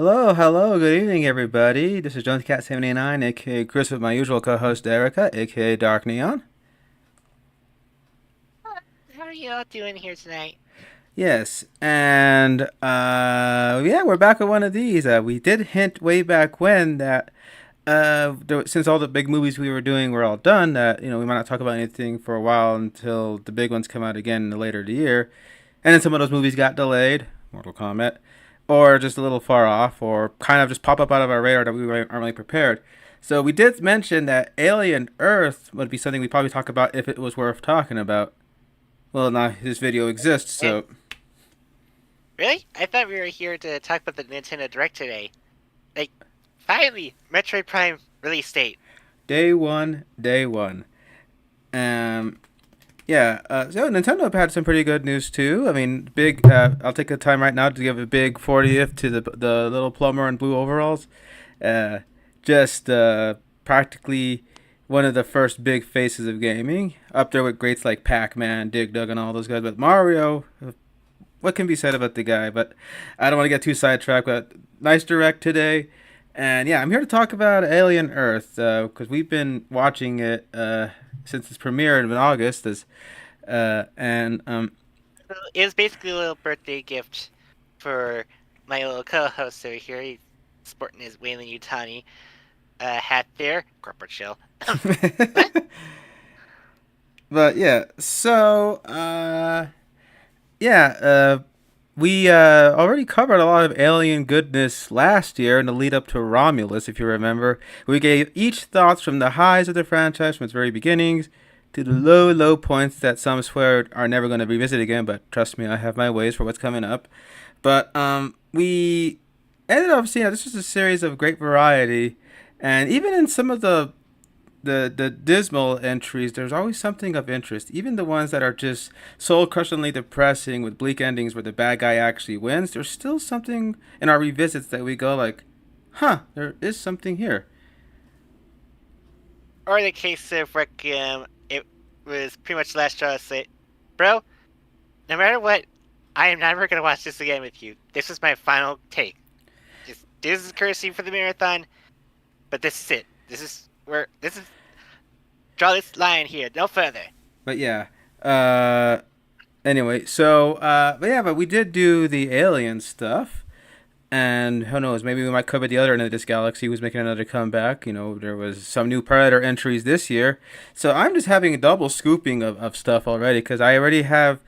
Hello, hello, good evening, everybody. This is JonesCat79, aka Chris, with my usual co-host Derica, aka Dark Neon. How are you all doing here tonight? Yes, and yeah, we're back with one of these. We did hint way back when that since all the big movies we were doing were all done, that we might not talk about anything for a while until the big ones come out again in the later the year. And then some of those movies got delayed, Mortal Kombat, or just a little far off, or kind of just pop up out of our radar that we aren't really prepared. So we did mention that Alien Earth would be something we'd probably talk about if it was worth talking about. Well, now this video exists, And so really? I thought we were here to talk about the Nintendo Direct today. Like, finally, Metroid Prime release date. day one, day one. Um, yeah, so Nintendo have had some pretty good news too. I mean, big. I'll take the time right now to give a big 40th to the little plumber in blue overalls. Uh, just practically one of the first big faces of gaming, up there with greats like Pac-Man, Dig Dug, and all those guys. But Mario, what can be said about the guy? But I don't want to get too sidetracked. But nice direct today, and yeah, I'm here to talk about Alien Earth because we've been watching it since its premiere in August. And It was basically a little birthday gift for my little co-host over here. He's sporting his Wayland Utani hat there. Corporate shell. What? but yeah, so yeah, we already covered a lot of alien goodness last year in the lead up to Romulus, if you remember. We gave each thoughts from the highs of the franchise from its very beginnings to the low, low points that some swear are never going to be visited again. But trust me, I have my ways for what's coming up. But we ended up seeing that this was a series of great variety, and even in some of the dismal entries, there's always something of interest. Even the ones that are just soul crushingly depressing with bleak endings where the bad guy actually wins, there's still something in our revisits that we go like, huh, there is something here. Or in the case of Requiem, it was pretty much the last straw to say, bro, no matter what, I am never going to watch this again with you. This is my final take. This is courtesy for the marathon, but this is it. This is draw this line here, no further. But yeah, anyway, so but we did do the alien stuff. And who knows, maybe we might cover the other end of this galaxy who's making another comeback. There was some new Predator entries this year. So I'm just having a double scooping of stuff already because I already have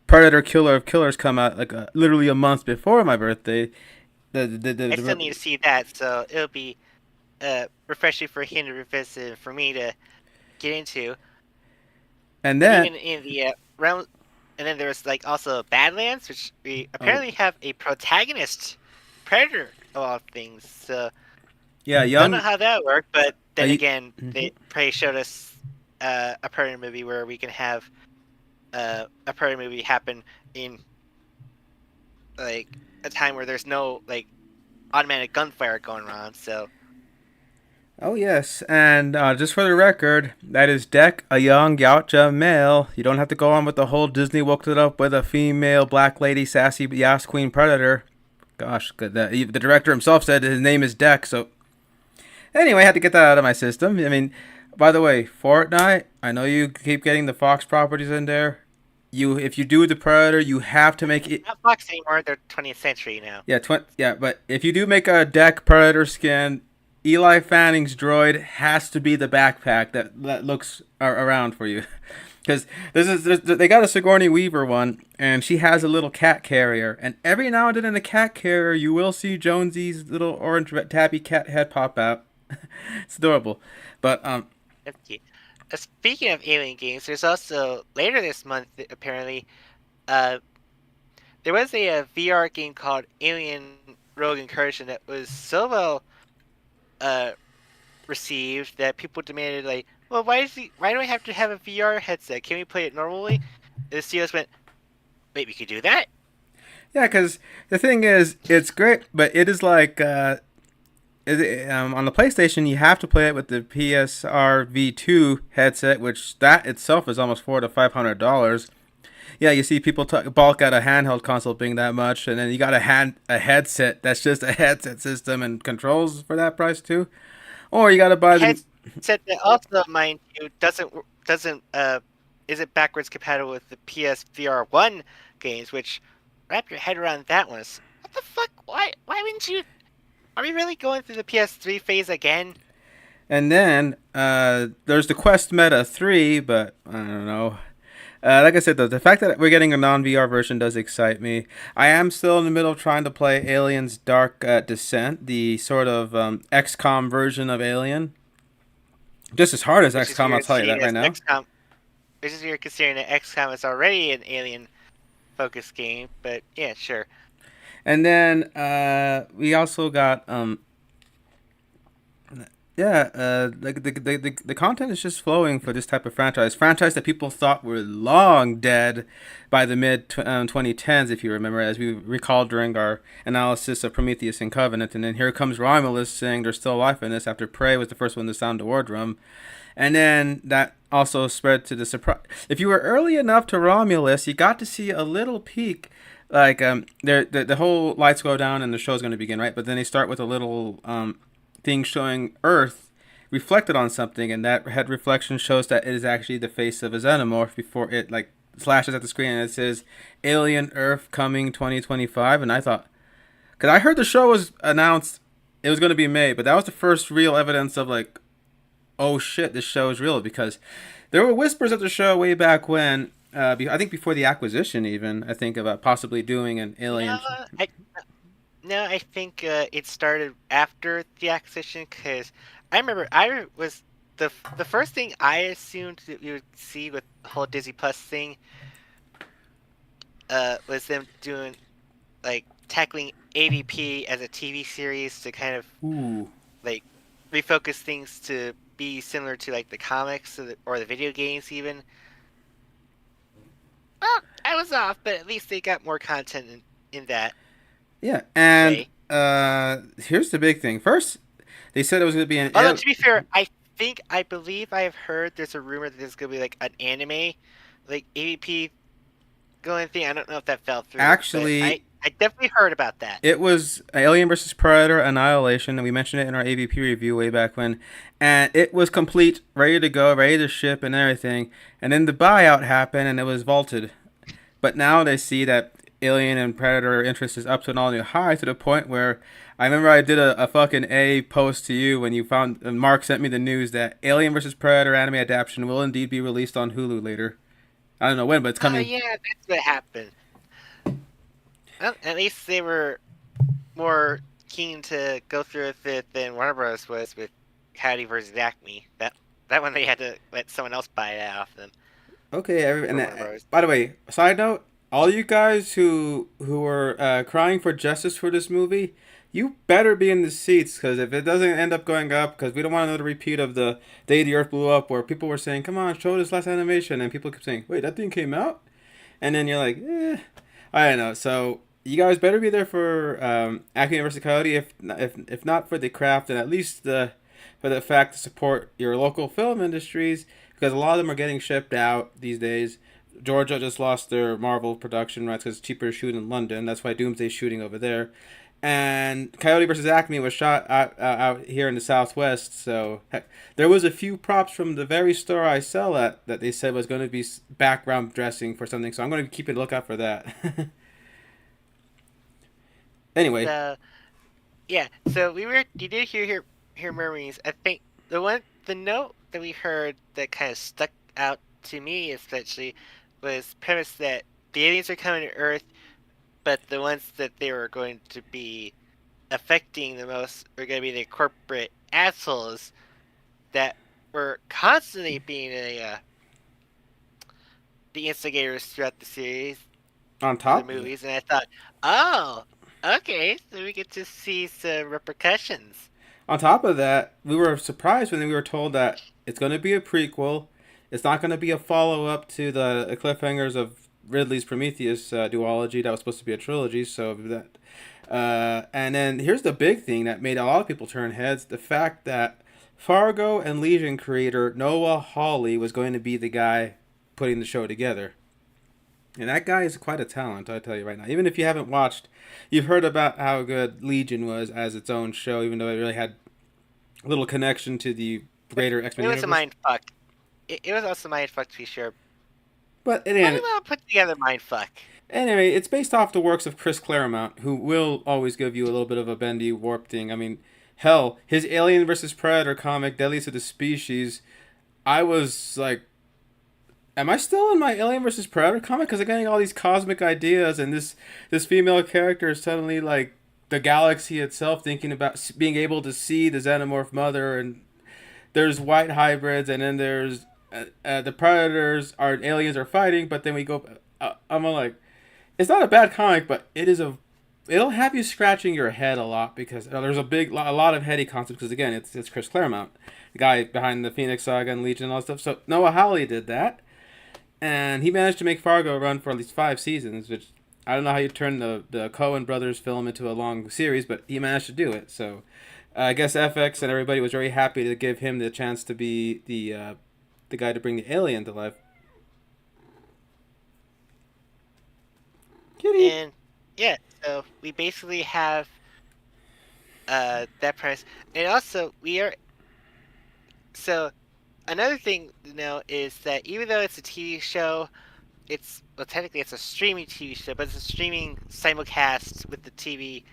Predator Killer of Killers come out like literally a month before my birthday. I still need to see that, so it'll be refreshing for him to revisit and for me to get into. And But then, even in the realm, and then there's like also Badlands, which we oh, apparently have a protagonist predator of all things. So yeah, don't know young. how that worked, but then Uh, again, mhm. they probably showed us a predator movie where we can have a predator movie happen in like a time where there's no like automatic gunfire going on. So Oh yes, and just for the record, that is Deck, a young Yautja male. You don't have to go on with the whole Disney woke it up with a female black lady sassy Yas Queen Predator. Gosh, the director himself said his name is Deck. So anyway, I had to get that out of my system. I mean, by the way, Fortnite. I know you keep getting the Fox properties in there. If you do the Predator, you have to make it. not Fox anymore; they're 20th century now. Yeah, but if you do make a Deck Predator skin, Eli Fanning's droid has to be the backpack that looks around for you. Because they got a Sigourney Weaver one, and she has a little cat carrier. And every now and then in the cat carrier, you will see Jonesy's little orange tabby cat head pop out. It's adorable. But Empty. Speaking of alien games, there's also later this month apparently. Uh, there was a VR game called Alien Rogue Incursion that was so well uh, received that people demanded like, well, why do I have to have a VR headset? Can we play it normally? And the studios went, wait, we could do that? yeah, because the thing is, it's great, but it is like on the PlayStation, you have to play it with the PSR V2 headset, which that itself is almost $400 to $500. Yeah, you see people bulk out a handheld console being that much, and then you got a headset that's just a headset system and controls for that price too. Or you got to buy the Headset that also, mind you, doesn't isn't backwards compatible with the PSVR one games, which wrap your head around that one. What the fuck? Why wouldn't you? Are we really going through the PS3 phase again? and then there's the Quest Meta 3, but I don't know. Like I said, though, the fact that we're getting a non VR version does excite me. I am still in the middle of trying to play Alien's Dark Descent, the sort of XCOM version of Alien. Just as hard as Which is XCOM, I'll weird, tell you seeing that right as now. XCOM. Which is weird considering that XCOM is already an alien focused game. But yeah, sure. And then we also got yeah, the content is just flowing for this type of franchise that people thought were long dead by the mid 2010s, if you remember, as we recalled during our analysis of Prometheus and Covenant. And then here comes Romulus saying there's still life in this after Prey was the first one to sound the war drum. And then that also spread to the surprise. If you were early enough to Romulus, you got to see a little peek. Like the whole lights go down and the show's going to begin, right? But then they start with a little thing showing Earth reflected on something, and that head reflection shows that it is actually the face of a xenomorph before it like slashes at the screen and it says "Alien Earth coming 2025." And I thought, because I heard the show was announced, it was going to be May, but that was the first real evidence of like, oh shit, this show is real, because there were whispers of the show way back when. I think before the acquisition, even I think about possibly doing an No, Alien. I no, I think it started after the acquisition because I remember I was the first thing I assumed that we would see with the whole Disney Plus thing was them doing like tackling AVP as a TV series to kind of Ooh, like refocus things to be similar to like the comics or the video games even. Well, I was off, but at least they got more content in that yeah, and way. here's the big thing. First, they said it was going to be an Although to be fair, I believe I have heard there's a rumor that there's gonna be like an anime, like AVP going thing. I don't know if that fell through, but actually. I definitely heard about that. It was Alien versus Predator Annihilation, and we mentioned it in our AVP review way back when. And it was complete, ready to go, ready to ship, and everything. And then the buyout happened, and it was vaulted. But now they see that Alien and Predator interest is up to an all new high, to the point where I remember I did a fucking A post to you when you found Mark sent me the news that Alien versus Predator anime adaptation will indeed be released on Hulu later. I don't know when, but it's Oh coming. yeah, that's what happened. Well, at least they were more keen to go through with it than Warner Bros. Was with Howdy versus Acme. That one they had to let someone else buy it off them Okay, for Warner Bros. by the way, side note, all you guys who were crying for justice for this movie, you better be in the seats, because if it doesn't end up going up, because we don't want another repeat of the day the Earth blew up, where people were saying, "Come on, show this last animation," and people kept saying, "Wait, that thing came out," and then you're like, I don't know. So you guys better be there for Acme University Coyote, if not for the craft, and at least for the fact to support your local film industries, because a lot of them are getting shipped out these days. Georgia just lost their Marvel production rights because it's cheaper to shoot in London. That's why Doomsday's shooting over there. And Coyote versus Acme was shot out here in the Southwest. So heck, there was a few props from the very store I sell at that they said was going to be background dressing for something. So I'm going to keep a lookout for that. Anyway, So yeah, so you did hear murmurings. I think the note that we heard that kind of stuck out to me especially was premise that the aliens are coming to Earth, but the ones that they were going to be affecting the most were going to be the corporate assholes that were constantly being the instigators throughout the series, on through the top of it, movies, and I thought, oh, okay, so we get to see some repercussions. On top of that, we were surprised when we were told that it's going to be a prequel. It's not going to be a follow up to the cliffhangers of Ridley's Prometheus duology that was supposed to be a trilogy. So that, and then here's the big thing that made a lot of people turn heads: the fact that Fargo and Legion creator Noah Hawley was going to be the guy putting the show together. And that guy is quite a talent, I tell you right now. Even if you haven't watched, you've heard about how good Legion was as its own show, even though it really had little connection to the greater X Men It was a universe. mind fuck. It was also a mind fuck to be sure, But but a anyway, well put together mind fuck. it's based off the works of Chris Claremont, who will always give you a little bit of a bendy, warp thing. I mean, hell, his Alien versus Predator comic, Deadliest of the Species, I was like, am I still in my Alien versus Predator comic? Because I'm getting all these cosmic ideas, and this female character is suddenly like the galaxy itself, thinking about being able to see the xenomorph mother, and there's white hybrids, and then there's the predators are aliens are fighting, but then we go. I'm like, it's not a bad comic, but it'll have you scratching your head a lot because there's a lot of heady concepts. Because again, it's Chris Claremont, the guy behind the Phoenix Saga and Legion and all that stuff. So Noah Hawley did that, and he managed to make Fargo run for at least 5 seasons, which I don't know how you turn the Coen brothers film into a long series, but he managed to do it. So I guess FX and everybody was very happy to give him the chance to be the guy to bring the alien to life. Kitty. And yeah, so we basically have that premise, and also we are so another thing to know is that even though it's a TV show, it's well technically it's a streaming TV show, but it's a streaming simulcast with the TV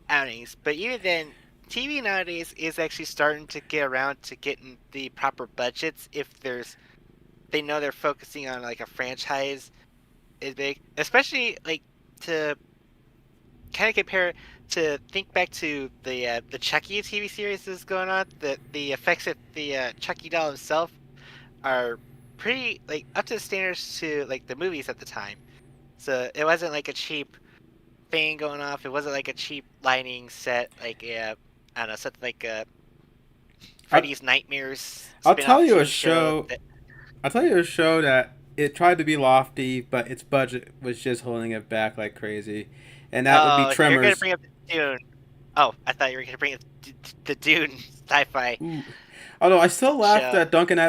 outings. But even then, TV nowadays is actually starting to get around to getting the proper budgets if they know they're focusing on like a franchise is big, especially like to kind of compare to think back to the Chucky TV series that's going on. The effects of the Chucky doll himself are pretty like up to the standards to like the movies at the time. So it wasn't like a cheap thing going off. It wasn't like a cheap lighting set like a I don't know something like a I'll, Freddy's Nightmares I'll tell spin-off you a TV show. show. I'll tell you a show that it tried to be lofty, but its budget was just holding it back like crazy, and that would be Oh, you're gonna Tremors. bring up the Dune. Oh, I thought you were gonna bring up the Dune sci-fi Ooh. Although I still laughed show. that Duncan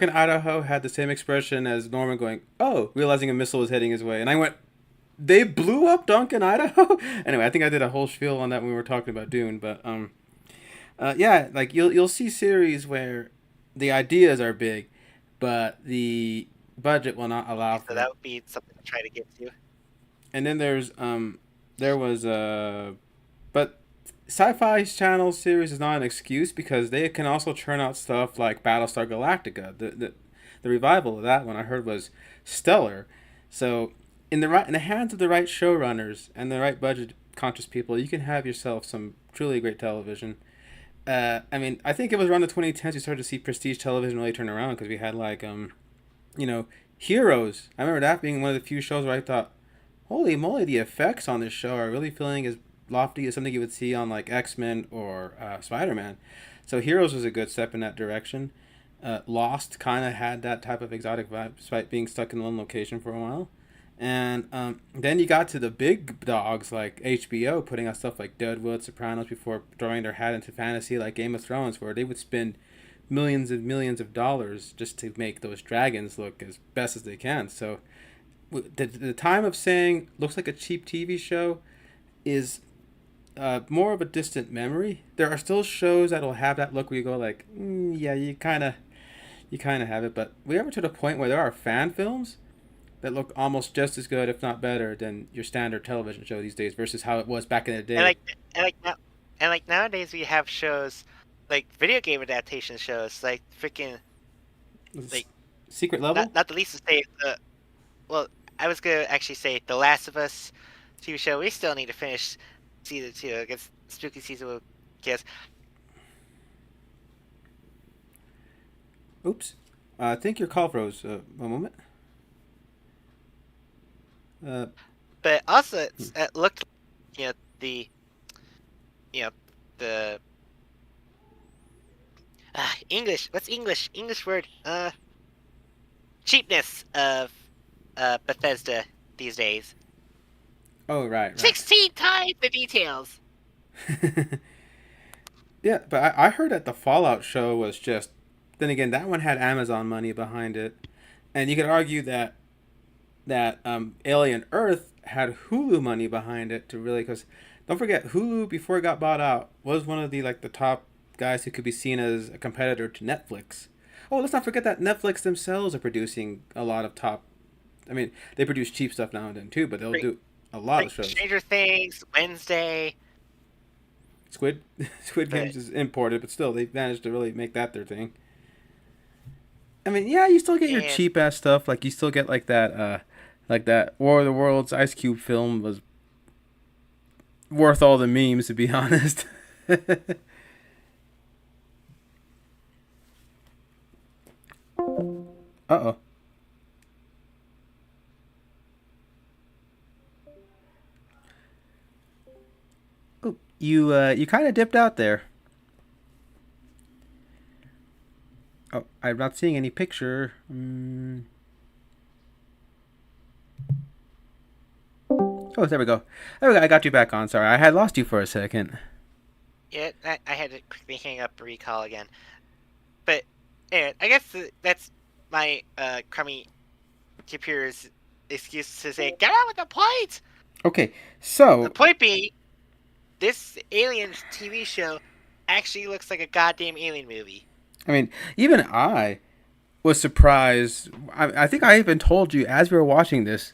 Idaho had the same expression as Norman going, "Oh," realizing a missile was heading his way, and I went, "They blew up Duncan, Idaho." Anyway, I think I did a whole spiel on that when we were talking about Dune, but yeah, like you'll see series where the ideas are big, but the budget will not allow So for that it. would be something to try to get to. And then there was but Sci-Fi Channel series is not an excuse because they can also churn out stuff like Battlestar Galactica. The revival of that one I heard was stellar. So in the hands of the right showrunners and the right budget conscious people, you can have yourself some truly great television. I mean, I think it was around the 2010s you started to see prestige television really turn around because we had like you know, Heroes. I remember that being one of the few shows where I thought, holy moly, the effects on this show are really feeling as lofty as something you would see on like X-Men or Spider Man. So Heroes was a good step in that direction. Lost kind of had that type of exotic vibe, despite being stuck in one location for a while. And then you got to the big dogs like HBO putting out stuff like Deadwood, Sopranos before throwing their hat into fantasy like Game of Thrones, where they would spend millions and millions of dollars just to make those dragons look as best as they can. So the time of saying looks like a cheap TV show is more of a distant memory. There are still shows that'll have that look where you go like, yeah, you kind of have it. But we ever to the point where there are fan films that look almost just as good, if not better, than your standard television show these days versus how it was back in the And day. like and like now and like nowadays we have shows like video game adaptation shows like freaking like Secret not Level. not the least to say well I was gonna actually say The Last of Us TV show. We still need to finish season 2. I guess spooky season will guess. Oops. I think your call froze. One moment. Uh, But also hmm. it looked you know the you know the English. What's English word? Cheapness of Bethesda these days. Oh, right, right. 16 times the details. Yeah, but I heard that the Fallout show was just. Then again, that one had Amazon money behind it, and you could argue that that Alien Earth had Hulu money behind it to really, because don't forget Hulu before it got bought out was one of the like the top guys who could be seen as a competitor to Netflix. Oh, let's not forget that Netflix themselves are producing a lot of top. I mean, they produce cheap stuff now and then too, but they'll do a lot Like of shows. Stranger Things, Wednesday, Squid Squid but Games is imported, but still they managed to really make that their thing. I mean, yeah, you still get your and cheap ass stuff. Like you still get like that War of the Worlds Ice Cube film was worth all the memes, to be honest. Uh oh. You kind of dipped out there. Oh, I'm not seeing any picture. Oh, there we go. There we go. I got you back on. Sorry, I had lost you for a second. yeah, I had to quickly hang up and recall again. But anyway, I guess that's my crummy computer's excuse to say, get on with the point! Okay, The so point being, this Aliens TV show actually looks like a goddamn alien movie. I mean, even I was surprised. I think I even told you as we were watching this.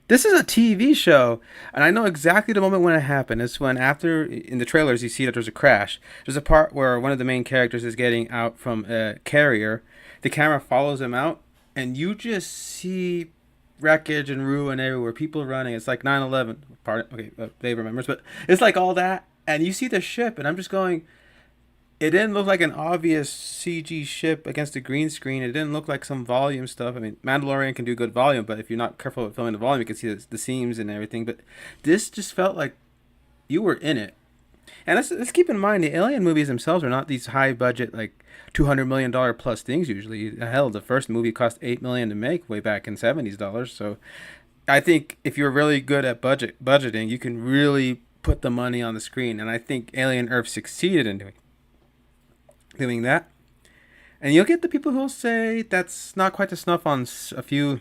This is a TV show, and I know exactly the moment when it happened. It's when after in the trailers you see that there's a crash. There's a part where one of the main characters is getting out from a carrier. The camera follows him out, and you just see wreckage and ruin everywhere. People running. It's like 9/11. Part okay, Dave remembers, but it's like all that, and you see the ship, and I'm just going, it didn't look like an obvious CG ship against a green screen. It didn't look like some volume stuff. I mean, Mandalorian can do good volume, but if you're not careful with filming the volume, you can see the seams and everything. But this just felt like you were in it. And let's keep in mind the Alien movies themselves are not these high budget like $200 million plus things usually. Hell, the first movie cost $8 million to make way back in '70s dollars. So I think if you're really good at budgeting, you can really put the money on the screen. And I think Alien Earth succeeded in doing that. And you'll get the people who'll say that's not quite the snuff on a few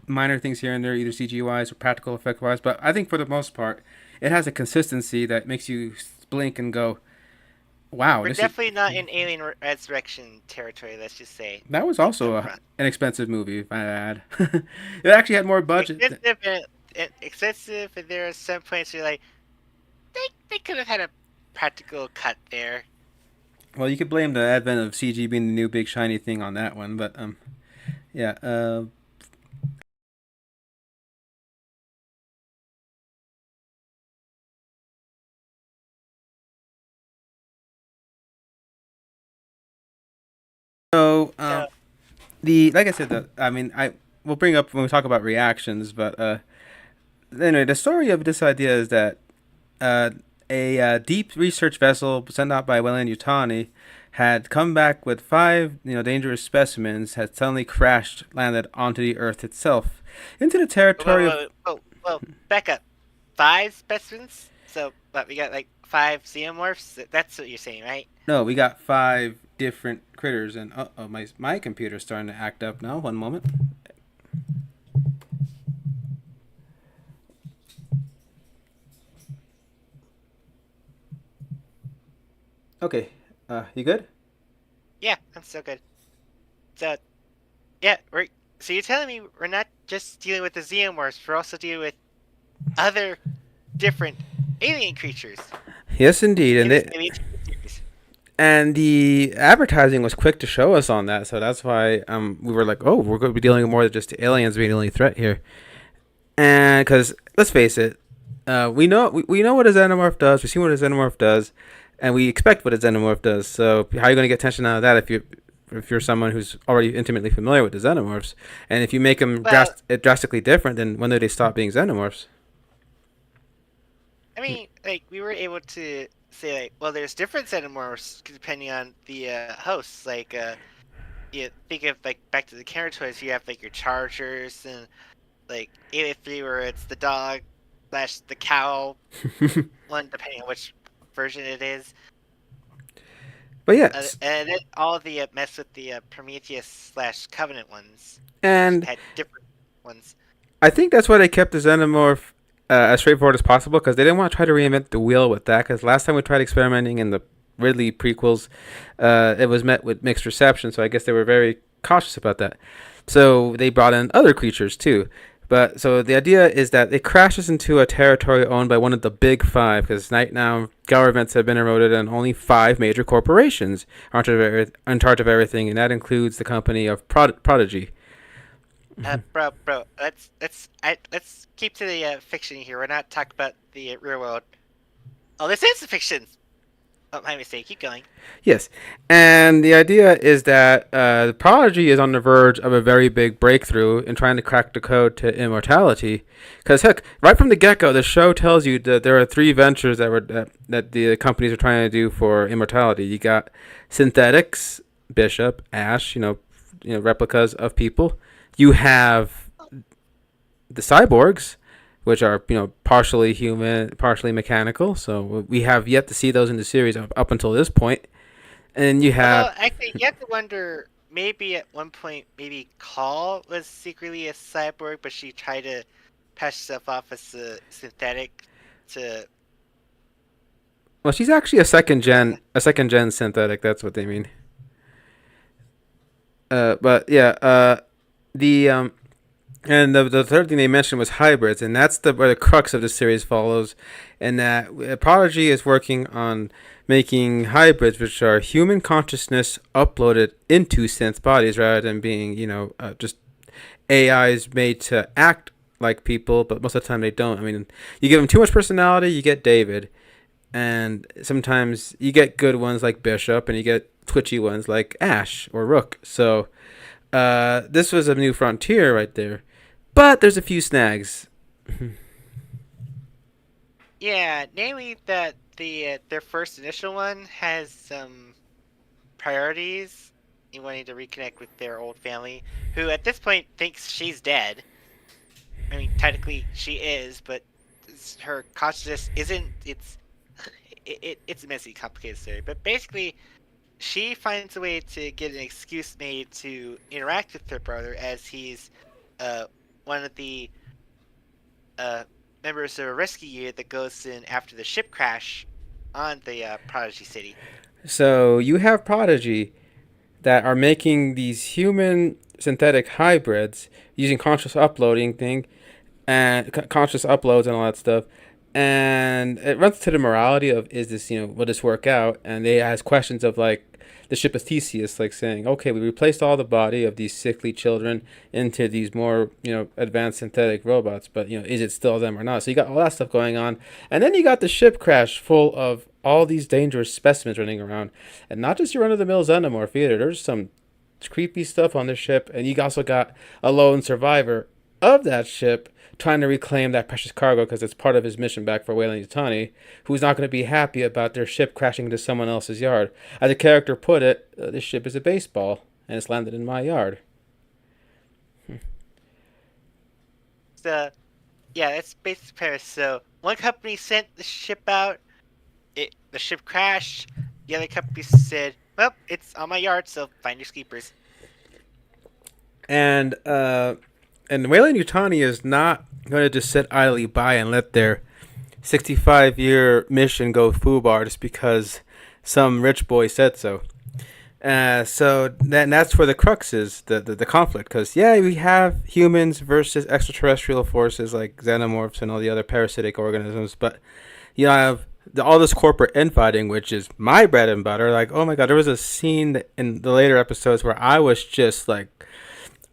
minor things here and there, either CG wise or practical effect wise. But I think for the most part, it has a consistency that makes you blink and go, "Wow, We're this is." definitely not in Alien Resurrection territory, let's just say. That was Like, also up front. an expensive movie, if I add. It actually had more budget. Expensive, and there are some points where, like, they could have had a practical cut there. Well, you could blame the advent of CG being the new big shiny thing on that one, but yeah. So So, the like I said, I mean, I we'll bring up when we talk about reactions, but anyway, the story of this idea is that uh, a deep research vessel sent out by Weyland-Yutani had come back with five, dangerous specimens, had suddenly crashed, landed onto the Earth itself, into the territory of. back up. 5 specimens? So, but we got, like, 5 xenomorphs? That's what you're saying, right? No, we got five different critters, and oh, my computer's starting to act up now. One moment. Okay, you good? Yeah, I'm so good. So, yeah, so you're telling me we're not just dealing with the xenomorphs, we're also dealing with other different alien creatures Yes, indeed, in this alien series. and the advertising was quick to show us on that, so that's why we were like, oh, we're going to be dealing with more than just aliens being the only threat here. And because let's face it, we know what a xenomorph does. We've seen what a xenomorph does, and we expect what a xenomorph does. So how are you going to get tension out of that if you're someone who's already intimately familiar with the xenomorphs? And if you make them Well, drastically different, then when do they stop being xenomorphs? I mean, like, we were able to say, like, well, there's different xenomorphs depending on the hosts. Like, you think of, like, back to the Cantor you have, like, your Chargers and, like, Alien 3 where it's the dog slash the cow one, depending on which version it is. But yes, And then all the mess with the Prometheus slash Covenant ones, which and had different. ones. I think that's why they kept the Xenomorph as straightforward as possible because they didn't want to try to reinvent the wheel with that. Because last time we tried experimenting in the Ridley prequels, it was met with mixed reception. So I guess they were very cautious about that. So they brought in other creatures too. But so the idea is that it crashes into a territory owned by one of the big five, because right now governments have been eroded and only five major corporations are in charge of everything, and that includes the company of Prodigy. Bro, let's keep to the fiction here. We're not talking about the real world. Oh, this is the fiction. Oh, my mistake. Keep going. Yes, and the idea is that the Prodigy is on the verge of a very big breakthrough in trying to crack the code to immortality. Because heck, right from the get-go, the show tells you that there are three ventures that the companies are trying to do for immortality. You got synthetics, Bishop, Ash, replicas of people. You have the cyborgs, which are partially human, partially mechanical. So we have yet to see those in the series up until this point. And you have Although, actually, you have to wonder, maybe at one point, maybe Call was secretly a cyborg, but she tried to pass herself off as a synthetic to... well, she's actually a second gen synthetic. That's what they mean. But yeah, the and the third thing they mentioned was hybrids, and that's where the crux of the series follows, and that Prodigy is working on making hybrids, which are human consciousness uploaded into synth bodies rather than being, just AIs made to act like people, but most of the time they don't. I mean, you give them too much personality, you get David, and sometimes you get good ones like Bishop, and you get twitchy ones like Ash or Rook. So this was a new frontier right there. But there's a few snags. Yeah, namely that their first initial one has some priorities in wanting to reconnect with their old family, who at this point thinks she's dead. I mean, technically she is, but her consciousness isn't. It's a messy, complicated story. But basically, she finds a way to get an excuse made to interact with her brother, as he's one of the members of a rescue unit that goes in after the ship crash on the Prodigy City. So you have Prodigy that are making these human synthetic hybrids using conscious uploading thing and conscious uploads and all that stuff. And it runs to the morality of, is this, will this work out? And they ask questions of like the ship of Theseus, like saying, okay, we replaced all the body of these sickly children into these more, advanced synthetic robots, but, is it still them or not? So you got all that stuff going on. And then you got the ship crash full of all these dangerous specimens running around. And not just your run-of-the-mill xenomorph either. There's some creepy stuff on the ship. And you also got a lone survivor of that ship trying to reclaim that precious cargo because it's part of his mission back for Weyland-Yutani, who's not going to be happy about their ship crashing into someone else's yard. As the character put it, this ship is a baseball, and it's landed in my yard. So, yeah, that's basic premise. So, one company sent the ship out, the ship crashed, the other company said, well, it's on my yard, so find your sleepers. And Weyland-Yutani is not going to just sit idly by and let their 65-year mission go foobar just because some rich boy said so. So that's where the crux is, the conflict. Because, yeah, we have humans versus extraterrestrial forces like xenomorphs and all the other parasitic organisms. But you have all this corporate infighting, which is my bread and butter. Like, oh, my God, there was a scene in the later episodes where I was just like,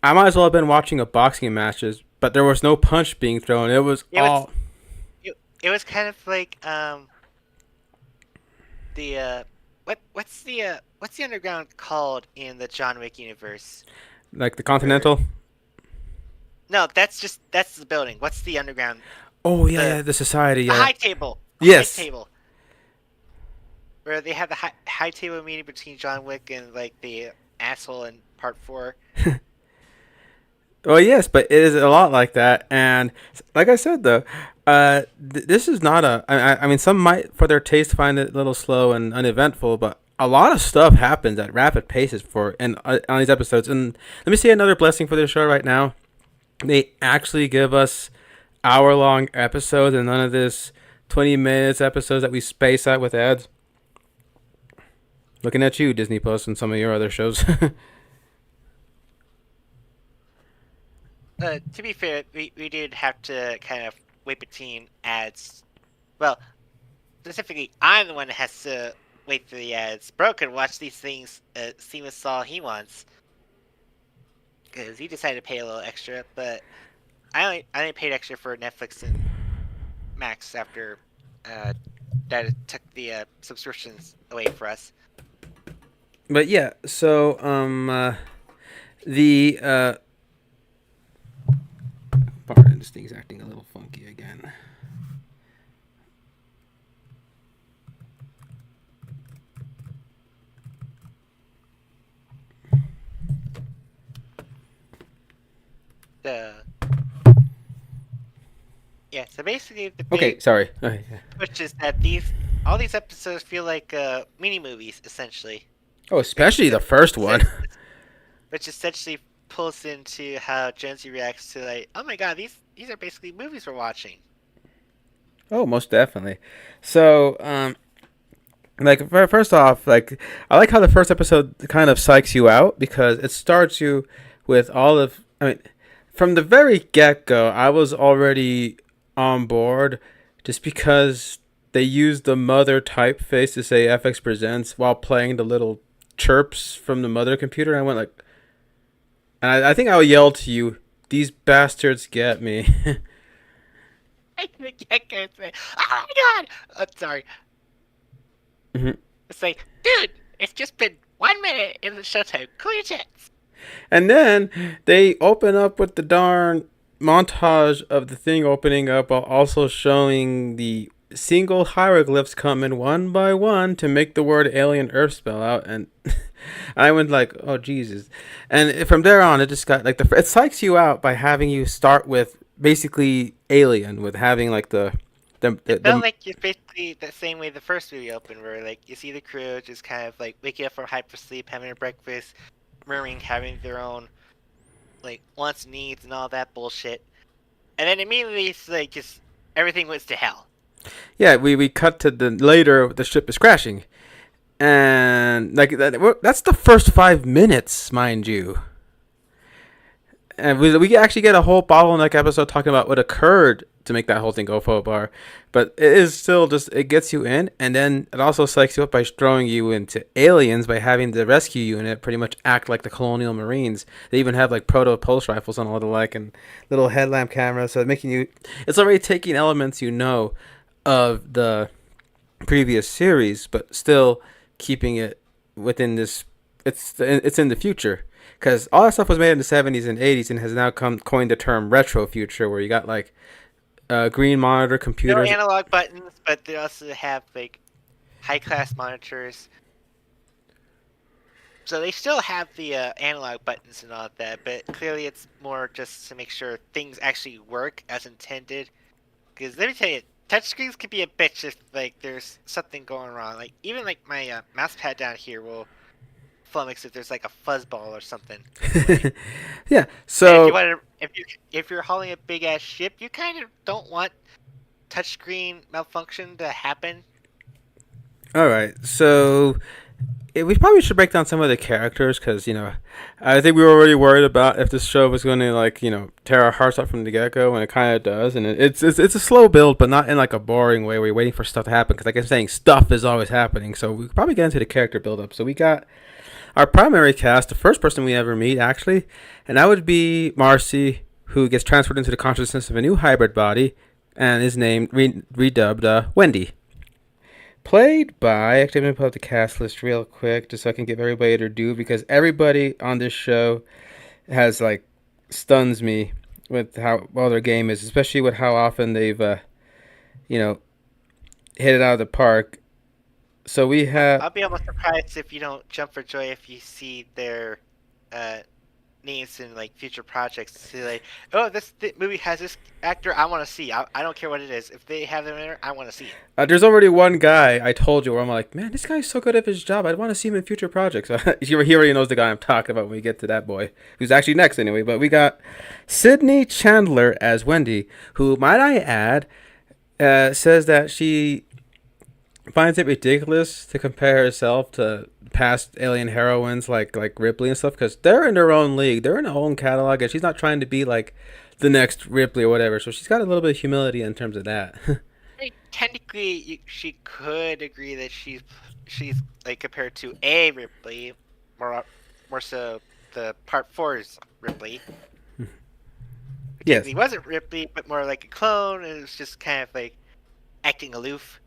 I might as well have been watching a boxing matches, but there was no punch being thrown. It was all... It was kind of like, what's the underground called in the John Wick universe? Like the Continental? No, that's the building. What's the underground? Oh, yeah, the society, yeah. The high table. Yes. High table. Where they have the high table meeting between John Wick and, like, the asshole in part 4. Well, yes, but it is a lot like that. And like I said, though, this is not I mean, some might, for their taste, find it a little slow and uneventful, but a lot of stuff happens at rapid paces on these episodes. And let me say another blessing for this show right now. They actually give us hour-long episodes and none of this 20 minutes episodes that we space out with ads. Looking at you, Disney Plus, and some of your other shows. To be fair, we did have to kind of wait between ads. Well, specifically, I'm the one that has to wait for the ads. Bro can watch these things seamless all he wants because he decided to pay a little extra. But I only paid extra for Netflix and Max after that it took the subscriptions away for us. But yeah, so the pardon, this thing's acting a little funky again. The Yeah, so basically the Okay, big sorry. Okay. switch is that all these episodes feel like mini movies essentially, Oh, which especially the first one. which essentially pulls into how Jonesy reacts to like, oh my god, these are basically movies we're watching. Oh, most definitely. So, like first off, like I like how the first episode kind of psychs you out because it starts you with all of. I mean, from the very get go, I was already on board, just because they used the mother typeface to say FX presents while playing the little chirps from the mother computer. And I went like, and I think I yelled to you, "These bastards get me." I can't say, oh my god, sorry. Mhm. It's like, dude, it's just been 1 minute in the showtime. Cool your jets. And then they open up with the darn montage of the thing opening up while also showing the single hieroglyphs coming one by one to make the word alien earth spell out. And I went like, oh Jesus. And from there on, it just got like it psychs you out by having you start with basically alien, with having like It felt the like it's basically the same way the first movie opened, where like you see the crew just kind of like waking up from hypersleep, having a breakfast, murmuring, having their own like wants, needs, and all that bullshit, and then immediately it's like just everything was to hell. yeah, we cut to the later the ship is crashing. And like that's the first 5 minutes, mind you. And we actually get a whole bottleneck episode talking about what occurred to make that whole thing go faux bar. But it is still just, it gets you in, and then it also psychs you up by throwing you into aliens by having the rescue unit pretty much act like the colonial marines. They even have like proto pulse rifles and all the like, and little headlamp cameras, so making you, it's already taking elements of the previous series, but still keeping it within this. It's in the future, because all that stuff was made in the 70s and 80s and has now coined the term retro future, where you got like green monitor No computers. analog buttons, but they also have like high class monitors. So they still have the analog buttons and all of that, but clearly it's more just to make sure things actually work as intended. Because let me tell you, touchscreens can be a bitch if like there's something going wrong. Like even like my mouse pad down here will flummox if there's like a fuzzball or something in the way. Yeah, And if you so want to, if you're hauling a big ass ship, you kind of don't want touchscreen malfunction to happen. all right, so we probably should break down some of the characters, because I think we were already worried about if this show was going to like tear our hearts out from the get go, and it kind of does. And it's a slow build, but not in like a boring way where you're waiting for stuff to happen. Because like I'm saying, stuff is always happening. So we could probably get into the character build up. So we got our primary cast, the first person we ever meet actually, and that would be Marcy, who gets transferred into the consciousness of a new hybrid body, and is named redubbed Wendy. Played by, actually, I'm going to pull up the cast list real quick just so I can give everybody their due, because everybody on this show has, like, stuns me with how well their game is, especially with how often they've, you know, hit it out of the park. So we have, I'll be almost surprised if you don't jump for joy if you see their uh, names in like future projects to like, oh, movie has this actor I want to see. I don't care what it is. If they have them in there, I want to see it. There's already one guy I told you where I'm like, man, this guy's so good at his job. I'd want to see him in future projects. He already knows the guy I'm talking about when we get to that boy, who's actually next anyway. But we got Sydney Chandler as Wendy, who, might I add, says that she finds it ridiculous to compare herself to past alien heroines like Ripley and stuff because they're in their own league, they're in their own catalog, and she's not trying to be like the next Ripley or whatever. So she's got a little bit of humility in terms of that. Technically, she could agree that she's like compared to a Ripley, more more so the Part Four's Ripley. Yes. Technically wasn't Ripley, but more like a clone, and it was just kind of like acting aloof.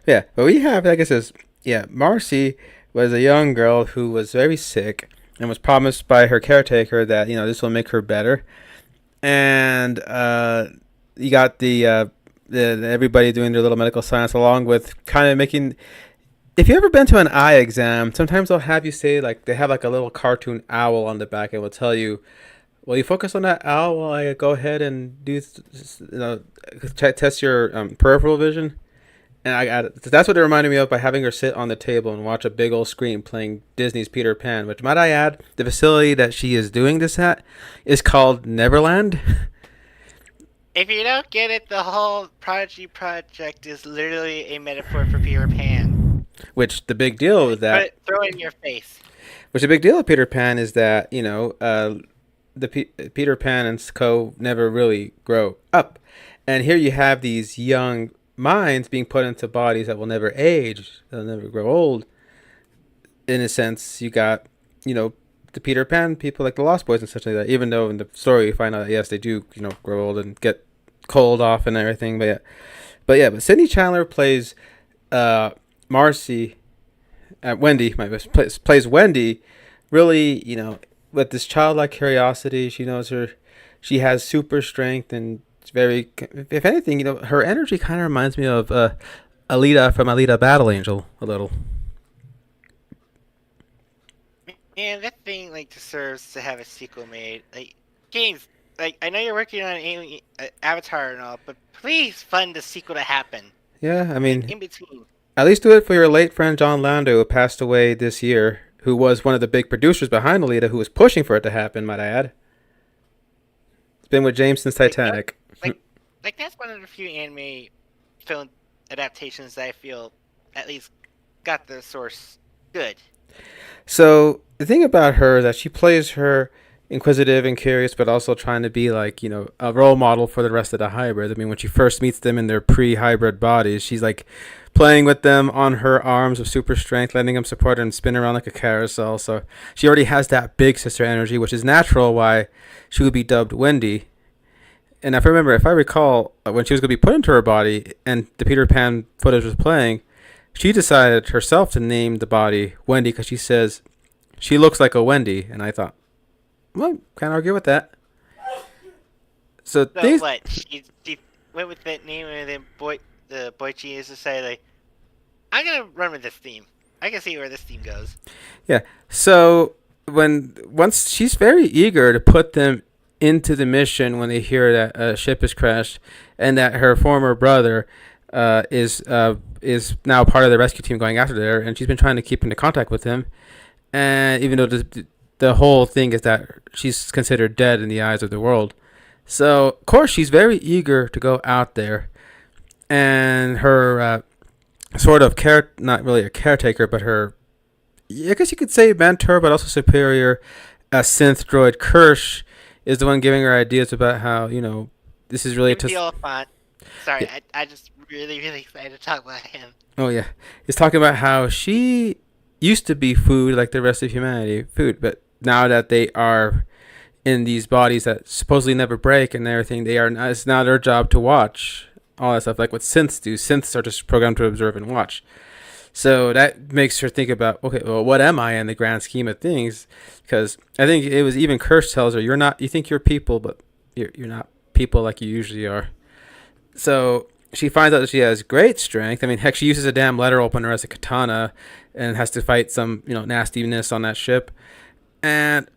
Yeah, but we have, like I says, yeah, Marcy was a young girl who was very sick and was promised by her caretaker that this will make her better. And you got the everybody doing their little medical science along with kind of making. If you ever been to an eye exam, sometimes they'll have you say like they have like a little cartoon owl on the back and will tell you, "Well, you focus on that owl while I go ahead and do test your peripheral vision." And that's what it reminded me of by having her sit on the table and watch a big old screen playing Disney's Peter Pan, which, might I add, the facility that she is doing this at is called Neverland. If you don't get it, the whole Prodigy project is literally a metaphor for Peter Pan. Which the big deal with that. Throw it in your face. Which the big deal with Peter Pan is that, Peter Pan and co never really grow up. And here you have these young minds being put into bodies that will never age, they'll never grow old. In a sense, you got, the Peter Pan people like the Lost Boys and such like that. Even though in the story you find out, yes, they do, grow old and get cold off and everything. But Sydney Chandler plays Marcy, Wendy, plays Wendy. Really, with this childlike curiosity, she has super strength and it's very. If anything, her energy kind of reminds me of Alita from Alita Battle Angel a little. Man, that thing like deserves to have a sequel made. Like, James, like I know you're working on Alien, Avatar and all, but please fund the sequel to happen. Yeah, I mean, in between. At least do it for your late friend John Lando, who passed away this year, who was one of the big producers behind Alita, who was pushing for it to happen, might I add. It's been with James since Titanic. Like that's one of the few anime film adaptations that I feel at least got the source good. So the thing about her is that she plays her inquisitive and curious, but also trying to be like, a role model for the rest of the hybrids. I mean, when she first meets them in their pre-hybrid bodies, she's like playing with them on her arms with super strength, letting them support her and spin around like a carousel. So she already has that big sister energy, which is natural why she would be dubbed Wendy. And if I recall, when she was going to be put into her body and the Peter Pan footage was playing, she decided herself to name the body Wendy because she says she looks like a Wendy. And I thought, well, can't argue with that. So what? She went with that name and then the Boichi is decided like, I'm gonna run with this theme. I can see where this theme goes. Yeah. So once she's very eager to put them into the mission when they hear that a ship has crashed and that her former brother is now part of the rescue team going after her, and she's been trying to keep into contact with him. And even though the whole thing is that she's considered dead in the eyes of the world. So, of course, she's very eager to go out there. And her sort of not really a caretaker, but her, I guess you could say mentor, but also superior, synth droid Kirsch is the one giving her ideas about how, this is really... the elephant. Sorry, yeah. I just really, really excited to talk about him. Oh, yeah. He's talking about how she used to be food like the rest of humanity, but now that they are in these bodies that supposedly never break and everything, it's now their job to watch all that stuff, like what synths do. Synths are just programmed to observe and watch. So that makes her think about, okay, well, what am I in the grand scheme of things? Because I think it was even Kirsch tells her, you think you're people, but you're not people like you usually are. So she finds out that she has great strength. I mean, heck, she uses a damn letter opener as a katana and has to fight some, nastiness on that ship. And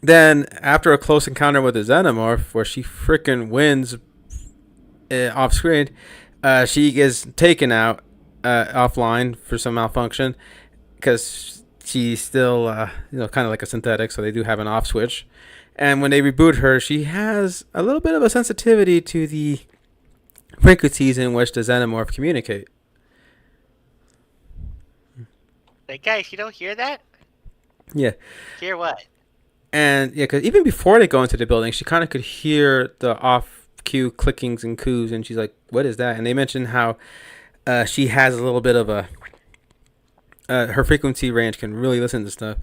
Then after a close encounter with the Xenomorph, where she freaking wins off screen, she is taken out offline for some malfunction because she's still kind of like a synthetic, so they do have an off switch. And when they reboot her, she has a little bit of a sensitivity to the frequencies in which the Xenomorph communicate. Like, guys, you don't hear that? Yeah, Hear what? and yeah, because even before they go into the building, she kind of could hear the off cue clickings and coos, and she's like, "What is that?" And they mention how she has a little bit of a her frequency range can really listen to stuff.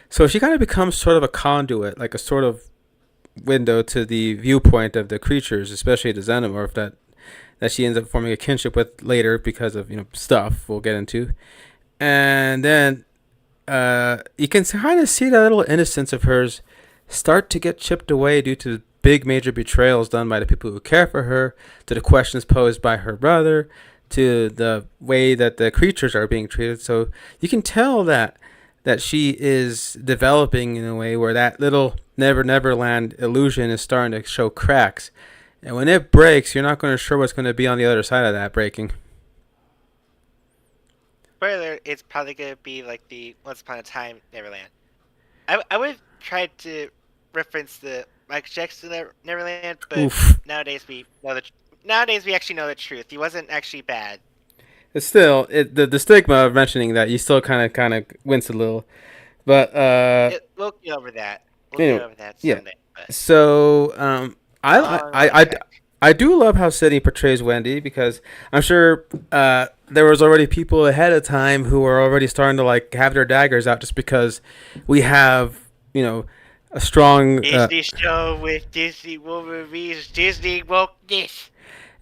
So she kind of becomes sort of a conduit, like a sort of window to the viewpoint of the creatures, especially the xenomorph that she ends up forming a kinship with later because of stuff we'll get into. And then you can kind of see that little innocence of hers start to get chipped away due to big major betrayals done by the people who care for her, to the questions posed by her brother, to the way that the creatures are being treated. So you can tell that she is developing in a way where that little Never Never Land illusion is starting to show cracks. And when it breaks, you're not going to sure what's going to be on the other side of that breaking. Spoiler, it's probably gonna be like the Once Upon a Time Neverland. I would have tried to reference the Michael Jackson Neverland, but Oof. nowadays we actually know the truth. He wasn't actually bad. It's still the stigma of mentioning that you still kind of wince a little, but We'll get over that. We'll get anyway, over that yeah. someday. But So long, long trek. I do love how Sydney portrays Wendy because I'm sure there was already people ahead of time who were already starting to like have their daggers out just because we have a strong Disney show with Disney movies, Disney wokeness.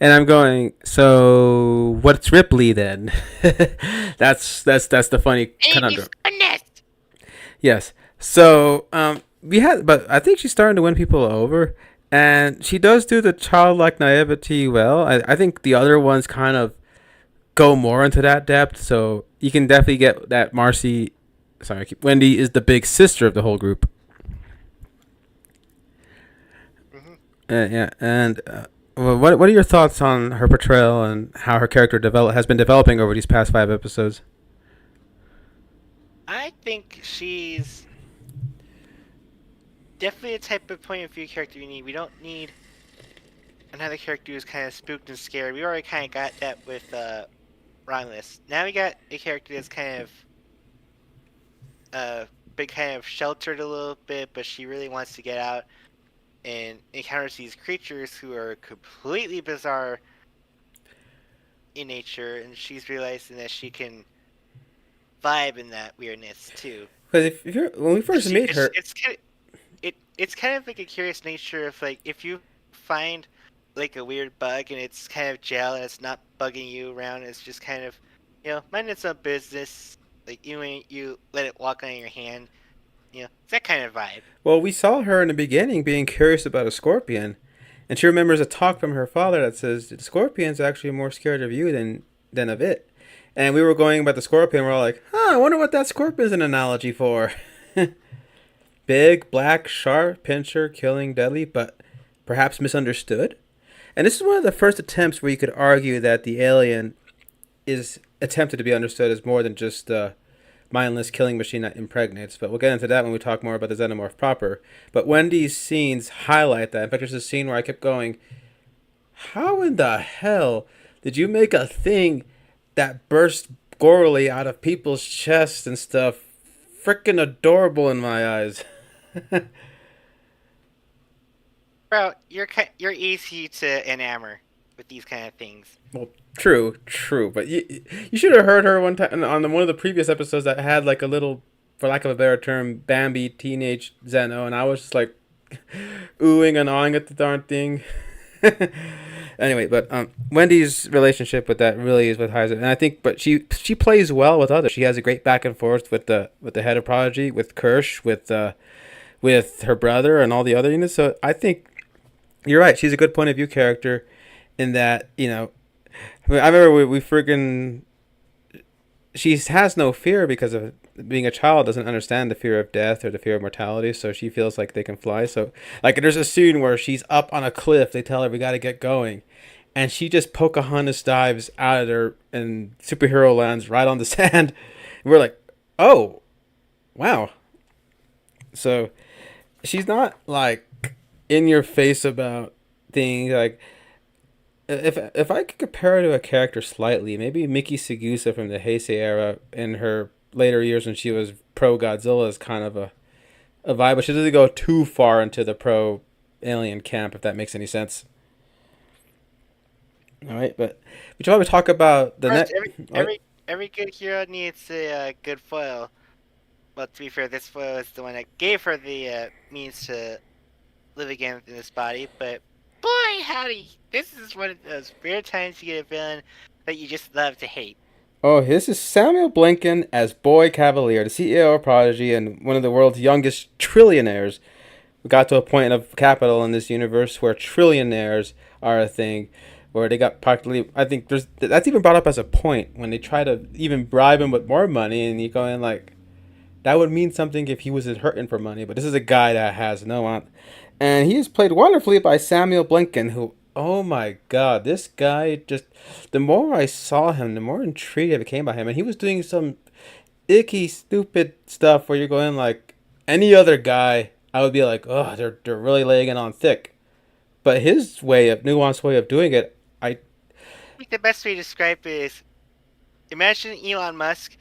and I'm going, so what's Ripley then? That's the funny Amy's conundrum. goodness. Yes. So but I think she's starting to win people over, and she does do the childlike naivety well. I think the other ones kind of go more into that depth, so you can definitely get that Wendy is the big sister of the whole group. Hmm. Yeah, and well, what are your thoughts on her portrayal and how her character has been developing over these past 5 episodes? I think she's definitely a type of point of view character you need. We don't need another character who's kind of spooked and scared. We already kind of got that with Romulus. Now we got a character that's kind of been kind of sheltered a little bit, but she really wants to get out and encounters these creatures who are completely bizarre in nature, and she's realizing that she can vibe in that weirdness too. Because if you're when we first meet her, It's kind of like a curious nature of like if you find like a weird bug and it's kind of gel and it's not bugging you around, it's just kind of minding its own business. Like you let it walk on your hand, it's that kind of vibe. well, we saw her in the beginning being curious about a scorpion, and she remembers a talk from her father that says the scorpion's actually more scared of you than of it. And we were going about the scorpion. We're all like, "Huh, I wonder what that scorpion's an analogy for." Big, black, sharp, pincher, killing, deadly, but perhaps misunderstood. And this is one of the first attempts where you could argue that the alien is attempted to be understood as more than just a mindless killing machine that impregnates. But we'll get into that when we talk more about the xenomorph proper. But Wendy's scenes highlight that. In fact, there's a scene where I kept going, how in the hell did you make a thing that burst gorily out of people's chests and stuff freaking adorable in my eyes? Bro, you're easy to enamor with these kind of things. Well, true, but you should have heard her one time on one of the previous episodes that had like a little, for lack of a better term, Bambi teenage Zeno, and I was just like oohing and awing at the darn thing. Anyway, but Wendy's relationship with that really is what highs it, and I think, but she plays well with others. She has a great back and forth with the head of Prodigy, with Kirsch, with her brother, and all the other units. So I think you're right. She's a good point of view character in that, I remember we friggin' she has no fear because of being a child, doesn't understand the fear of death or the fear of mortality, so she feels like they can fly. So, like, there's a scene where she's up on a cliff. They tell her we got to get going, and she just Pocahontas dives out of there and superhero lands right on the sand. And we're like, oh wow. So she's not like in your face about things like if I could compare her to a character slightly, maybe Miki Sagusa from the Heisei era in her later years when she was pro Godzilla is kind of a vibe, but she doesn't go too far into the pro alien camp, if that makes any sense. All right, but we should probably talk about the First, net. every good hero needs a good foil. Well, to be fair, this foil is the one that gave her the means to live again within this body. But boy, howdy, this is one of those rare times you get a villain that you just love to hate. Oh, this is Samuel Blinken as Boy Cavalier, the CEO of Prodigy and one of the world's youngest trillionaires. We got to a point of capital in this universe where trillionaires are a thing, where they got practically. I think there's that's even brought up as a point when they try to even bribe him with more money, and you go in like, that would mean something if he was hurting for money, but this is a guy that has no want. And he is played wonderfully by Samuel Blinken, who, oh my god, this guy just. The more I saw him, the more intrigued I became by him. And he was doing some icky, stupid stuff where you're going like, any other guy, I would be like, oh, they're really laying it on thick. But his nuanced way of doing it, I. I think the best way to describe it is imagine Elon Musk,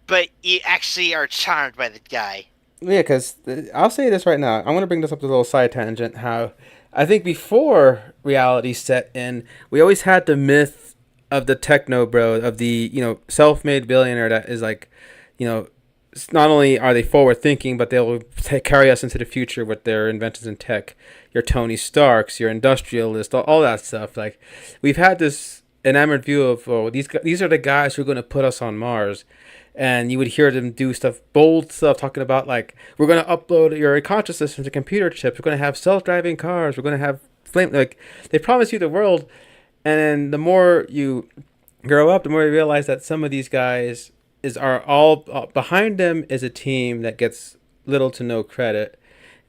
but you actually are charmed by the guy. Yeah, because I'll say this right now. I want to bring this up to a little side tangent. How I think before reality set in, we always had the myth of the techno bro, of the self-made billionaire that is like, you know, not only are they forward thinking, but they'll carry us into the future with their inventions in tech. Your Tony Starks, your industrialist, all that stuff. Like, we've had this enamored view of, oh, these are the guys who are going to put us on Mars, and you would hear them do stuff, bold stuff, talking about like, we're going to upload your consciousness into computer chips, we're going to have self-driving cars, we're going to have flame, like, they promise you the world. And then the more you grow up, the more you realize that some of these guys are all behind them is a team that gets little to no credit,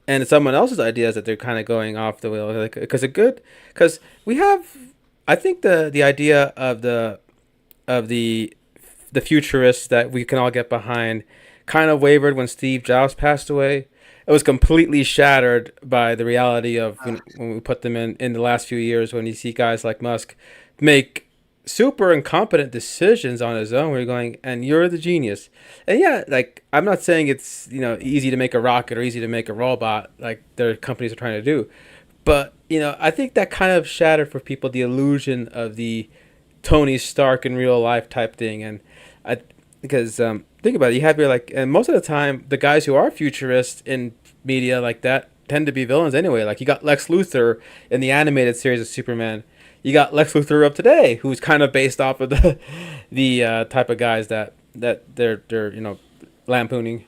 and it's someone else's ideas that they're kind of going off the wheel. Like, because we have, I think the idea of the futurists that we can all get behind kind of wavered when Steve Jobs passed away. It was completely shattered by the reality of, when we put them in the last few years, when you see guys like Musk make super incompetent decisions on his own, where you're going, and you're the genius. And yeah, like, I'm not saying it's easy to make a rocket or easy to make a robot like their companies are trying to do, but I think that kind of shattered for people the illusion of the Tony Stark in real life type thing. And I because think about it, you have your, like, and most of the time the guys who are futurists in media like that tend to be villains anyway. Like, you got Lex Luthor in the animated series of Superman. You got Lex Luthor up today, who's kind of based off of the type of guys that they're lampooning.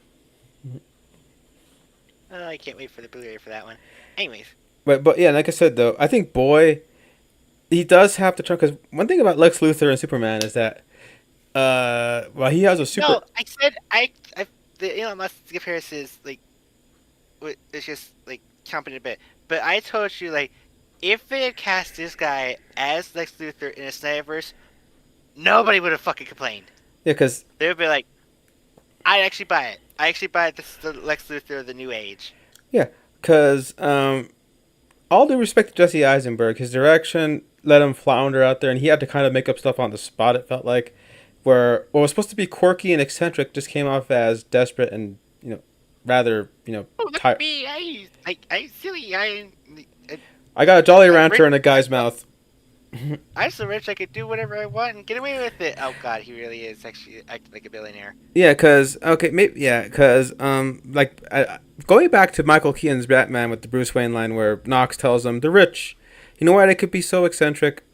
Oh, I can't wait for the Blu-ray for that one. Anyways, But yeah, like I said though, I think Boy, he does have to try, because one thing about Lex Luthor and Superman is that well, he has a super. no, I said the Elon Musk comparison is like, it's just like chomping a bit. But I told you, like, if they had cast this guy as Lex Luthor in a Snyderverse, nobody would have fucking complained. Yeah, because They would be like, I actually buy it. I actually buy it. This is the Lex Luthor of the new age. yeah, because all due respect to Jesse Eisenberg, his direction let him flounder out there, and he had to kind of make up stuff on the spot. It felt like, where what was supposed to be quirky and eccentric just came off as desperate and rather Oh, look at tired. me! I silly. I got a Jolly I'm rich. Rancher in a guy's mouth. I'm so rich I could do whatever I want and get away with it. Oh God, he really is actually acting like a billionaire. Yeah, cause okay, maybe yeah, cause like going back to Michael Keaton's Batman with the Bruce Wayne line where Knox tells them the rich, you know why they could be so eccentric?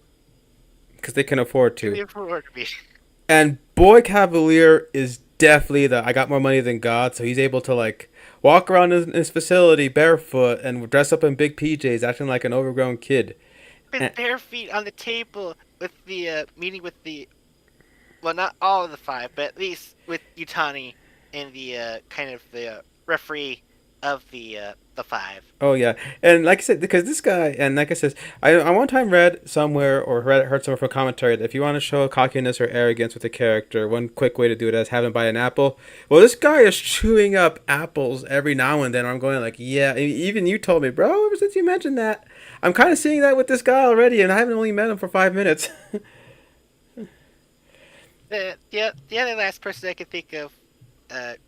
Because they can afford Really to. afford to be. And Boy Cavalier is definitely the I got more money than God, so he's able to like walk around his facility barefoot and dress up in big PJs, acting like an overgrown kid. His And, bare feet on the table with the meeting with the well, not all of the five, but at least with Utani and the kind of the referee of the five. Oh yeah, and like I said, because this guy, and like I said, I one time read somewhere or heard somewhere from commentary that if you want to show cockiness or arrogance with a character, one quick way to do it is have him buy an apple. Well, this guy is chewing up apples every now and then. I'm going like, yeah. Even you told me, bro. Ever since you mentioned that, I'm kind of seeing that with this guy already, and I haven't only met him for 5 minutes. The other last person I could think of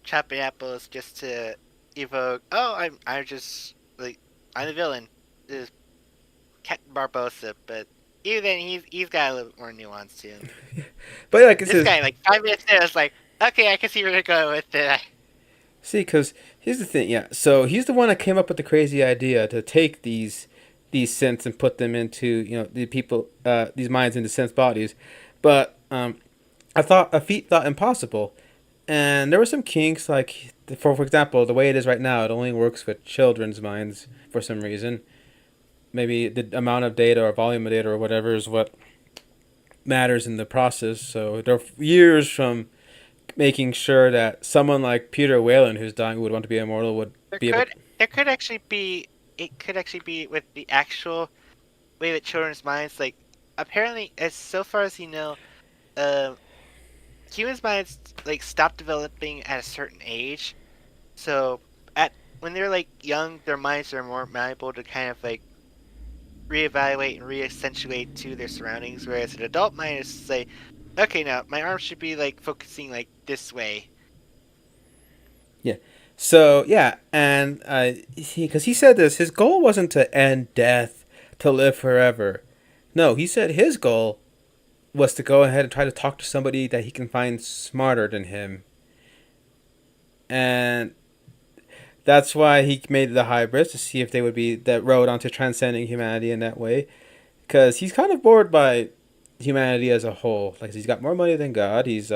chopping apples just to evoke. Oh, I'm just like I'm the villain. Is Captain Barbosa, but even then he's got a little bit more nuance to him. But like it This says, guy, like 5 minutes in, I was like, okay, I can see where they're going with it. see, because here's the thing, yeah. So he's the one that came up with the crazy idea to take these synths and put them into the people these minds into synth bodies, but I thought a feat thought impossible, and there were some kinks like for example the way it is right now it only works with children's minds for some reason. Maybe the amount of data or volume of data or whatever is what matters in the process. So they're years from making sure that someone like Peter Whalen, who's dying, who would want to be immortal, would There be able. could actually be it could actually be with the actual way that children's minds like apparently as so far as you know, um humans' minds like stop developing at a certain age. So at when they're like young, their minds are more malleable to kind of like reevaluate and reaccentuate to their surroundings, whereas an adult mind is say, okay, now my arm should be like focusing like this way. Yeah. So yeah, and because he said this, his goal wasn't to end death, to live forever. No, he said his goal was to go ahead and try to talk to somebody that he can find smarter than him, and that's why he made the hybrids to see if they would be that road onto transcending humanity in that way. Because he's kind of bored by humanity as a whole. Like he's got more money than God. He's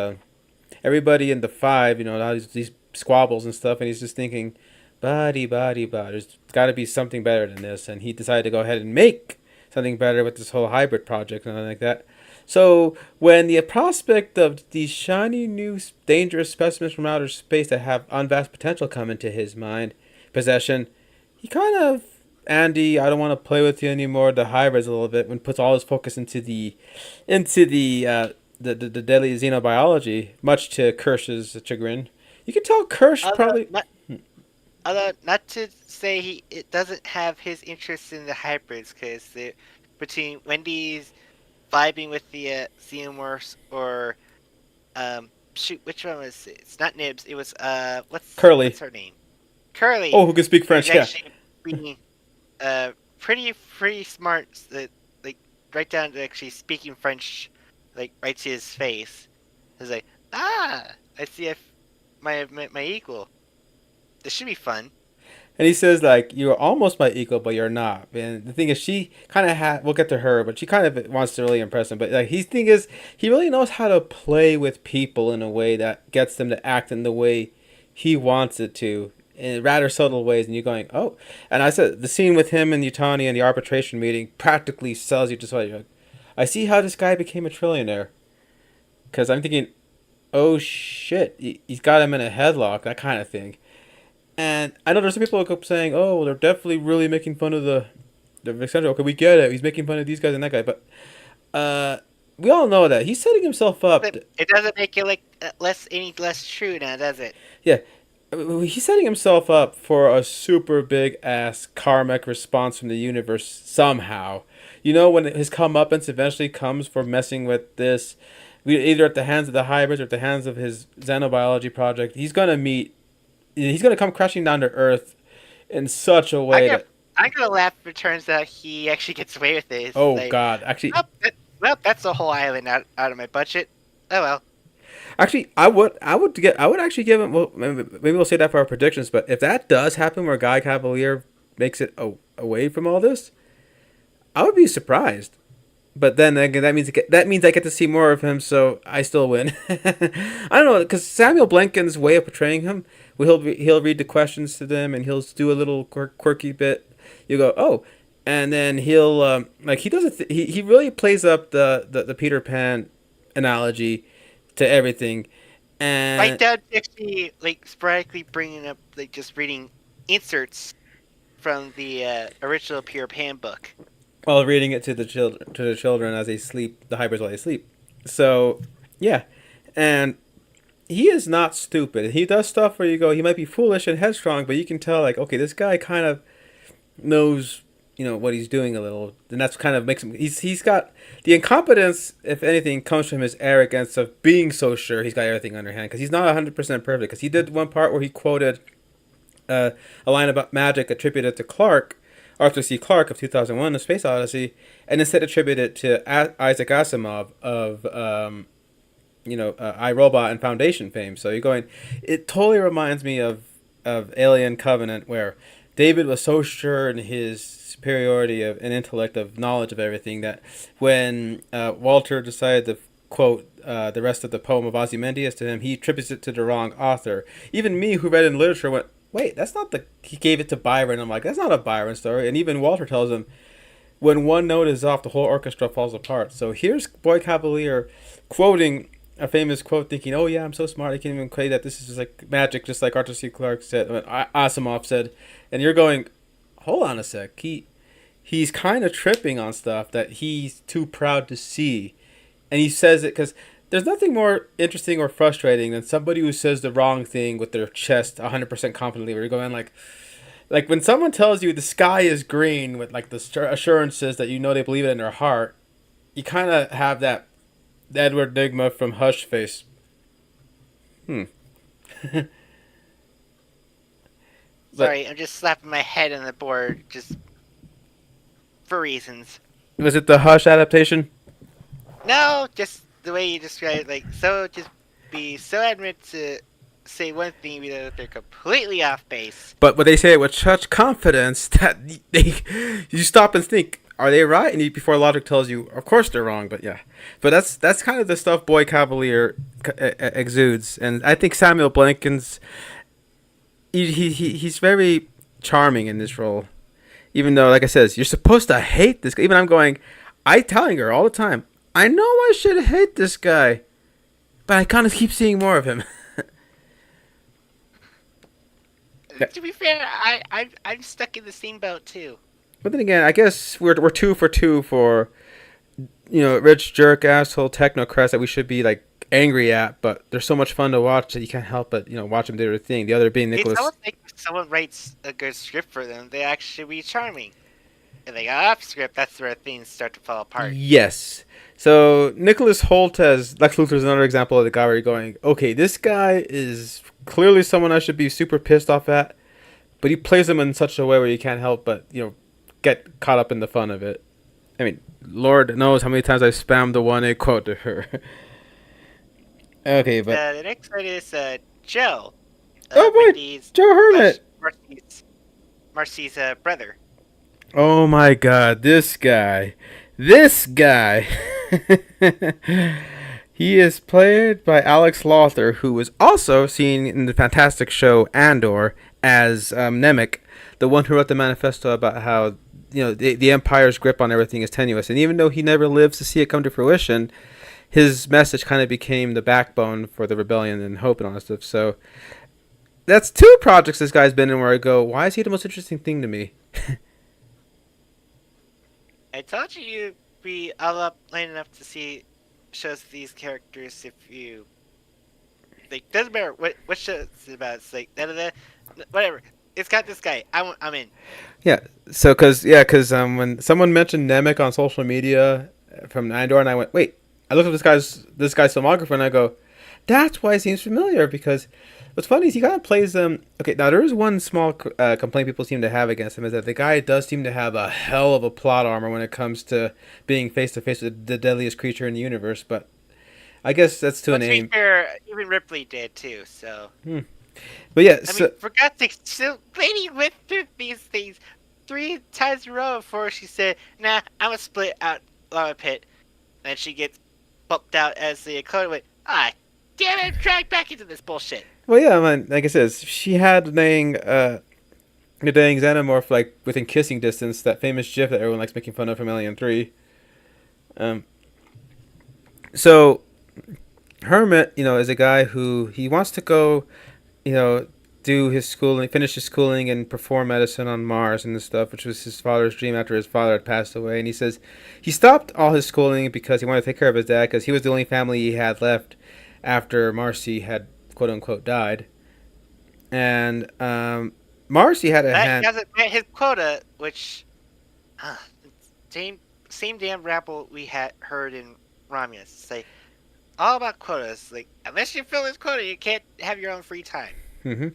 everybody in the five, all these squabbles and stuff, and he's just thinking, body. There's got to be something better than this, and he decided to go ahead and make something better with this whole hybrid project and everything like that. So when the prospect of these shiny new dangerous specimens from outer space that have unvast potential come into his mind possession, he kind of Andy, I don't want to play with you anymore. The hybrids a little bit when puts all his focus into the deadly xenobiology, much to Kirsch's chagrin. You can tell Kirsch Although probably. not, although not to say it doesn't have his interest in the hybrids, because between Wendy's vibing with the xenomorphs or shoot, which one was it? It's not Nibs. It was Curly. what's her name? Curly Oh, who can speak is French? Yeah. actually being pretty smart. Like right down to actually speaking French, like right to his face. It's like I see if my equal. This should be fun. And he says like you're almost my equal, but you're not. And the thing is, she kind of we'll get to her, but she kind of wants to really impress him. But like his thing is, he really knows how to play with people in a way that gets them to act in the way he wants it to, in rather subtle ways. And you're going, oh. And I said the scene with him and Yutani in the arbitration meeting practically sells you just like, I see how this guy became a trillionaire. Because I'm thinking, oh shit, he's got him in a headlock, that kind of thing. And I know there's some people who keep saying, "Oh, well, they're definitely really making fun of the Vicente." Okay, we get it. He's making fun of these guys and that guy, but uh, we all know that he's setting himself up. It doesn't make it like any less true now, does it? Yeah, he's setting himself up for a super big ass karmic response from the universe somehow. When his comeuppance eventually comes for messing with this, either at the hands of the hybrids or at the hands of his xenobiology project, he's gonna meet. He's gonna come crashing down to Earth in such a I way got that. I'm gonna laugh if it turns out he actually gets away with it. It's Oh like, God, actually, well, that's a whole island out of my budget. Oh well. actually, I would actually give him. Well, maybe we'll say that for our predictions. But if that does happen, where Guy Cavalier makes it away from all this, I would be surprised. But then again, that means I get to see more of him, so I still win. I don't know, because Samuel Blanken's way of portraying him, he'll read the questions to them and he'll do a little quirky bit. You go, oh, and then he'll like he does he really plays up the Peter Pan analogy to everything. My And dad actually like sporadically bringing up like just reading inserts from the original Pure Pan book. while reading it to the children as they sleep, the hybrids while they sleep. So yeah, and he is not stupid. He does stuff where you go, he might be foolish and headstrong, but you can tell like, okay, this guy kind of knows, what he's doing a little, and that's kind of makes him. He's got the incompetence, if anything, comes from his arrogance of being so sure he's got everything under hand because he's not 100% perfect. Because he did one part where he quoted a line about magic attributed to Arthur C. Clarke of 2001: The Space Odyssey, and instead attributed it to Isaac Asimov of iRobot and Foundation fame. So you're going, it totally reminds me of Alien Covenant, where David was so sure in his superiority of an intellect of knowledge of everything that when Walter decided to quote the rest of the poem of Ozymandias to him, he attributes it to the wrong author. Even me, who read in literature, went, "Wait, that's not the." He gave it to Byron. I'm like, "That's not a Byron story." And even Walter tells him, when one note is off, the whole orchestra falls apart. So here's Boy Cavalier quoting a famous quote, thinking, "Oh yeah, I'm so smart. I can't even say that this is just like magic, just like Arthur C. Clarke said, Asimov said." And you're going, "Hold on a sec. He's kind of tripping on stuff that he's too proud to see," and he says it because there's nothing more interesting or frustrating than somebody who says the wrong thing with their chest 100% confidently. Where you're going like when someone tells you the sky is green with like the assurances that they believe it in their heart, you kind of have that Edward Nygma from Hush face. Hmm. But Sorry, I'm just slapping my head on the board just for reasons. was it the Hush adaptation? No, just the way you describe it, like so just be so adamant to say one thing even though they're completely off base. But they say it with such confidence that you stop and think, are they right? And before logic tells you, of course they're wrong. But yeah, but that's kind of the stuff Boy Cavalier exudes, and I think Samuel Blanken's he's very charming in this role. Even though, like I says, you're supposed to hate this guy. Even I telling her all the time, I know I should hate this guy, but I kind of keep seeing more of him. To be fair, I'm stuck in the same boat too. But then again, I guess we're 2 for 2 for rich jerk asshole technocrats that we should be like angry at, but they're so much fun to watch that you can't help but watch them do their thing. The other being It's Nicholas. almost like if someone writes a good script for them, they actually be charming. If they got off script, that's where things start to fall apart. Yes. So Nicholas Holt as Lex Luthor is another example of the guy where you're going, okay, this guy is clearly someone I should be super pissed off at, but he plays him in such a way where you can't help but get caught up in the fun of it. I mean, Lord knows how many times I've spammed the 1A quote to her. Okay, but The next one is Joe. oh boy, Wendy's Joe Hermit. Marcy's brother. Oh my God, this guy. He is played by Alex Lothar, who was also seen in the fantastic show Andor as Nemec, the one who wrote the manifesto about how the Empire's grip on everything is tenuous, and even though he never lives to see it come to fruition, his message kind of became the backbone for the rebellion and hope and all that stuff. So that's 2 projects this guy's been in where I go, why is he the most interesting thing to me? I told you you'd be all up late enough to see shows of these characters if you like. Doesn't matter what show it's about. It's like whatever. It's got this guy. I'm in. Yeah. So, because when someone mentioned Nemec on social media from Andor, and I went, wait, I looked at this guy's filmography, and I go, that's why it seems familiar. Because what's funny is he kind of plays them. Okay, now there is one small complaint people seem to have against him is that the guy does seem to have a hell of a plot armor when it comes to being face to face with the deadliest creature in the universe. But I guess that's to Well, an to be aim. fair, even Ripley did too. So But yeah, I mean, for God's sake, so lady went through these things 3 times in a row before she said, "Nah, I'm gonna split out Lava Pit." Then she gets bumped out as the clone. Went, damn it, drag back into this bullshit. well, yeah, man. Like I says, she had the dang xenomorph like within kissing distance. That famous GIF that everyone likes making fun of from Alien 3. So Hermit, is a guy who he wants to go, you know, do his schooling, finish his schooling, and perform medicine on Mars and stuff, which was his father's dream after his father had passed away. And he says he stopped all his schooling because he wanted to take care of his dad because he was the only family he had left after Marcy had quote unquote died. And Marcy had a That he hand. hasn't met his quota, which uh, same same damn rabble we had heard in Romulus. Say all about quotas. Like unless you fill this quota, you can't have your own free time. Hmm.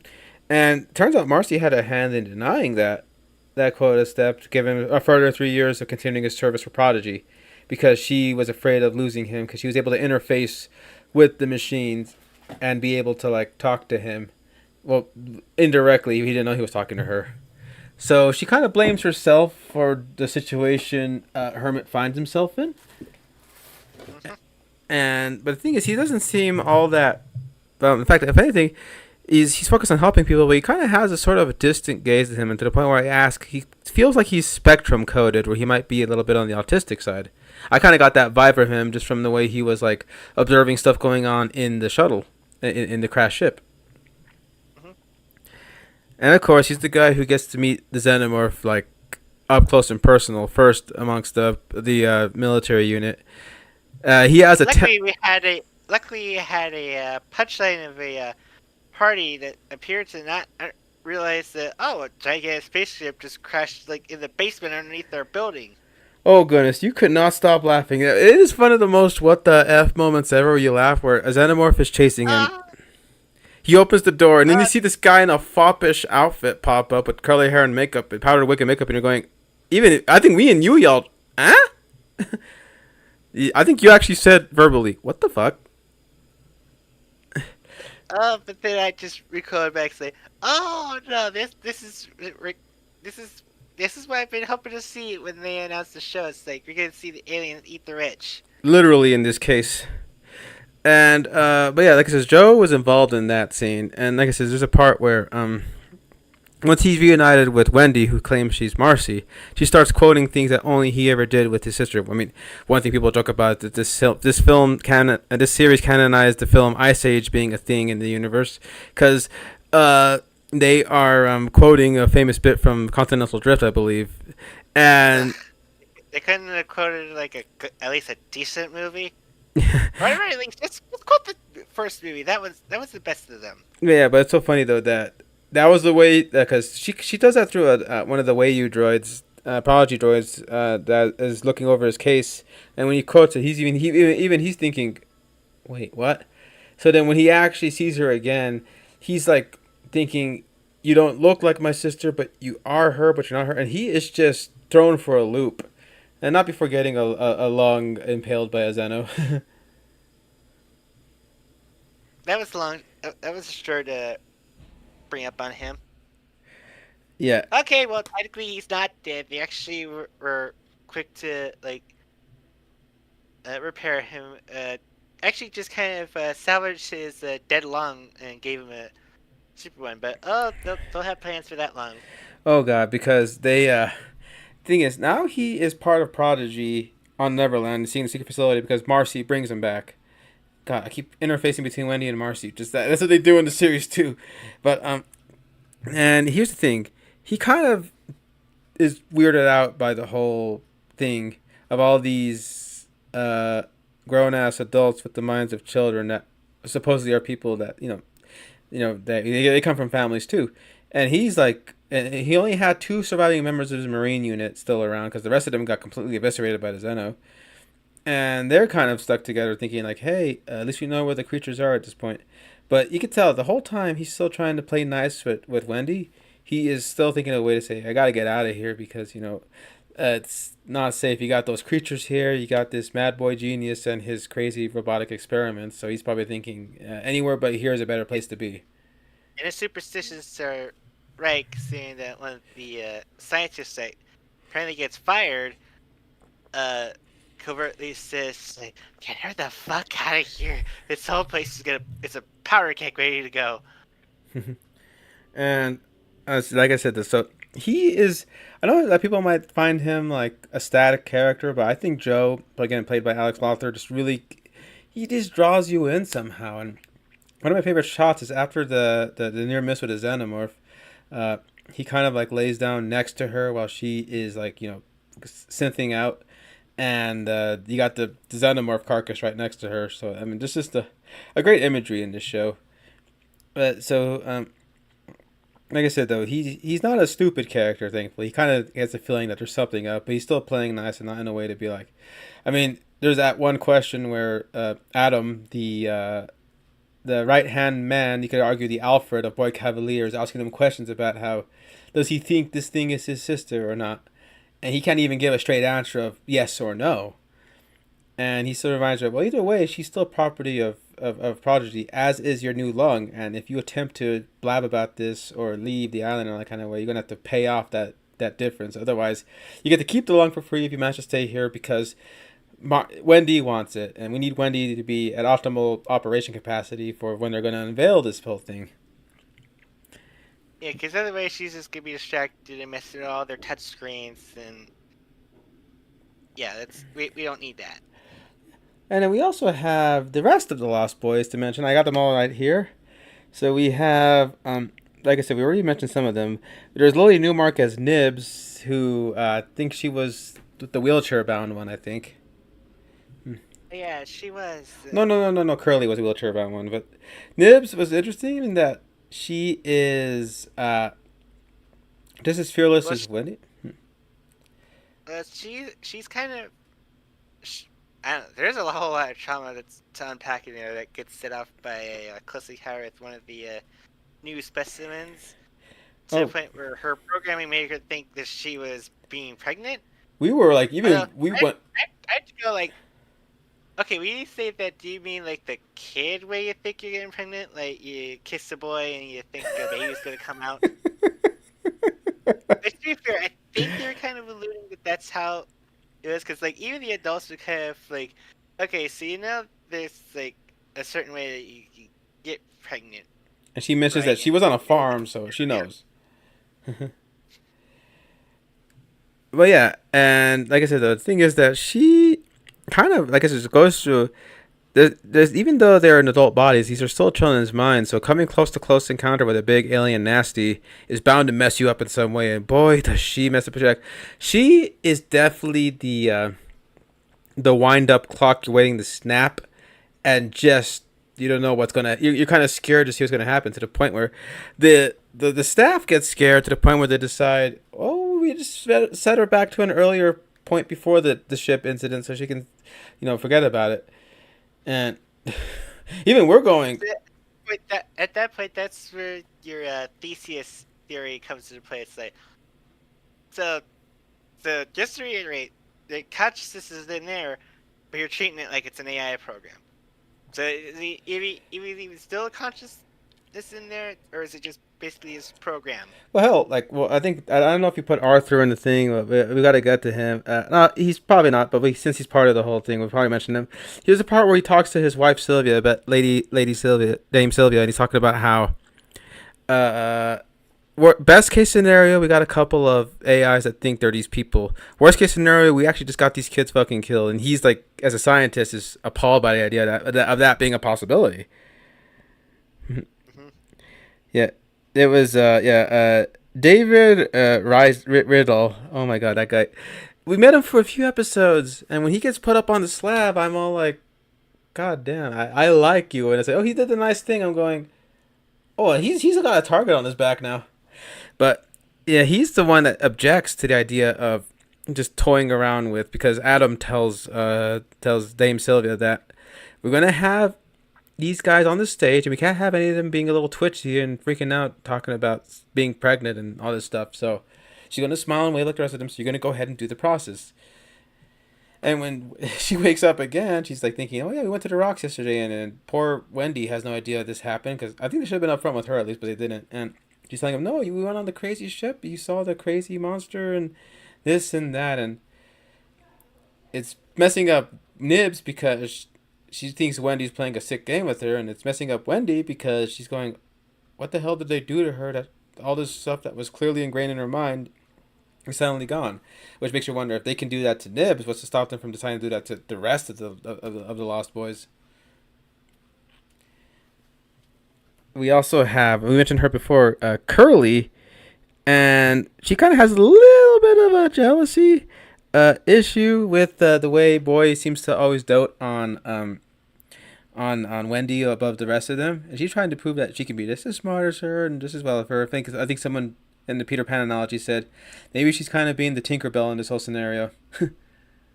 And turns out Marcy had a hand in denying that quota step to give him a further 3 years of continuing his service for Prodigy, because she was afraid of losing him because she was able to interface with the machines and be able to like talk to him. Well, indirectly, he didn't know he was talking to her. So she kind of blames herself for the situation Hermit finds himself in. Hmm. And but the thing is, he doesn't seem all that. In fact, if anything, he's focused on helping people, but he kind of has a sort of a distant gaze at him, and to the point where I ask, he feels like he's spectrum coded, where he might be a little bit on the autistic side. I kind of got that vibe from him just from the way he was like observing stuff going on in the shuttle, in the crash ship. Hmm. And of course, he's the guy who gets to meet the Xenomorph like up close and personal first amongst the military unit. He has a Luckily we had a punchline of a party that appeared to not realize that a gigantic spaceship just crashed like in the basement underneath their building. Oh goodness, you could not stop laughing. It is one of the most what the f moments ever where you laugh where a xenomorph is chasing him. Ah, He opens the door and then you uh, see this guy in a foppish outfit pop up with curly hair and makeup and powdered wig and makeup and you're going, even I think we and you yelled, huh? I think you actually said verbally, what the fuck? but then I just recoiled back and say, "Oh no, this is this is what I've been hoping to see when they announced the show. It's like you're gonna see the aliens eat the rich." Literally in this case. And but yeah, like I says, Joe was involved in that scene, and like I says, there's a part where once he's reunited with Wendy, who claims she's Marcy, she starts quoting things that only he ever did with his sister. I mean, one thing people joke about is that this series canonized the film Ice Age being a thing in the universe, because they are quoting a famous bit from Continental Drift, I believe, Ugh, and they couldn't have quoted like at least a decent movie. Right, at least let's quote the first movie. That was the best of them. yeah, but it's so funny though that was the way because she does that through one of the Wayu droids, apology droids that is looking over his case, and when he quotes it, even he's thinking, wait, what? So then when he actually sees her again, he's like thinking, you don't look like my sister, but you are her, but you're not her, and he is just thrown for a loop, and not before getting a long impaled by a Zeno. That was long. That was sure to bring up on him. Yeah. Okay, well technically he's not dead. They actually were quick to like repair him. Actually, just kind of salvaged his dead lung and gave him a super one. But they'll have plans for that lung. Oh god, because they thing is, now he is part of Prodigy on Neverland, seeing the secret facility because Marcy brings him back. God, I keep interfacing between Wendy and Marcy. Just that's what they do in the series too. But and here's the thing, he kind of is weirded out by the whole thing of all these grown ass adults with the minds of children that supposedly are people that that they come from families too, and he's like, and he only had two surviving members of his Marine unit still around because the rest of them got completely eviscerated by the Zeno, and they're kind of stuck together, thinking like, hey, at least we know where the creatures are at this point. But you can tell the whole time he's still trying to play nice with Wendy. He is still thinking of a way to say, I gotta get out of here because it's not safe. You got those creatures here. You got this mad boy genius and his crazy robotic experiments. So he's probably thinking anywhere but here is a better place to be. And his superstitions are right, seeing that one of the scientists that apparently gets fired, uh, covertly says, like, "Get her the fuck out of here! This whole place it's a powder keg ready to go." And like I said, so he is. I know that people might find him like a static character, but I think Joe, again played by Alex Lothar, just really he just draws you in somehow. And one of my favorite shots is after the near miss with the xenomorph. Uh, he kind of like lays down next to her while she is like synthing out, and you got the xenomorph carcass right next to her. So I mean, there's just a great imagery in this show. But so like I said though, he's not a stupid character. Thankfully, he kind of gets the feeling that there's something up, but he's still playing nice and not in a way to be like. I mean, there's that one question where Adam, the right hand man, you could argue the Alfred of Boy Cavalier, is asking him questions about how does he think this thing is his sister or not, and he can't even give a straight answer of yes or no. And he sort of reminds her, well, either way, she's still property of Prodigy, as is your new lung. And if you attempt to blab about this or leave the island in that kind of way, you're going to have to pay off that difference. Otherwise, you get to keep the lung for free if you manage to stay here because Wendy wants it. And we need Wendy to be at optimal operation capacity for when they're going to unveil this whole thing. Yeah, because otherwise she's just gonna be distracted and mess with all their touch screens, and yeah, we don't need that. And then we also have the rest of the Lost Boys to mention. I got them all right here. So we have, like I said, we already mentioned some of them. There's Lily Newmark as Nibs, who I think she was the wheelchair bound one, I think. Yeah, she was. No. Curly was the wheelchair bound one. But Nibs was interesting in that she is just as fearless Well, as Wendy. she's kind of. I don't know, there's a whole lot of trauma that's to unpack in there that gets set off by a closely hire with one of the new specimens to the Oh, point where her programming made her think that she was being pregnant. we were like, Although even, we went. I had to go like, okay, when you say that, do you mean like the kid where you think you're getting pregnant? Like you kiss a boy and you think a baby's gonna come out? But to be fair, I think they're kind of alluding that that's how it was, because like even the adults would kind of like, okay, so there's like a certain way that you get pregnant, And she mentions right? that she was on a farm, so she knows. But yeah, and like I said, the thing is that she kind of, like I said, goes through. There's even though they're in adult bodies, these are still children's minds. So coming close to close encounter with a big alien nasty is bound to mess you up in some way. And boy, does she mess up a check. She is definitely the wind up clock you're waiting to snap, and just you don't know what's gonna. You're kind of scared to see what's gonna happen to the point where the staff gets scared to the point where they decide, oh, we just set her back to an earlier point before the ship incident so she can, forget about it. And even we're going. Wait, at that point, that's where your Theseus theory comes into play. It's like, so, just to reiterate, the consciousness is in there, but you're treating it like it's an AI program. So is he even still a consciousness in there, or is it just basically his program? Well, hell, I think I don't know if you put Arthur in the thing. But we got to get to him. No, he's probably not. But since he's part of the whole thing, we'll probably mention him. Here's a part where he talks to his wife Sylvia, but Lady Sylvia, Dame Sylvia, and he's talking about how, uh, best case scenario, we got a couple of AIs that think they're these people. Worst case scenario, we actually just got these kids fucking killed, and he's like, as a scientist, is appalled by the idea of that being a possibility. Hmm. Yeah, it was. David Riddle. Oh my god, that guy. We met him for a few episodes, and when he gets put up on the slab, I'm all like, God damn, I like you. And I say, oh, he did the nice thing. I'm going, oh, he's got a target on his back now. But yeah, he's the one that objects to the idea of just toying around with, because Adam tells Dame Sylvia that we're gonna have these guys on the stage, and we can't have any of them being a little twitchy and freaking out, talking about being pregnant and all this stuff. So she's gonna smile and wave like the rest of them. So you're gonna go ahead and do the process. And when she wakes up again, she's like thinking, "Oh yeah, we went to the rocks yesterday," and poor Wendy has no idea this happened, because I think they should have been upfront with her at least, but they didn't. And she's telling him, "No, we went on the crazy ship. You saw the crazy monster and this and that," and it's messing up Nibs because she thinks Wendy's playing a sick game with her, and it's messing up Wendy because she's going, "What the hell did they do to her? That all this stuff that was clearly ingrained in her mind is suddenly gone," which makes you wonder if they can do that to Nibs. What's to stop them from deciding to do that to the rest of the Lost Boys? we also have, we mentioned her before, Curly, and she kind of has a little bit of a jealousy issue with the way Boy seems to always dote on Wendy above the rest of them, and she's trying to prove that she can be just as smart as her and just as well as her. I think someone in the Peter Pan analogy said maybe she's kind of being the Tinkerbell in this whole scenario.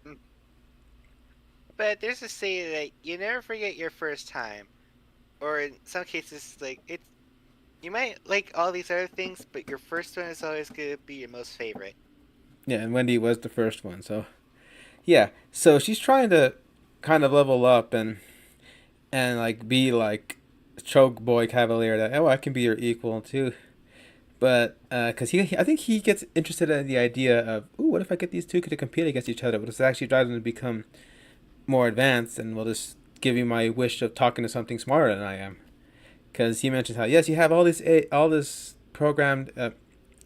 Mm. But there's a saying that you never forget your first time, or in some cases, like it's you might like all these other things, but your first one is always gonna be your most favorite. Yeah, and Wendy was the first one, so yeah. So she's trying to kind of level up and like be like choke boy cavalier that I can be your equal too. But because I think he gets interested in the idea of, ooh, what if I get these two to compete against each other? But it's actually drives them to become more advanced, and will just give you my wish of talking to something smarter than I am. Because he mentions how yes, you have all this programmed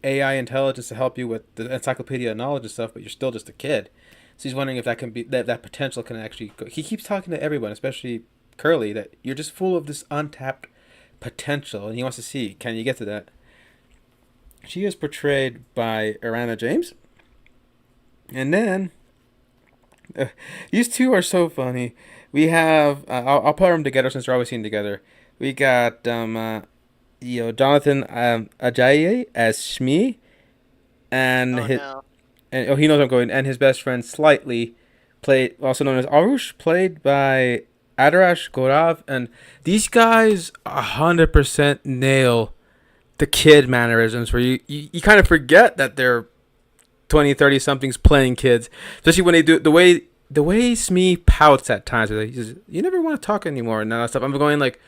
AI intelligence to help you with the encyclopedia of knowledge and stuff, but you're still just a kid. So he's wondering if that can be that potential can actually go. He keeps talking to everyone, especially Curly, that you're just full of this untapped potential, and he wants to see can you get to that. She is portrayed by Arana James, and then these two are so funny. We have I'll put them together since they're always seen together. We got Jonathan Ajayi as Shmi, and Oh no. he knows I'm going, and his best friend Slightly, played also known as Arush, played by Adarash Gorav, and these guys 100% nail the kid mannerisms where you kind of forget that they're 20, 30 somethings playing kids, especially when they do the way Smee pouts at times. He says, "You never want to talk anymore," and that stuff. I'm going like,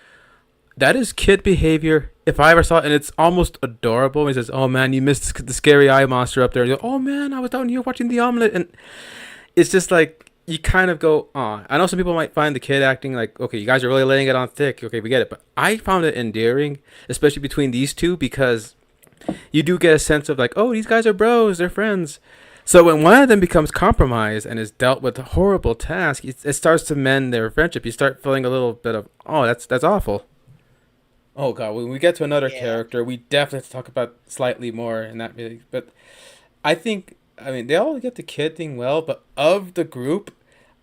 that is kid behavior if I ever saw it, and it's almost adorable. He says, "Oh man, you missed the scary eye monster up there." You go, "Oh man, I was down here watching the omelet," and it's just like you kind of go, "Oh." I know some people might find the kid acting like, "Okay, you guys are really laying it on thick." Okay, we get it, but I found it endearing, especially between these two, because you do get a sense of like, "Oh, these guys are bros, they're friends." So when one of them becomes compromised and is dealt with a horrible task, it starts to mend their friendship. You start feeling a little bit of, "Oh, that's awful." Oh god, when we get to another Yeah. character, we definitely have to talk about slightly more in that really. But I mean, they all get the kid thing well, but of the group,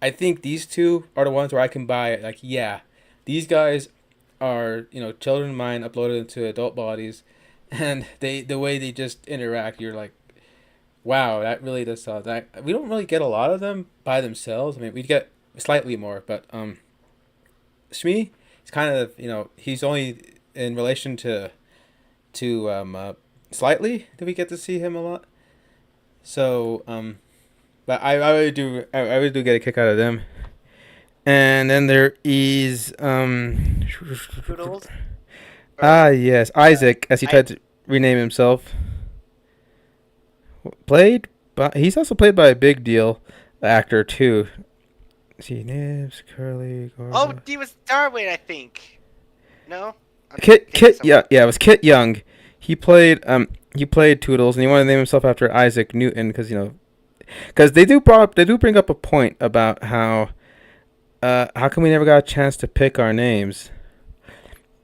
I think these two are the ones where I can buy it. Like, yeah, these guys are children of mine uploaded into adult bodies, and the way they just interact, you're like, wow, that really does sound. That we don't really get a lot of them by themselves. I mean, we get slightly more, but Shmi, he's kind of he's only in relation to slightly do we get to see him a lot. So but I really do I really do get a kick out of them. And then there is Poodles or yes, Isaac, as he I. tried to rename himself, played but he's also played by a big deal actor too. See, Nibs, Curly, Oh, Gorga. he was Darwin, I think. No, I'm thinking Kit, someone yeah, else. yeah, it was Kit Young. He played Toodles, and he wanted to name himself after Isaac Newton because they do bring up a point about how come we never got a chance to pick our names.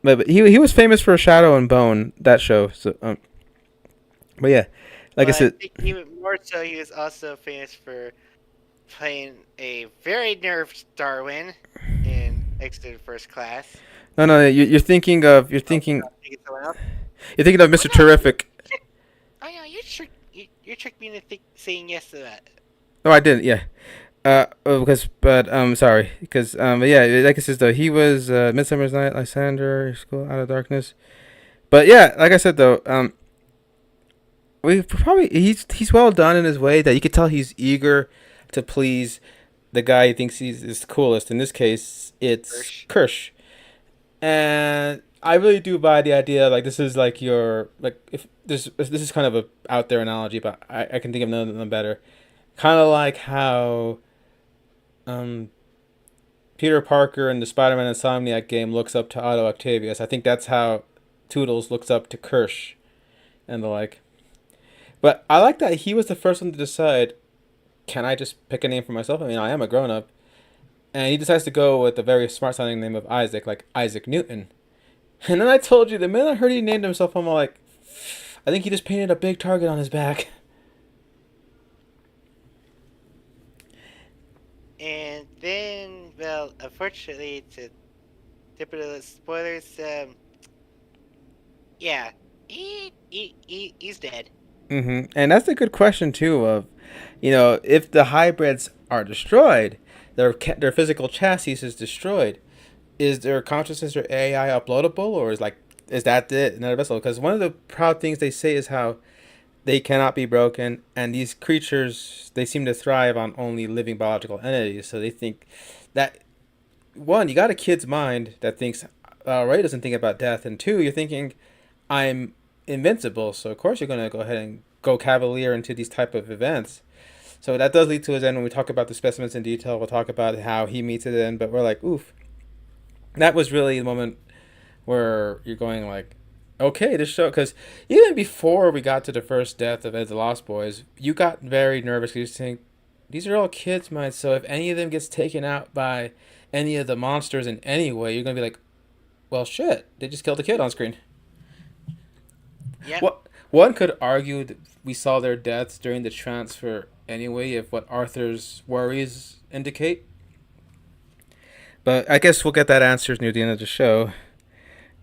But he was famous for Shadow and Bone, that show. So but yeah, like I But I said, think even more so, he was also famous for playing a very nerfed Darwin in Exeter First Class. no, no, Oh, I'm thinking someone else. you're thinking of Oh Mr. no, Terrific. oh yeah, you tricked me into saying yes to that. Oh, I didn't. Yeah. Because, but sorry, because but yeah, like I said though, he was Midsummer's Night, Lysander, School Out of Darkness. But yeah, like I said though, we probably he's well done in his way that you could tell he's eager to please the guy he thinks he's is the coolest. In this case, it's Hirsch. Kirsch, and I really do buy the idea. Like this is like your like if this is kind of a out there analogy, but I can think of none of them better. Kind of like how um Peter Parker in the Spider-Man Insomniac game looks up to Otto Octavius. I think that's how Toodles looks up to Kirsch and the like. But I like that he was the first one to decide, can I just pick a name for myself? I mean, I am a grown up. And he decides to go with a very smart sounding name of Isaac, like Isaac Newton. And then I told you the minute I heard he named himself, I'm like, I think he just painted a big target on his back. And then, well, unfortunately, to tip of the spoilers, yeah, he's dead. And that's a good question too. Of, if the hybrids are destroyed, their physical chassis is destroyed. Is their consciousness or AI uploadable, or is that it? Another vessel? Because one of the proud things they say is how they cannot be broken, and these creatures they seem to thrive on only living biological entities. So they think that one, you got a kid's mind that thinks, Ray doesn't think about death, and two, you're thinking, I'm invincible, so of course you're gonna go ahead and go cavalier into these type of events. So that does lead to his end. When we talk about the specimens in detail, we'll talk about how he meets it in. But we're like, oof, that was really the moment where you're going like, okay, this show. Because even before we got to the first death of Ed the Lost Boys, you got very nervous because you think these are all kids' minds. So if any of them gets taken out by any of the monsters in any way, you're gonna be like, well, shit, they just killed a kid on screen. Yep. What one could argue that we saw their deaths during the transfer anyway, if what Arthur's worries indicate. But I guess we'll get that answer near the end of the show.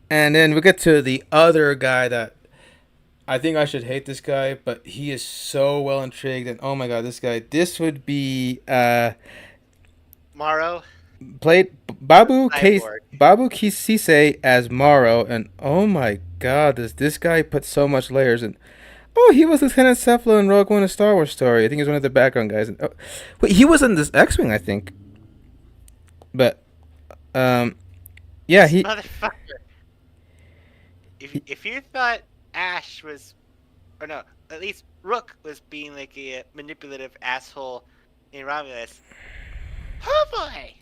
And then we get to the other guy that I think I should hate this guy, but he is so well intrigued. And oh my god, this guy. This would be Morrow, played Cyborg. Babu Kisise as Morrow. And oh my god, does this guy put so much layers in. Oh, he was Lieutenant Cephala in Rogue One: A Star Wars Story. I think he was one of the background guys. And, oh, wait, he was in this X-wing, I think. But um, yeah, This he, motherfucker. he If you thought Ash was, or no, at least Rook was being like a manipulative asshole in Romulus, oh boy,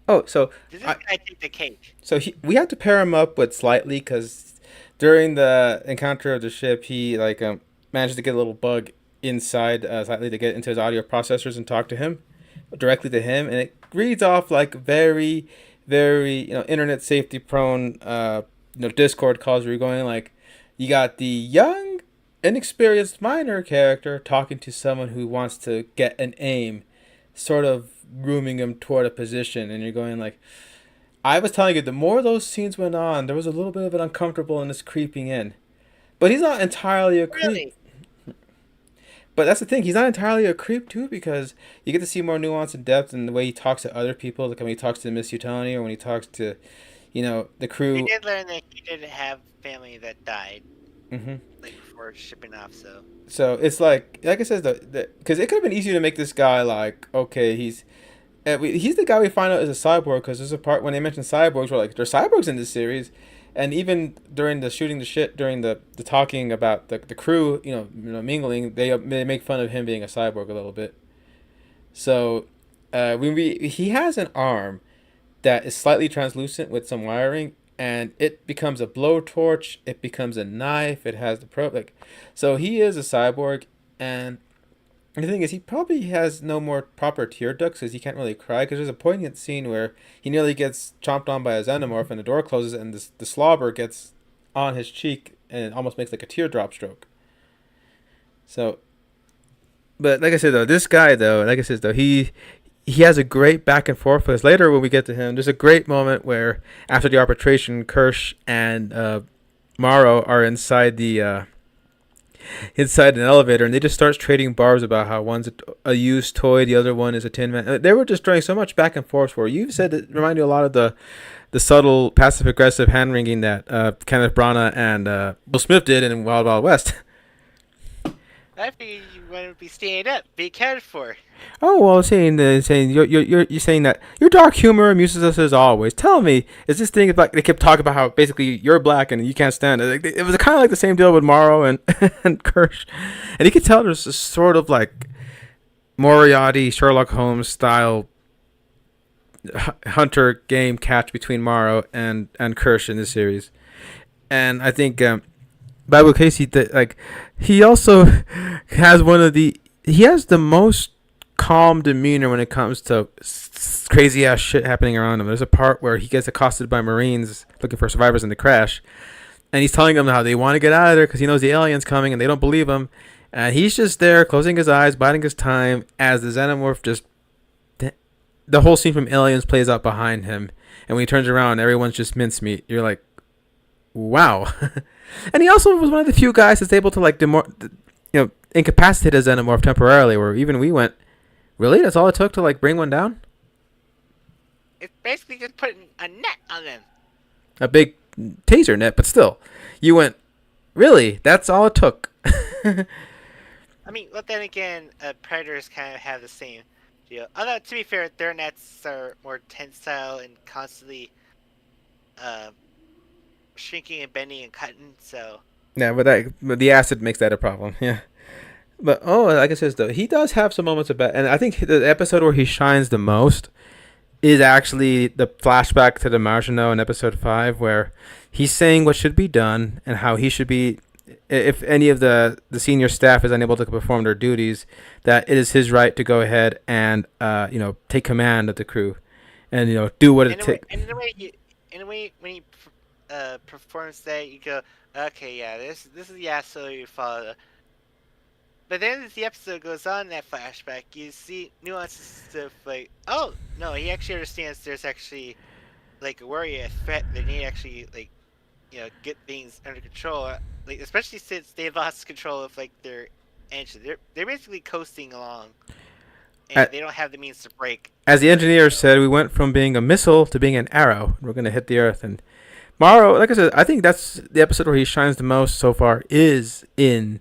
oh, so did this I, guy take the cake? we have to pair him up with Slightly because during the encounter of the ship, he managed to get a little bug inside Slightly to get into his audio processors and talk to him directly to him, and it reads off like very, very internet safety prone Discord calls where you're going like you got the young, inexperienced minor character talking to someone who wants to get an aim, sort of grooming him toward a position, and you're going like, I was telling you, the more those scenes went on, there was a little bit of an uncomfortableness creeping in. But he's not entirely a creep. Really? But that's the thing, he's not entirely a creep too, because you get to see more nuance and depth in the way he talks to other people, like when he talks to Miss Utoni or when he talks to, the We crew. did learn that he did have family that died, Hmm. like before shipping off. So So it's like I said, because it could have been easier to make this guy like, okay, he's the guy we find out is a cyborg, because there's a part when they mention cyborgs, we're like, there's cyborgs in this series, and even during the shooting the shit, during the talking about the crew, mingling, they make fun of him being a cyborg a little bit. So, he has an arm that is slightly translucent with some wiring, and it becomes a blowtorch. It becomes a knife. It has the probe, like, so he is a cyborg, and the thing is, he probably has no more proper tear ducts because he can't really cry. Because there's a poignant scene where he nearly gets chomped on by a xenomorph, and the door closes, and the slobber gets on his cheek, and it almost makes like a teardrop stroke. So, but like I said though, this guy though, like I said though, he has a great back and forth with us. Later when we get to him, there's a great moment where after the arbitration, Kirsch and Morrow are inside an elevator, and they just start trading barbs about how one's a used toy, the other one is a tin man. They were just throwing so much back and forth. Where you've said it reminded you a lot of the subtle passive aggressive hand wringing that Kenneth Branagh and Will Smith did in Wild Wild West. I figured you want to be staying up, be accounted for. Oh well, saying you're saying that your dark humor amuses us as always. Tell me, is this thing like they kept talking about how basically you're black and you can't stand it? Like, it was kind of like the same deal with Morrow and and Kirsch, and you could tell there's a sort of like Moriarty Sherlock Holmes style hunter game catch between Morrow and Kirsch in this series, and I think Bible Casey that like he also has he has the most calm demeanor when it comes to crazy ass shit happening around him. There's a part where he gets accosted by Marines looking for survivors in the crash, and he's telling them how they want to get out of there because he knows the aliens coming and they don't believe him. And he's just there, closing his eyes, biding his time as the xenomorph just. The whole scene from Aliens plays out behind him, and when he turns around, everyone's just mincemeat. You're like, wow. And he also was one of the few guys that's able to incapacitate a xenomorph temporarily. Where even we went, really? That's all it took to bring one down? It's basically just putting a net on them. A big taser net, but still, you went, really? That's all it took. I mean, but then again, predators kind of have the same deal. Although, to be fair, their nets are more tensile and constantly uh, shrinking and bending and cutting. So Yeah, but the acid makes that a problem. Yeah. But like I says though, he does have some moments of bad, and I think the episode where he shines the most is actually the flashback to the Martiano in episode 5, where he's saying what should be done and how he should be. If any of the senior staff is unable to perform their duties, that it is his right to go ahead and take command of the crew, and do what it takes. in a way, when he performs that, you go, okay, yeah, this is the asshole you follow. But then as the episode goes on, that flashback, you see nuances of like, oh no, he actually understands there's actually like a worry, a threat. They need to actually get things under control. Like especially since they lost control of like their engine. They're basically coasting along, and they don't have the means to break. As the engineer said, we went from being a missile to being an arrow. We're gonna hit the earth. And Morrow, like I said, I think that's the episode where he shines the most so far. Is in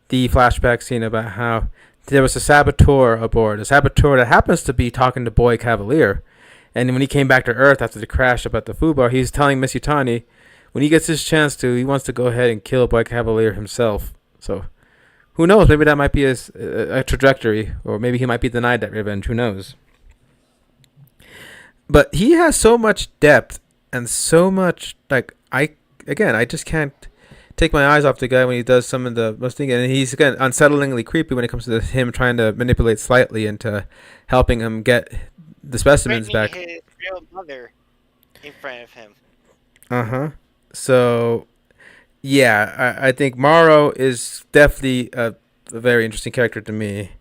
the flashback scene about how there was a saboteur aboard, a saboteur that happens to be talking to Boy Cavalier. And when he came back to Earth after the crash up at the food bar, he's telling Miss Yutani when he gets his chance to, he wants to go ahead and kill Boy Cavalier himself. So who knows? Maybe that might be a trajectory, or maybe he might be denied that revenge. Who knows? But he has so much depth and so much I just can't take my eyes off the guy when he does some of the most things, and he's again unsettlingly creepy when it comes to him trying to manipulate slightly into helping him get the specimens back. His real mother in front of him. So yeah, I think Morrow is definitely a very interesting character to me.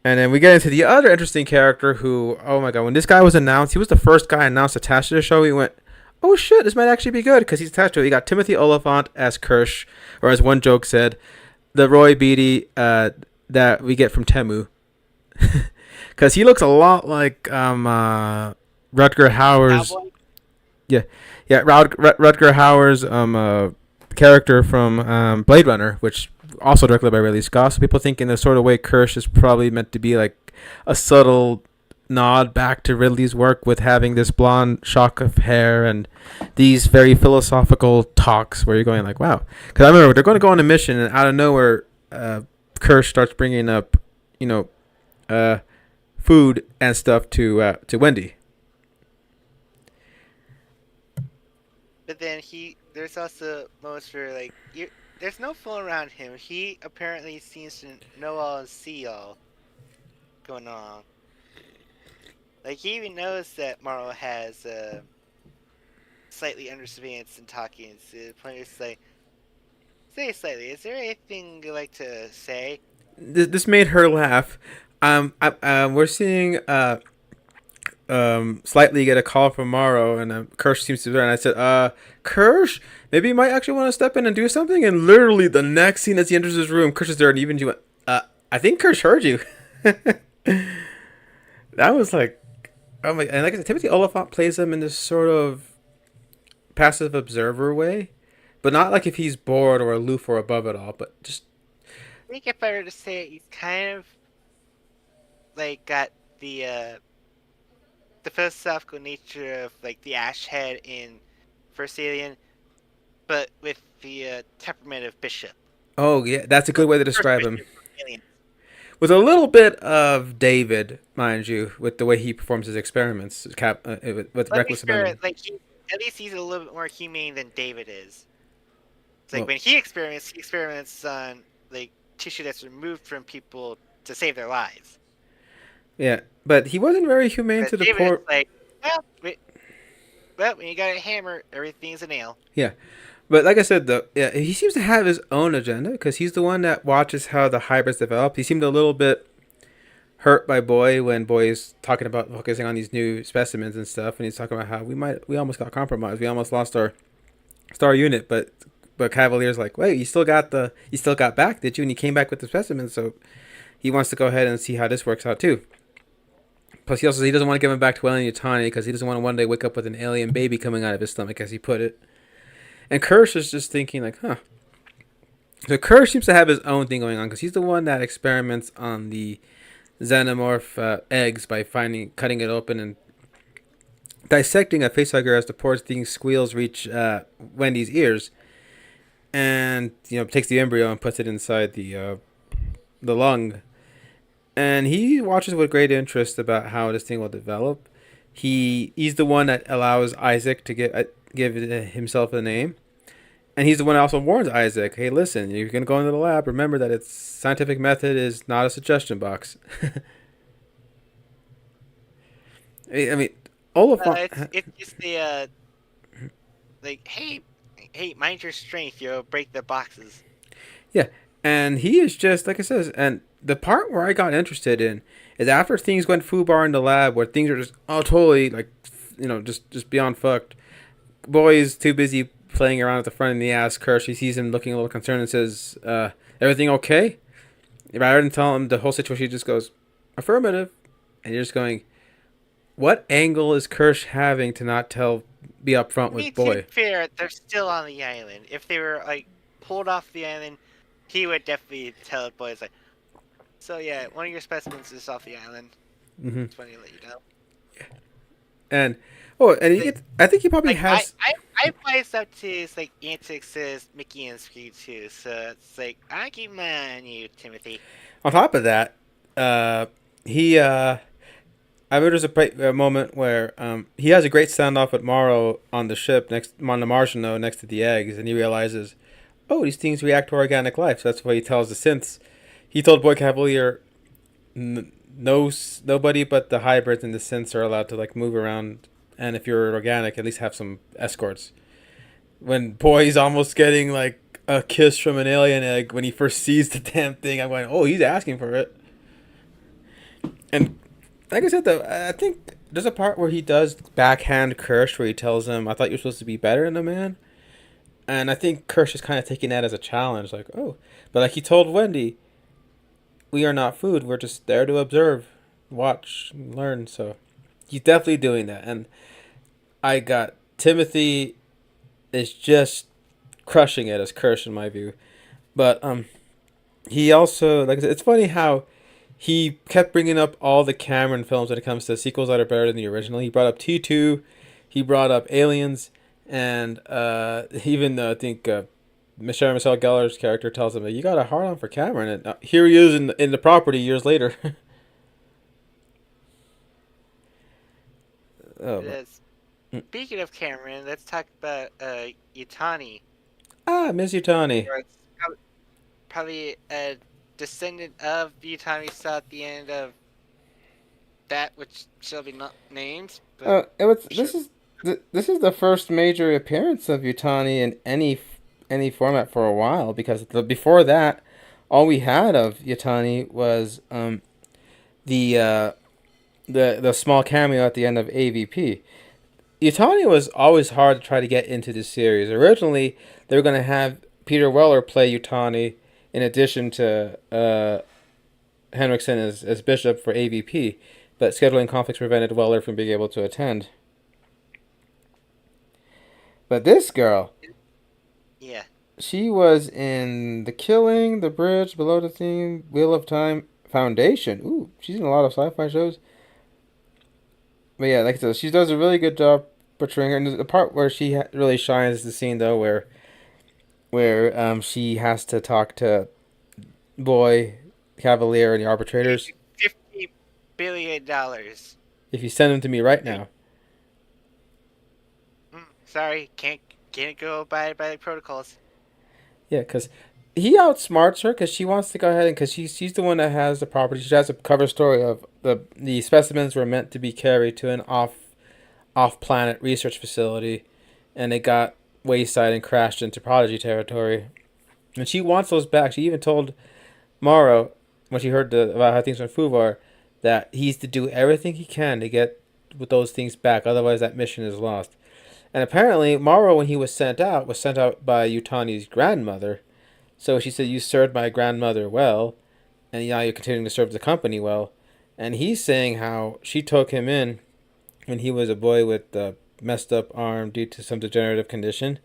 And then we get into the other interesting character who, oh my god, when this guy was announced, he was the first guy announced attached to the show. We went, oh shit, this might actually be good because he's attached to it. You got Timothy Oliphant as Kirsch, or as one joke said, the Roy Beatty that we get from Temu, because he looks a lot like Rutger Hauer's. Cowboy? Yeah, Rutger Hauer's character from Blade Runner, which also directed by Ridley Scott. So people think in the sort of way Kirsch is probably meant to be like a subtle nod back to Ridley's work with having this blonde shock of hair and these very philosophical talks where you're going like, wow. Because I remember they're going to go on a mission and out of nowhere, Kirsch starts bringing up, food and stuff to Wendy. But then there's also moments where there's no fooling around him. He apparently seems to know all and see all going on. Like, he even knows that Morrow has slightly under surveillance and talking. To the point where it's like, say slightly, is there anything you'd like to say? This made her laugh. We're seeing slightly get a call from Morrow, and Kirsch seems to be there. And I said, Kirsch, maybe you might actually want to step in and do something. And literally the next scene as he enters his room, Kirsch is there, and even she went, I think Kirsch heard you. That was like, oh my! And like I said, Timothy Oliphant plays him in this sort of passive observer way, but not like if he's bored or aloof or above it all, but just. I think if I were to say it, he's kind of like got the philosophical nature of like the Ash Head in First Alien, but with the temperament of Bishop. Oh yeah, that's a good way to describe him. With a little bit of David, mind you, with the way he performs his experiments, with reckless abandon. Like at least he's a little bit more humane than David is. It's like when he experiments on like tissue that's removed from people to save their lives. Yeah, but he wasn't very humane But to the David's poor. like, well, well, when you got a hammer, everything's a nail. Yeah, but like I said, though, yeah, he seems to have his own agenda because he's the one that watches how the hybrids develop. He seemed a little bit hurt by Boy when Boy's talking about focusing on these new specimens and stuff, and he's talking about how we almost got compromised, we almost lost our star unit, but Cavalier's like, wait, you still got back, did you? And you came back with the specimens, so he wants to go ahead and see how this works out too. Plus, he doesn't want to give him back to Wellen Yutani because he doesn't want to one day wake up with an alien baby coming out of his stomach, as he put it. And Kirsch is just thinking like, huh. So Kirsch seems to have his own thing going on because he's the one that experiments on the xenomorph eggs by cutting it open and dissecting a facehugger as the poor thing's squeals reach Wendy's ears, and takes the embryo and puts it inside the lung. And he watches with great interest about how this thing will develop. He's the one that allows Isaac to give himself a name, and he's the one that also warns Isaac, "Hey, listen, you're gonna go into the lab. Remember that its scientific method is not a suggestion box." I mean, Oliphant. It's just the like, hey, mind your strength, break the boxes. Yeah, and he is just like I says, and the part where I got interested in is after things went foobar in the lab, where things are just totally like, just beyond fucked. Boy's too busy playing around at the front, and he asks Kirsch. He sees him looking a little concerned and says, "Everything okay?" Rather than tell him the whole situation, he just goes, "Affirmative," and you're just going, "What angle is Kirsch having to not be upfront I mean, with to be Boy?" fair, they're still on the island. If they were like pulled off the island, he would definitely tell the boys like, so yeah, one of your specimens is off the island. Mm-hmm. Just wanted to let you know. And and Like, I think he probably like I, has. I, I biased up to his like antics as Mickey and Screw too, so it's like I keep my eye on you, Timothy. On top of that, he I remember there's a moment where he has a great standoff with Morrow on the ship on the Martian though, next to the eggs, and he realizes, oh, these things react to organic life. So that's why he tells the synths. He told Boy Cavalier, no, nobody but the hybrids and the synths are allowed to like move around, and if you're organic, at least have some escorts. When Boy's almost getting like a kiss from an alien egg when he first sees the damn thing, I'm going, oh, he's asking for it. And like I said, though, I think there's a part where he does backhand Kirsch, where he tells him, "I thought you were supposed to be better than a man," and I think Kirsch is kind of taking that as a challenge, like, "Oh," but like he told Wendy, "We are not food. We're just there to observe, watch, learn." So he's definitely doing that, and I got Timothy is just crushing it as Kirsch in my view, but he also like I said, it's funny how he kept bringing up all the Cameron films when it comes to sequels that are better than the original. He brought up T2, he brought up Aliens, and even I think Michelle Gellar's character tells him that you got a hard on for Cameron, and here he is in the property years later. Oh, but, Speaking of Cameron, let's talk about Yutani. Miss Utani. Or it's probably a descendant of Yutani we saw at the end of that which shall be not named, but It was sure. this is the first major appearance of Utani in any format for a while because before that, all we had of Yutani was the the small cameo at the end of AVP. Yutani was always hard to try to get into this series. Originally, they were going to have Peter Weller play Yutani in addition to Henriksen as Bishop for AVP, but scheduling conflicts prevented Weller from being able to attend. But this girl, Yeah. she was in The Killing, The Bridge, Below the Theme, Wheel of Time, Foundation. Ooh, she's in a lot of sci-fi shows. But yeah, like I said, she does a really good job portraying her. And the part where she really shines is the scene though where she has to talk to Boy, Cavalier, and the arbitrators. $50 billion. If you send them to me right now. Sorry, can't go by the protocols. Yeah, because he outsmarts her because she wants to go ahead and because she's the one that has the property. She has a cover story of the specimens were meant to be carried to an off planet research facility, and they got wayside and crashed into Prodigy territory. And she wants those back. She even told Morrow when she heard about how things went Fuvar that he's to do everything he can to get with those things back. Otherwise, that mission is lost. And apparently, Morrow, when he was sent out by Utani's grandmother. So she said, "You served my grandmother well, and now you're continuing to serve the company well." And he's saying how she took him in when he was a boy with a messed up arm due to some degenerative condition.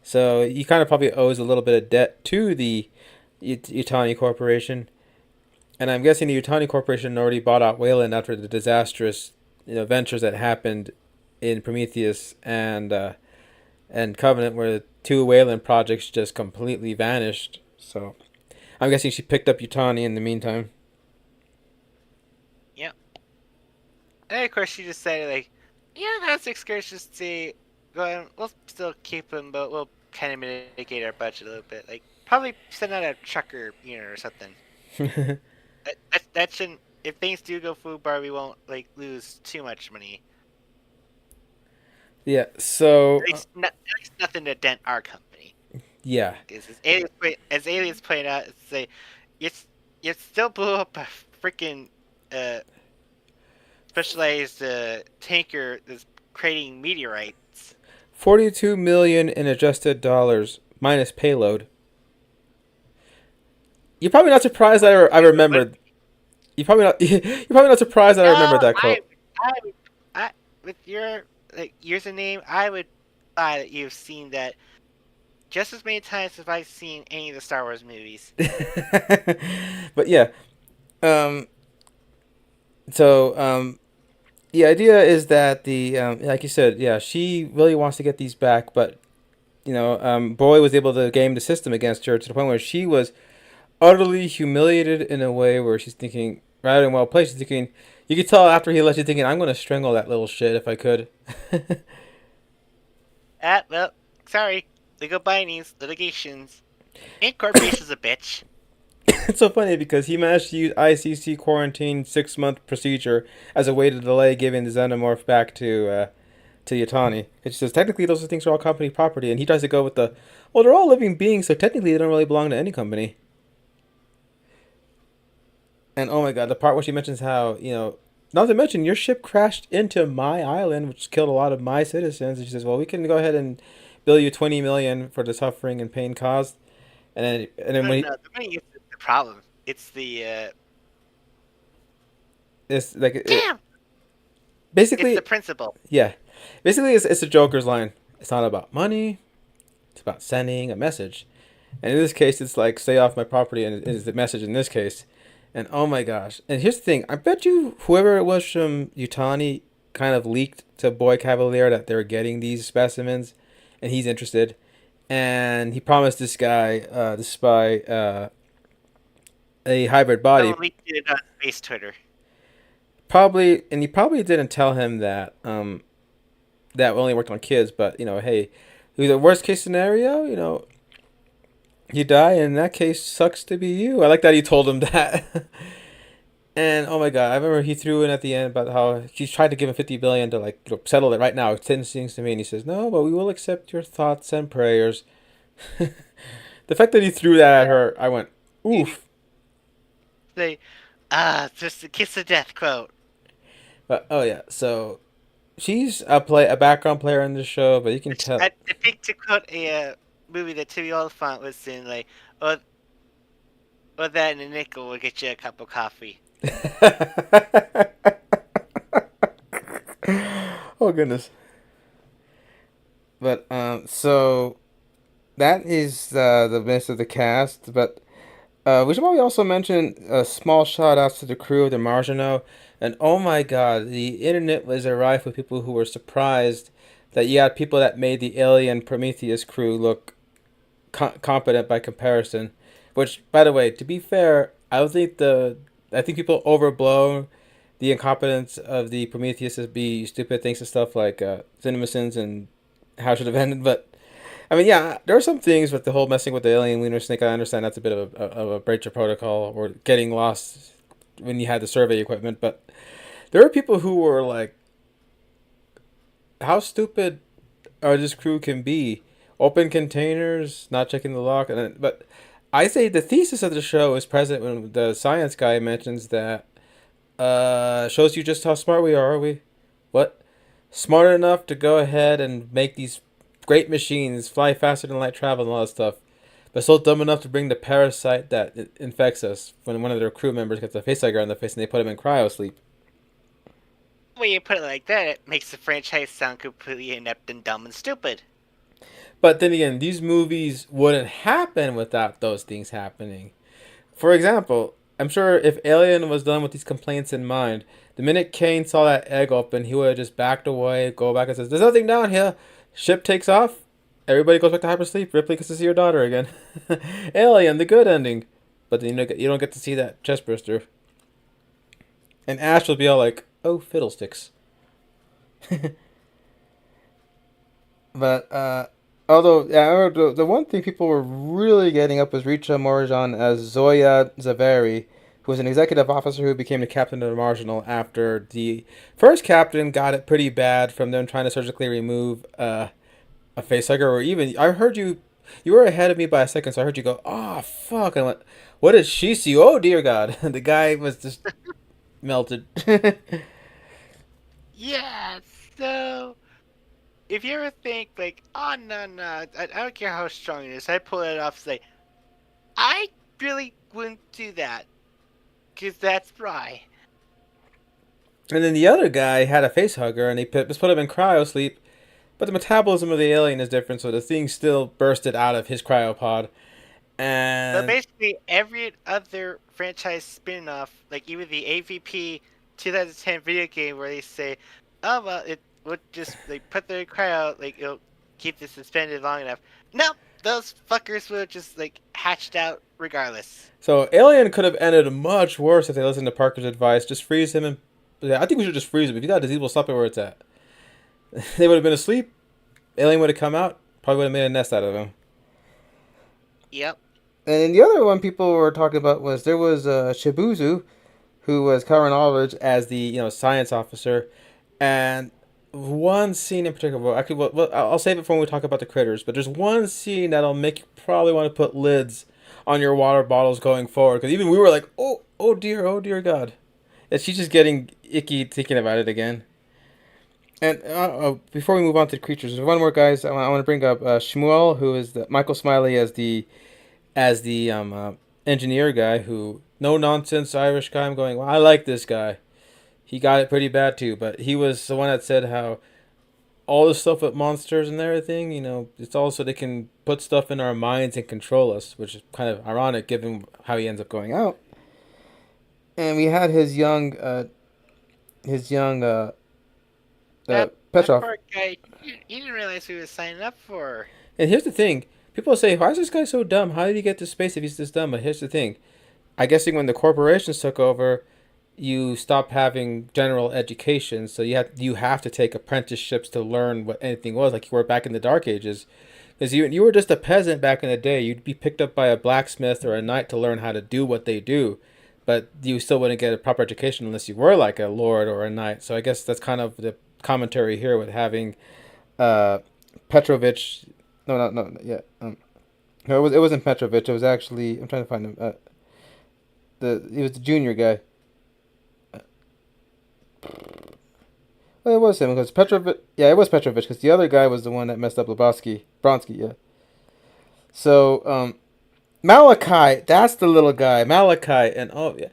So he kind of probably owes a little bit of debt to the Utani Corporation. And I'm guessing the Utani Corporation already bought out Wayland after the disastrous ventures that happened in Prometheus and Covenant, where the two Wayland projects just completely vanished. So I'm guessing she picked up Utani in the meantime. Yeah. And of course, she decided, like, yeah, that's excursions to go ahead. We'll still keep them, but we'll kind of mitigate our budget a little bit. Like, probably send out a trucker unit or something. That shouldn't. If things do go food bar, we won't like lose too much money. Yeah. So At least nothing to dent our company. yeah. Because as aliens point out, it's like it's you still blew up a freaking uh, specialized tanker that's creating meteorites. 42 million in adjusted dollars minus payload. You're probably not surprised that I remembered. You probably not. You're probably not surprised that I remembered No, that quote. I, I, with your like username, I would buy that you've seen that just as many times as I've seen any of the Star Wars movies. But yeah. Um. So the idea is that like you said, yeah, she really wants to get these back, but Boy was able to game the system against her to the point where she was utterly humiliated in a way where she's thinking, rather than well placed, she's thinking, you could tell after he left, she's thinking, I'm going to strangle that little shit if I could. Well, sorry, legal bindings, litigations, and corporation's a bitch. It's so funny because he managed to use ICC quarantine 6 month procedure as a way to delay giving the xenomorph back to Yatani. It says technically those things are all company property, and he tries to go with the, well, they're all living beings, so technically they don't really belong to any company. And oh my god, the part where she mentions how, not to mention your ship crashed into my island, which killed a lot of my citizens. And she says, well, we can go ahead and bill you 20 million for the suffering and pain caused. And then No, when no, the money isn't the problem. It's the it's like damn. It's the basically, principle. yeah, basically it's a Joker's line. It's not about money. It's about sending a message. And in this case, it's like stay off my property, and it is the message in this case. And oh my gosh! And here's the thing: I bet you whoever it was from Utani kind of leaked to Boy Cavalier that they're getting these specimens, and he's interested. And he promised this guy, this spy, a hybrid body. Someone leaked it on space Twitter. Probably, and he probably didn't tell him that that only worked on kids. But hey, the worst case scenario, you die, and in that case, sucks to be you. I like that he told him that. And oh my god, I remember he threw in at the end about how he tried to give him 50 billion to like settle it right now. It seems to me, and he says no, but we will accept your thoughts and prayers. The fact that he threw that at her, I went, oof. Say, just a kiss of death quote. But oh yeah, so she's a background player in the show, but you can tell. I think to quote a movie that Timmy Oliphant was in, like, oh, that and a nickel will get you a cup of coffee. Oh goodness. But so that is the best of the cast. But we should probably also mention small shout outs to the crew of the Margino. And oh my god, the internet was rife with people who were surprised that you had people that made the Alien Prometheus crew look competent by comparison. Which, by the way, to be fair, I think people overblow the incompetence of the Prometheus as be stupid things and stuff like CinemaSins and how it should have ended. But I mean, yeah, there are some things with the whole messing with the alien lunar snake. I understand that's a bit of a breach of protocol or getting lost when you had the survey equipment. But there are people who were like, how stupid are this crew can be? Open containers, not checking the lock, but I say the thesis of the show is present when the science guy mentions that shows you just how smart we are. Are we what smart enough to go ahead and make these great machines fly faster than light travel and all that stuff, but still dumb enough to bring the parasite that infects us when one of their crew members gets a facehugger on the face and they put him in cryo sleep. When you put it like that, it makes the franchise sound completely inept and dumb and stupid. But then again, these movies wouldn't happen without those things happening. For example, I'm sure if Alien was done with these complaints in mind, the minute Kane saw that egg open, he would have just backed away, go back and says, "There's nothing down here." Ship takes off. Everybody goes back to hypersleep. Ripley gets to see her daughter again. Alien, the good ending. But then you don't get to see that chest burster. And Ash will be all like, "Oh, fiddlesticks." But although yeah, the one thing people were really getting up was Richa Morjan as Zoya Zaveri, who was an executive officer who became the captain of the Marginal after the first captain got it pretty bad from them trying to surgically remove a facehugger. Or even I heard you were ahead of me by a second, so I heard you go, "Oh fuck!" And I went, "What did she see?" Oh dear God, the guy was just melted. Yeah, so if you ever think like, oh no no, I don't care how strong it is, I pull it off. Say, I really wouldn't do that, cause that's Bry. And then the other guy had a facehugger, and just put him in cryo sleep. But the metabolism of the alien is different, so the thing still bursted out of his cryopod. So And basically, every other franchise spin-off, like even the AVP 2010 video game, where they say, "Oh well, it would just like put the cryo, like it'll keep this suspended long enough." Nope, those fuckers would have just like hatched out regardless. so Alien could have ended much worse if they listened to Parker's advice. Just freeze him and yeah, I think we should just freeze him. If you got a disease, we'll stop it where it's at. They would have been asleep. Alien would have come out. Probably would have made a nest out of him. Yep. And then the other one people were talking about was there was Shibuzu, who was covering knowledge as the science officer, and one scene in particular. Well, actually, I'll save it for when we talk about the critters. But there's one scene that'll make you probably want to put lids on your water bottles going forward. Because even we were like, oh dear God, and she's just getting icky thinking about it again. And before we move on to the creatures, there's one more guys I want to bring up. Shmuel, who is the Michael Smiley as the engineer guy, who no nonsense Irish guy. I'm going, well, I like this guy. He got it pretty bad too, but he was the one that said how all the stuff with monsters and everything, it's also they can put stuff in our minds and control us, which is kind of ironic given how he ends up going out. And we had his young That Petrov. poor guy, he didn't realize who he was signing up for. And here's the thing: people say, "Why is this guy so dumb? How did he get to space if he's this dumb?" But here's the thing: I guessing when the corporations took over, you stopped having general education, so you have to take apprenticeships to learn what anything was, like you were back in the Dark Ages. Because you were just a peasant back in the day, you'd be picked up by a blacksmith or a knight to learn how to do what they do, but you still wouldn't get a proper education unless you were like a lord or a knight. So I guess that's kind of the commentary here with having uh, Petrovich. No, no, no, yeah. No, it wasn't Petrovich. It was actually I'm trying to find him. He was the junior guy. Well, it was him because Petrovich. Yeah, it was Petrovich because the other guy was the one that messed up Lebowski. Bronsky, yeah. So, Malachi, that's the little guy, Malachi, and oh yeah,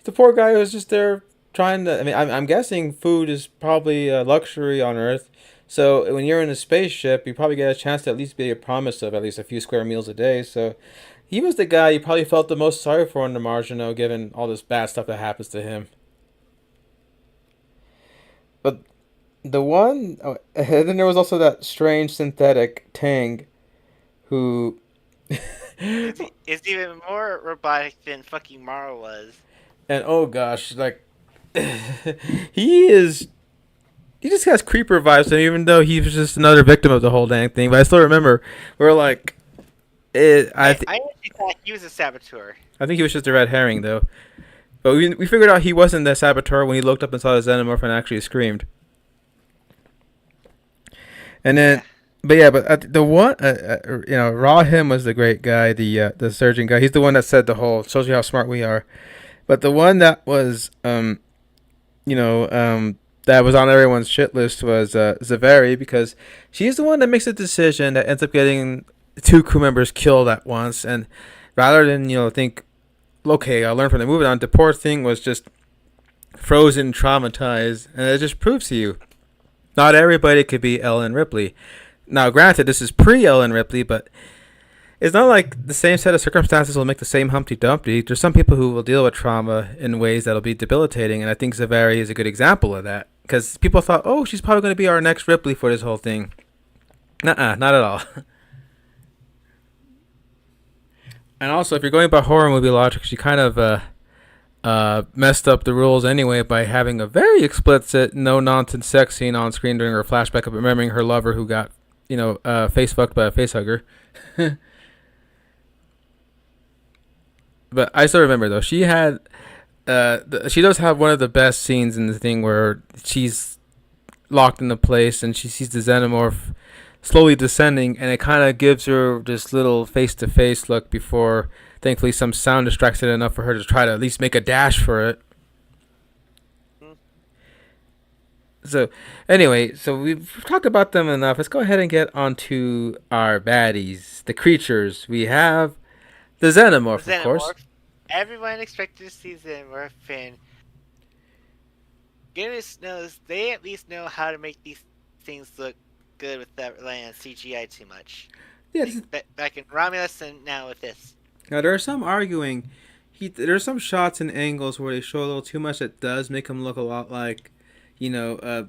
the poor guy was just there trying to. I mean, I'm guessing food is probably a luxury on Earth. So when you're in a spaceship, you probably get a chance to at least be a promise of at least a few square meals a day. So he was the guy you probably felt the most sorry for in the Marginal, given all this bad stuff that happens to him. But the one, oh, and then there was also that strange synthetic Tang, who, and Is even more robotic than fucking Mara was. oh gosh, like he is. he just has creeper vibes to him, even though he was just another victim of the whole dang thing. But I still remember we were like, it, I actually thought he was a saboteur. I think he was just a red herring though. But we figured out he wasn't the saboteur when he looked up and saw the xenomorph and actually screamed. And then, Yeah. but yeah, but the one, Raw him was the great guy, the surgeon guy. He's the one that said the whole shows you how smart we are. But the one that was that was on everyone's shit list was Zaveri, because she's the one that makes a decision that ends up getting two crew members killed at once, and rather than think, okay, I'll learn from the movie on, the poor thing was just frozen, traumatized, and it just proves to you not everybody could be Ellen Ripley. Now, granted, this is pre Ellen Ripley, but it's not like the same set of circumstances will make the same Humpty Dumpty. There's some people who will deal with trauma in ways that'll be debilitating, and I think Zaveri is a good example of that. Because people thought, oh, she's probably going to be our next Ripley for this whole thing. Nuh-uh, not at all. And also, if you're going by horror movie logic, she kind of messed up the rules anyway by having a very explicit, no-nonsense sex scene on screen during her flashback of remembering her lover who got, face fucked by a facehugger. But I still remember though she had, she does have one of the best scenes in the thing where she's locked in the place and she sees the xenomorph slowly descending, and it kind of gives her this little face-to-face look before, thankfully, some sound distracts it enough for her to try to at least make a dash for it. Hmm. So, anyway, so we've talked about them enough. Let's go ahead and get onto our baddies, the creatures. We have the The xenomorph, of course. Xenomorph. Everyone expected to see Xenomorph, and goodness knows they at least know how to make these things look good without relying on CGI too much. Yeah. Like back in Romulus and now with this. Now there are some arguing. There's some shots and angles where they show a little too much that does make him look a lot like, you know, uh,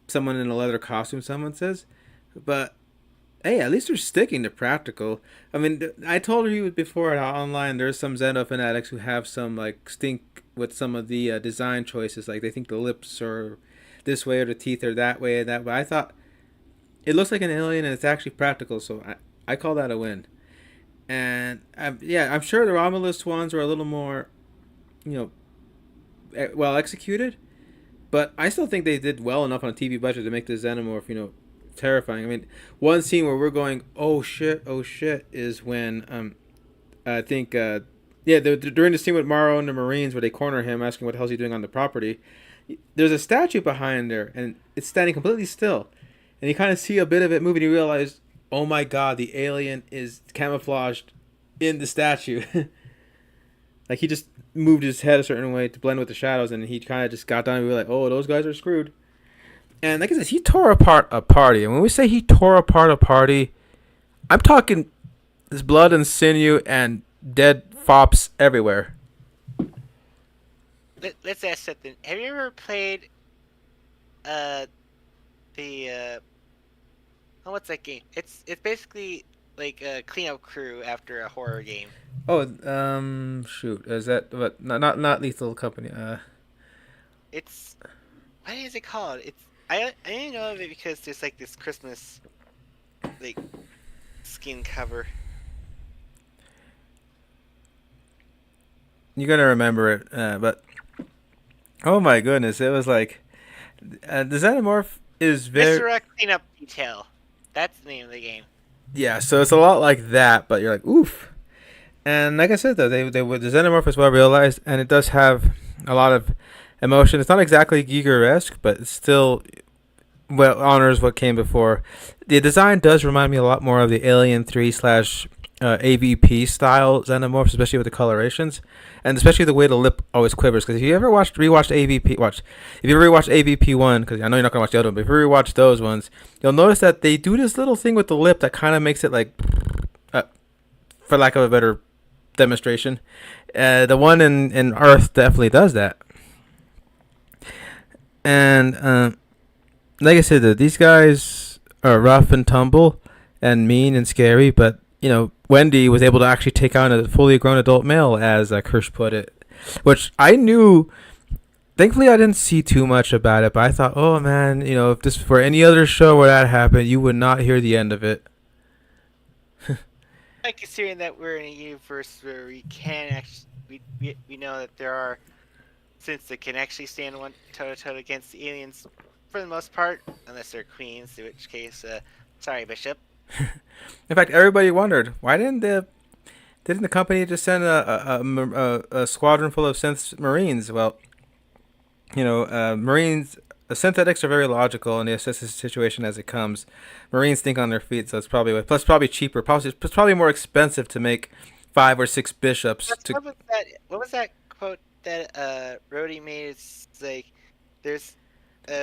someone in a leather costume. Someone says, but hey, at least they're sticking to practical. I mean, I told you before online. There's some Xeno fanatics who have some like stink with some of the design choices. Like they think the lips are this way or the teeth are that way and that. But I thought it looks like an alien and it's actually practical. So I call that a win. And yeah, I'm sure the Romulus ones were a little more, you know, well executed. But I still think they did well enough on a TV budget to make the Xenomorph, terrifying. I mean, one scene where we're going, oh shit, is when I think during the scene with Morrow and the Marines where they corner him, asking what the hell's he doing on the property. There's a statue behind there, and it's standing completely still, and you kind of see a bit of it moving. You realize, oh my god, the alien is camouflaged in the statue. Like he just moved his head a certain way to blend with the shadows, and he kind of just got down and we were like, oh, those guys are screwed. And like I said, he tore apart a party. And when we say he tore apart a party, I'm talking there's blood and sinew and dead fops everywhere. Let's ask something. Have you ever played uh the what's that game? It's basically like a cleanup crew after a horror game. Oh, shoot, is that what? Not Lethal Company. It's what is it called? I only know of it because there's like this Christmas like skin cover. You're gonna remember it, but oh my goodness, it was like the Xenomorph is very Viscera Cleanup Detail. That's the name of the game. yeah. So it's a lot like that, but you're like oof. And like I said, though, the Xenomorph is well realized, and it does have a lot of emotion. It's not exactly Giger-esque, but it still well honors what came before. The design does remind me a lot more of the Alien 3 slash AVP style Xenomorphs, especially with the colorations, and especially the way the lip always quivers. Because if you ever rewatched AVP, if you ever rewatched AVP 1, because I know you're not going to watch the other one, but if you rewatch those ones, you'll notice that they do this little thing with the lip that kind of makes it like, for lack of a better demonstration. The one in Earth definitely does that. And like I said, these guys are rough and tumble and mean and scary, but Wendy was able to actually take on a fully grown adult male, as Kirsch put it, which I knew Thankfully, I didn't see too much about it, but I thought, oh man, if this were any other show where that happened, you would not hear the end of it. Like considering that we're in a universe where we can actually, we know that there are synths that can actually stand one toe to toe against the aliens for the most part, unless they're queens, in which case, sorry, Bishop. In fact, everybody wondered why didn't the company just send a squadron full of synth marines? Well, marines. Synthetics are very logical and they assess the situation as it comes. Marines think on their feet, so it's probably plus probably cheaper. It's probably more expensive to make 5 or 6 bishops. What was that? What was that quote that Rhodey made? It's like there's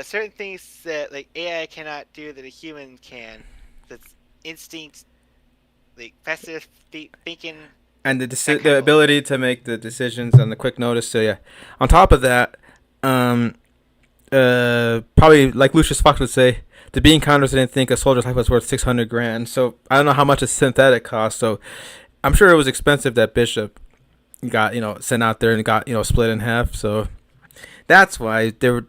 certain things that like AI cannot do that a human can. That's instinct, like passive thinking, And that kind the of bullshit. ability to make the decisions on the quick notice. So yeah, on top of that, um, probably like Lucius Fox would say, the bean counters didn't think a soldier's life was worth 600 grand. So I don't know how much a synthetic cost. So I'm sure it was expensive that Bishop got sent out there and got split in half. So that's why they were,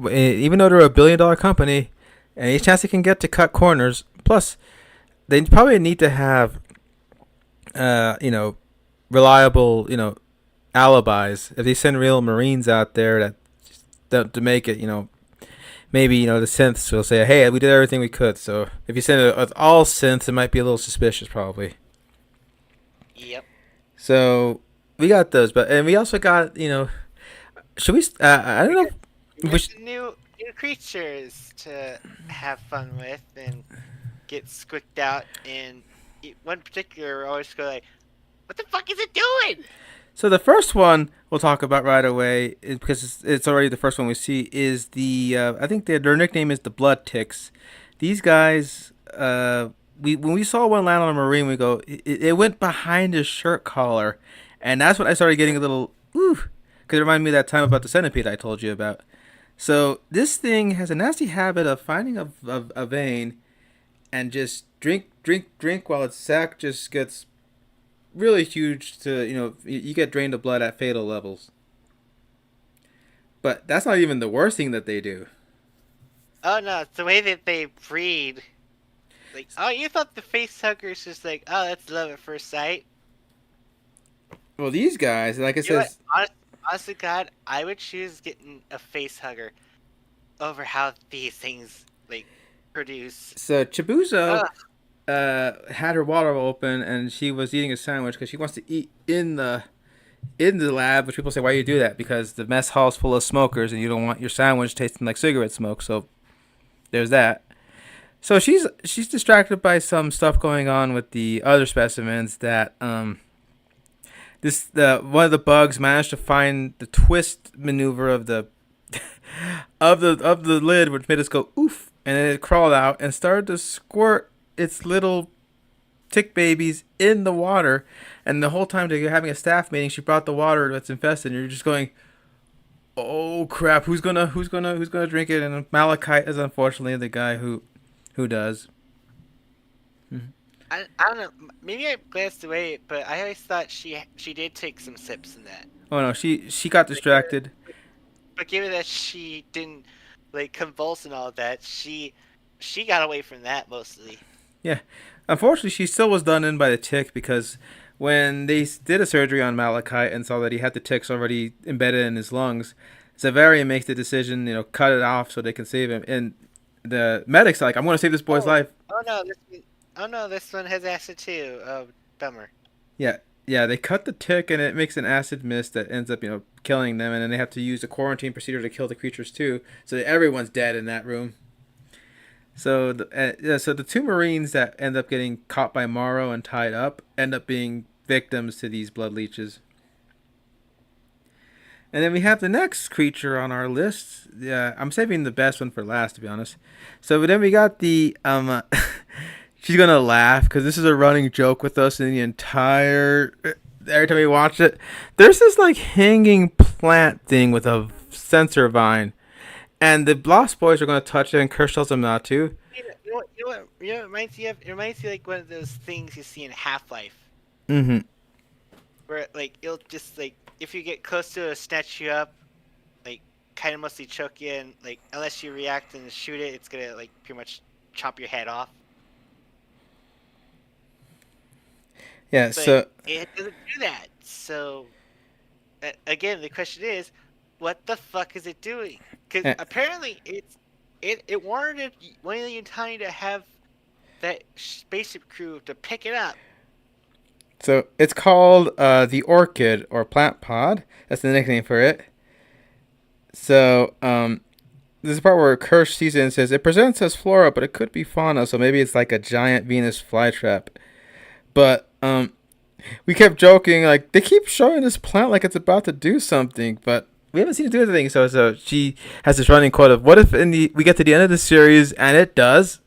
even though they're a $1 billion company, any chance they can get to cut corners. Plus, they probably need to have uh you know reliable alibis. If they send real Marines out there to make it, maybe the synths will say, "Hey, we did everything we could." So if you send it with all synths, it might be a little suspicious, probably. Yep. So we got those, and we also got should we? I don't We know. got, we If we got should, some new creatures to have fun with and get squicked out. And one particular always go like, "What the fuck is it doing?" so the first one we'll talk about right away because it's already the first one we see is the I think their nickname is the Blood Ticks. These guys, we when we saw one land on a marine, we go it went behind his shirt collar, and that's when I started getting a little ooh because it reminded me of that time about the centipede I told you about. So this thing has a nasty habit of finding a vein and just drink while its sac just gets really huge to you get drained of blood at fatal levels. But that's not even the worst thing that they do. Oh no, it's the way that they breed. Like, oh, you thought the face hugger's just like, oh, that's love at first sight. Well, these guys, like I You know what? says, Honestly, God, I would choose getting a face hugger over how these things like produce. so Chibuzo Ugh. had her water open and she was eating a sandwich because she wants to eat in the lab. Which people say, why do you do that? Because the mess hall's full of smokers and you don't want your sandwich tasting like cigarette smoke. So there's that. So she's distracted by some stuff going on with the other specimens that this the one of the bugs managed to find the twist maneuver of the of the lid, which made us go oof, and then it crawled out and started to squirt its little tick babies in the water. And the whole time they're having a staff meeting, she brought the water that's infested, and you're just going, "Oh crap! Who's gonna drink it?" And Malachite is unfortunately the guy who does. Mhm. I don't know. Maybe I glanced away, but I always thought she did take some sips in that. Oh no, she got Like, distracted. but given that she didn't like convulse and all of that, she got away from that mostly. Yeah, unfortunately, she still was done in by the tick because when they did a surgery on Malachite and saw that he had the ticks already embedded in his lungs, Zavarian makes the decision, cut it off so they can save him. And the medics are like, "I'm going to save this boy's Oh, life." oh no, oh no, this one has acid too. Oh, bummer. Yeah, yeah, they cut the tick and it makes an acid mist that ends up, killing them. And then they have to use a quarantine procedure to kill the creatures too. So everyone's dead in that room. So the two Marines that end up getting caught by Morrow and tied up end up being victims to these blood leeches. And then we have the next creature on our list. Yeah, I'm saving the best one for last, to be honest. So then we got the she's gonna laugh because this is a running joke with us in the entire. Every time we watch it, there's this like hanging plant thing with a sensor vine, and the Lost Boys are gonna touch it, and Kirsch tells them not to. You know what it reminds you of? It reminds you like one of those things you see in Half-Life, Mm-hmm. where like it'll just like if you get close to it, it'll snatch you up. Like kind of mostly choke you, and like unless you react and shoot it, it's gonna like pretty much chop your head off. Yeah. But So it doesn't do that. So again, the question is, what the fuck is it doing? Because yeah, apparently it warranted Wayne Yutani to have that spaceship crew to pick it up. so it's called the orchid or plant pod. That's the nickname for it. So this is the part where Kirsch sees it and says it presents as flora, but it could be fauna. So maybe it's like a giant Venus flytrap. But we kept joking like they keep showing this plant like it's about to do something, but we haven't seen it do anything. So she has this running quote of what if we get to the end of the series and it does.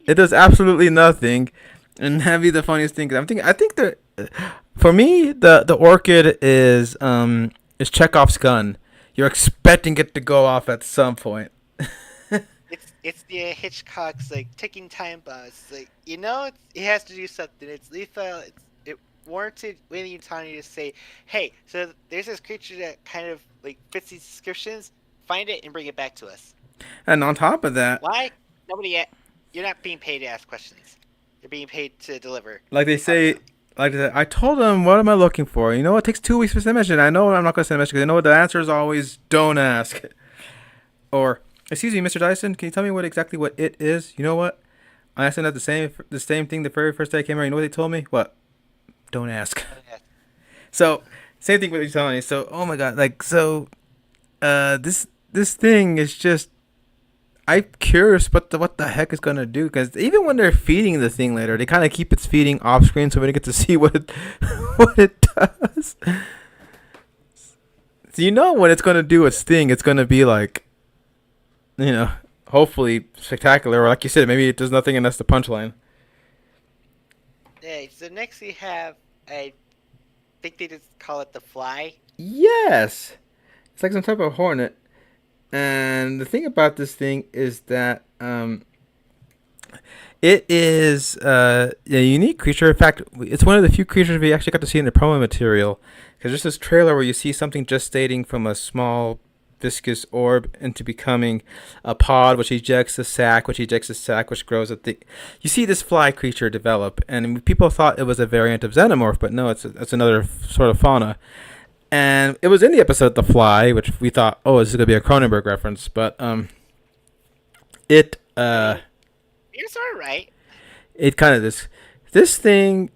It does absolutely nothing, and that'd be the funniest thing. 'Cause I think that for me, the orchid is Chekhov's gun. You're expecting it to go off at some point. It's the Hitchcock's like ticking time bomb. It's like it has to do something. It's lethal. It warranted Wayne Yutani to say, "Hey, so there's this creature that kind of like fits these descriptions. Find it and bring it back to us." And on top of that, Why? Nobody yet. You're not being paid to ask questions. You're being paid to deliver like they say, audio. I told them, what am I looking for? You know, it takes 2 weeks for submission. I know I'm not going to send a message because I know the answer is always don't ask. Or, excuse me, Mr. Dyson, can you tell me exactly what it is? You know what? I asked them that the same thing the very first day I came here. You know what they told me? What? Don't ask. Okay. So same thing with you telling me. So oh my god, like so, this thing is just. I'm curious what the heck is gonna do because even when they're feeding the thing later, they kind of keep its feeding off screen so we don't get to see what it what it does. So you know when it's gonna do its thing, it's gonna be like, hopefully spectacular, or like you said, maybe it does nothing and that's the punchline. Yeah. So next we have, I think they just call it the fly. Yes, it's like some type of hornet. And the thing about this thing is that it is a unique creature. In fact, it's one of the few creatures we actually got to see in the promo material. Because there's this trailer where you see something gestating from a small viscous orb into becoming a pod, which ejects a sac, which grows a thing. You see this fly creature develop, and people thought it was a variant of Xenomorph, but no, it's another sort of fauna. And it was in the episode The Fly, which we thought, oh, this is gonna be a Cronenberg reference, but it I mean, you're sort of right. it kind of this thing.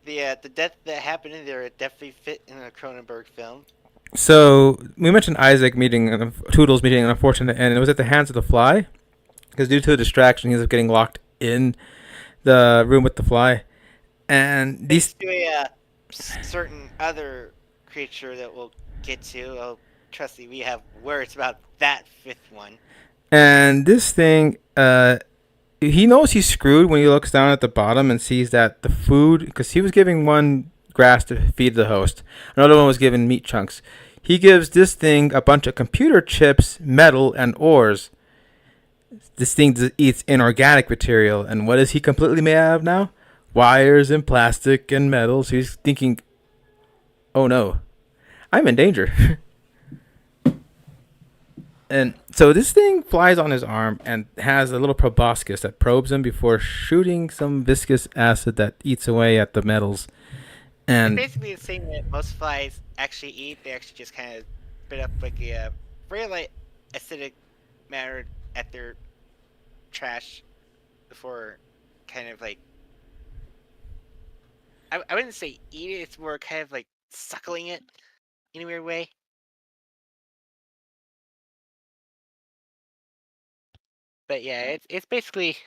The death that happened in there, it definitely fit in a Cronenberg film. So we mentioned Isaac meeting Toodles meeting an unfortunate end. It was at the hands of the Fly, because due to a distraction, he ends up getting locked in the room with the Fly, and Thanks these to a certain other creature that we'll get to. Oh, trust me, we have words about that fifth one. and this thing he knows he's screwed when he looks down at the bottom and sees that the food, because he was giving one grass to feed the host, another one was given meat chunks. He gives this thing a bunch of computer chips, metal, and ores. This thing eats inorganic material, and what is he completely made out of now? Wires and plastic and metal. So he's thinking, oh no, I'm in danger. And so this thing flies on his arm and has a little proboscis that probes him before shooting some viscous acid that eats away at the metals. It's And basically the same that most flies actually eat. They actually just kind of spit up like a very light acidic matter at their trash before kind of like, I wouldn't say eat it. It's more kind of like suckling it in a weird way. But yeah, it's basically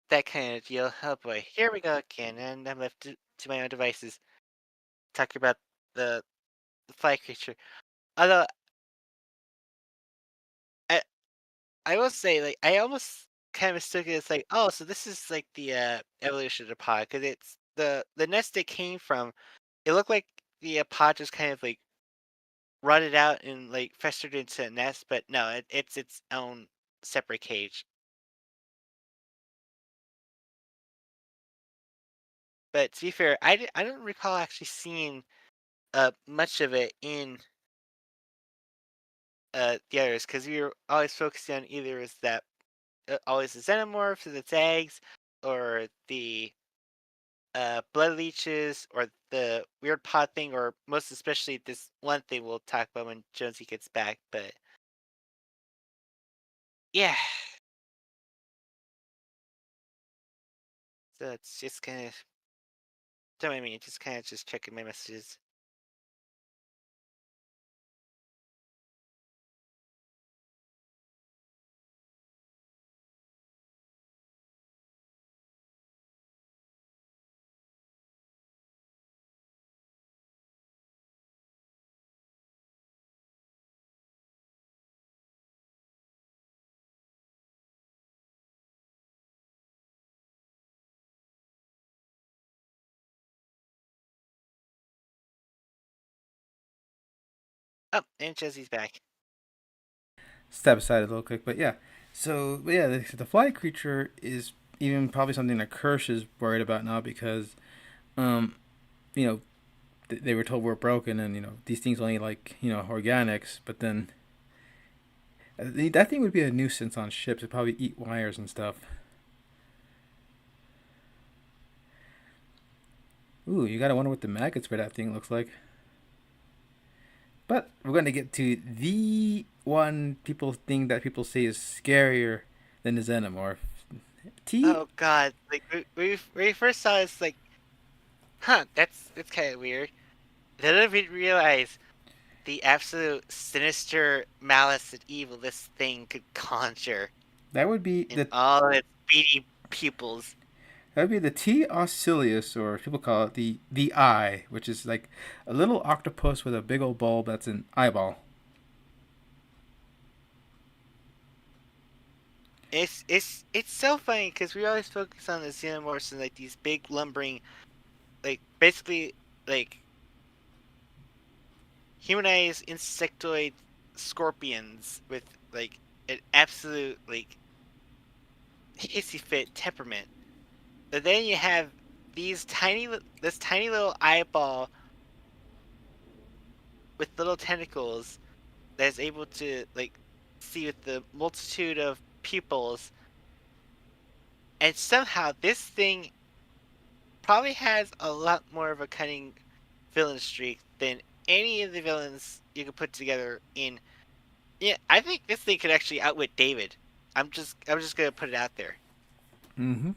that kind of deal. Oh boy, here we go again, and I'm left to my own devices talking about the, the fly creature. Although I I will say, like, I almost kind of mistook it as like, oh, so this is like the evolution of the pod, because it's the nest it came from. It looked like the pod just kind of like rotted out and like festered into a nest, but no, it's its own separate cage. But to be fair, I don't recall actually seeing much of it in the others because we were always focusing on either is that always the xenomorphs or the tags or the blood leeches or the weird pod thing or most especially this one thing we'll talk about when Jonesy gets back. But yeah, so it's just kind of don't mind me, just kind of just checking my messages. Oh, and Josie's back. Step aside a little quick, but yeah. So, but yeah, the fly creature is even probably something that Kirsch is worried about now because, um, you know, they were told we're broken and, these things only like, organics, but then that thing would be a nuisance on ships. It'd probably eat wires and stuff. Ooh, you gotta wonder what the maggots for that thing looks like. But we're going to get to the one people thing that people say is scarier than the xenomorph. T. Oh God! Like we first saw this, like, huh? That's kind of weird. Then we realize the absolute sinister malice and evil this thing could conjure That would be in the all its beady pupils. that would be the T. oscillus, or people call it the eye, which is like a little octopus with a big old bulb that's an eyeball. It's so funny because we always focus on the xenomorphs and like these big lumbering, like basically like humanized insectoid scorpions with like an absolute like hissy fit temperament. But then you have this tiny little eyeball with little tentacles that is able to like see with the multitude of pupils, and somehow this thing probably has a lot more of a cunning villain streak than any of the villains you could put together in. Yeah, I think this thing could actually outwit David. I'm just gonna put it out there. Mm-hmm.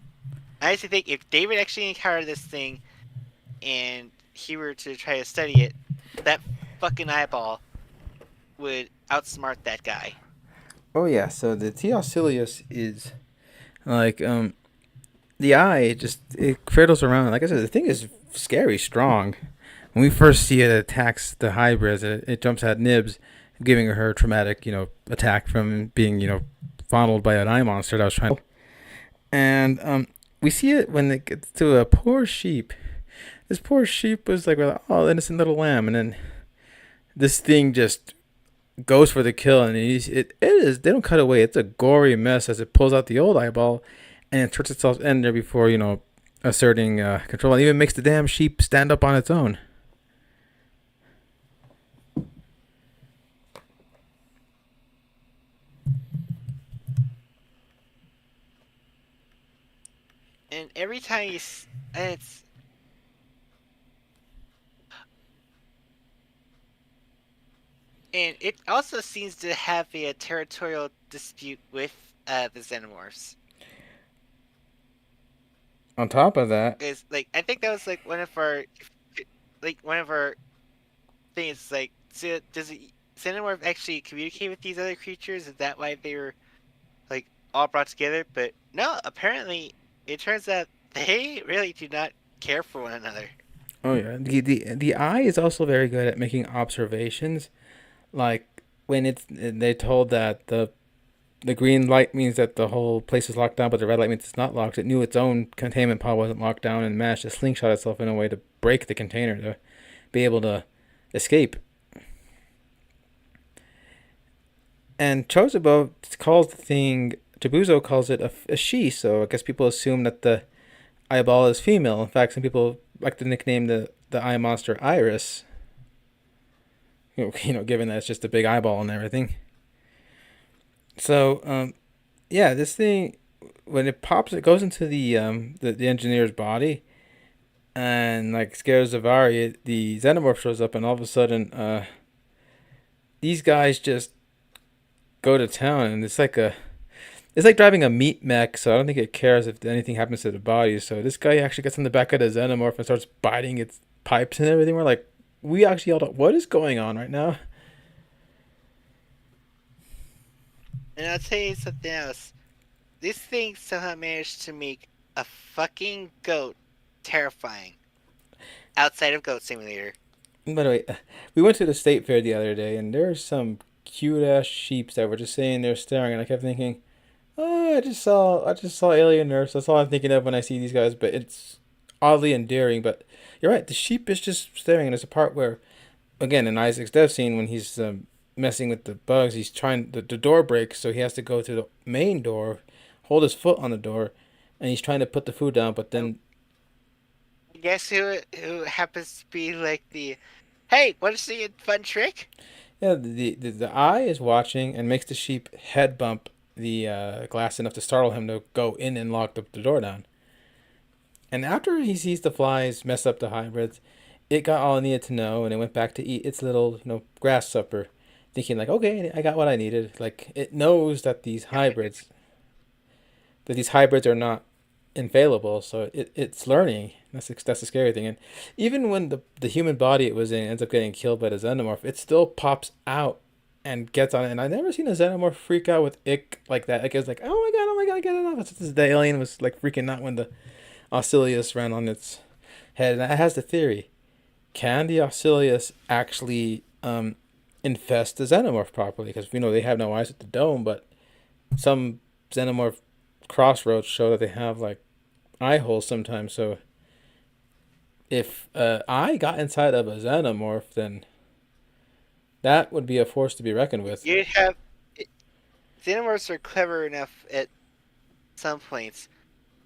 I actually think if David actually encountered this thing and he were to try to study it, that fucking eyeball would outsmart that guy. Oh yeah. So the T. oscillus is like the eye. Just it cradles around. Like I said, the thing is scary strong. When we first see it attacks the hybrids, it jumps at Nibs, giving her a traumatic, attack from being, fondled by an eye monster that was trying. And we see it when it gets to a poor sheep. This poor sheep was like, oh, innocent little lamb, and then this thing just goes for the kill, and it is. They don't cut away. It's a gory mess as it pulls out the old eyeball, and it turns itself in there before asserting control, and even makes the damn sheep stand up on its own. And every time it's and it also seems to have a territorial dispute with the xenomorphs. On top of that, Is like I think that was like one of our things. Like, so does the xenomorph actually communicate with these other creatures? Is that why they were like all brought together? But no, apparently it turns out they really do not care for one another. oh yeah, the eye is also very good at making observations. Like when they're told that the green light means that the whole place is locked down, but the red light means it's not locked. It knew its own containment pod wasn't locked down and managed to slingshot itself in a way to break the container to be able to escape. And Chozubo calls the thing, Jabuzo calls it a she, so I guess people assume that the eyeball is female. In fact, some people like to nickname the eye monster Iris. given that it's just a big eyeball and everything. So yeah, this thing when it pops, it goes into the engineer's body and like scares Zavari. The xenomorph shows up, and all of a sudden, these guys just go to town, and it's like driving a meat mech. So I don't think it cares if anything happens to the body. So this guy actually gets on the back of the xenomorph and starts biting its pipes and everything. We're like, we actually yelled out, "What is going on right now?" And I'll tell you something else. This thing somehow managed to make a fucking goat terrifying outside of Goat Simulator. By the way, we went to the state fair the other day, and there were some cute ass sheeps that were just sitting there staring, and I kept thinking, oh, I just saw Alien Nurse. That's all I'm thinking of when I see these guys. But it's oddly endearing. But you're right. The sheep is just staring. And there's a part where, again, in Isaac's death scene, when he's messing with the bugs, he's trying the door breaks, so he has to go to the main door, hold his foot on the door, and he's trying to put the food down. But And then, guess who happens to be like the, hey, want to see a fun trick? yeah, the eye is watching and makes the sheep head bump the glass enough to startle him to go in and lock the door down. And after he sees the flies mess up the hybrids, it got all it needed to know, and it went back to eat its little, grass supper, thinking like, okay, I got what I needed. Like it knows that these hybrids are not infallible, so it's learning. That's the scary thing. And even when the human body it was in ends up getting killed by the xenomorph, it still pops out and gets on it. And I've never seen a xenomorph freak out with ick like that. Like it was like, oh my god, get it off. The alien was like freaking out when the Osilius ran on its head, and that has the theory: can the Osilius actually infest the xenomorph properly? Because they have no eyes at the dome, but some xenomorph crossroads show that they have like eye holes sometimes. So if eye got inside of a xenomorph, then that would be a force to be reckoned with. You have Xenomorphs are clever enough at some points.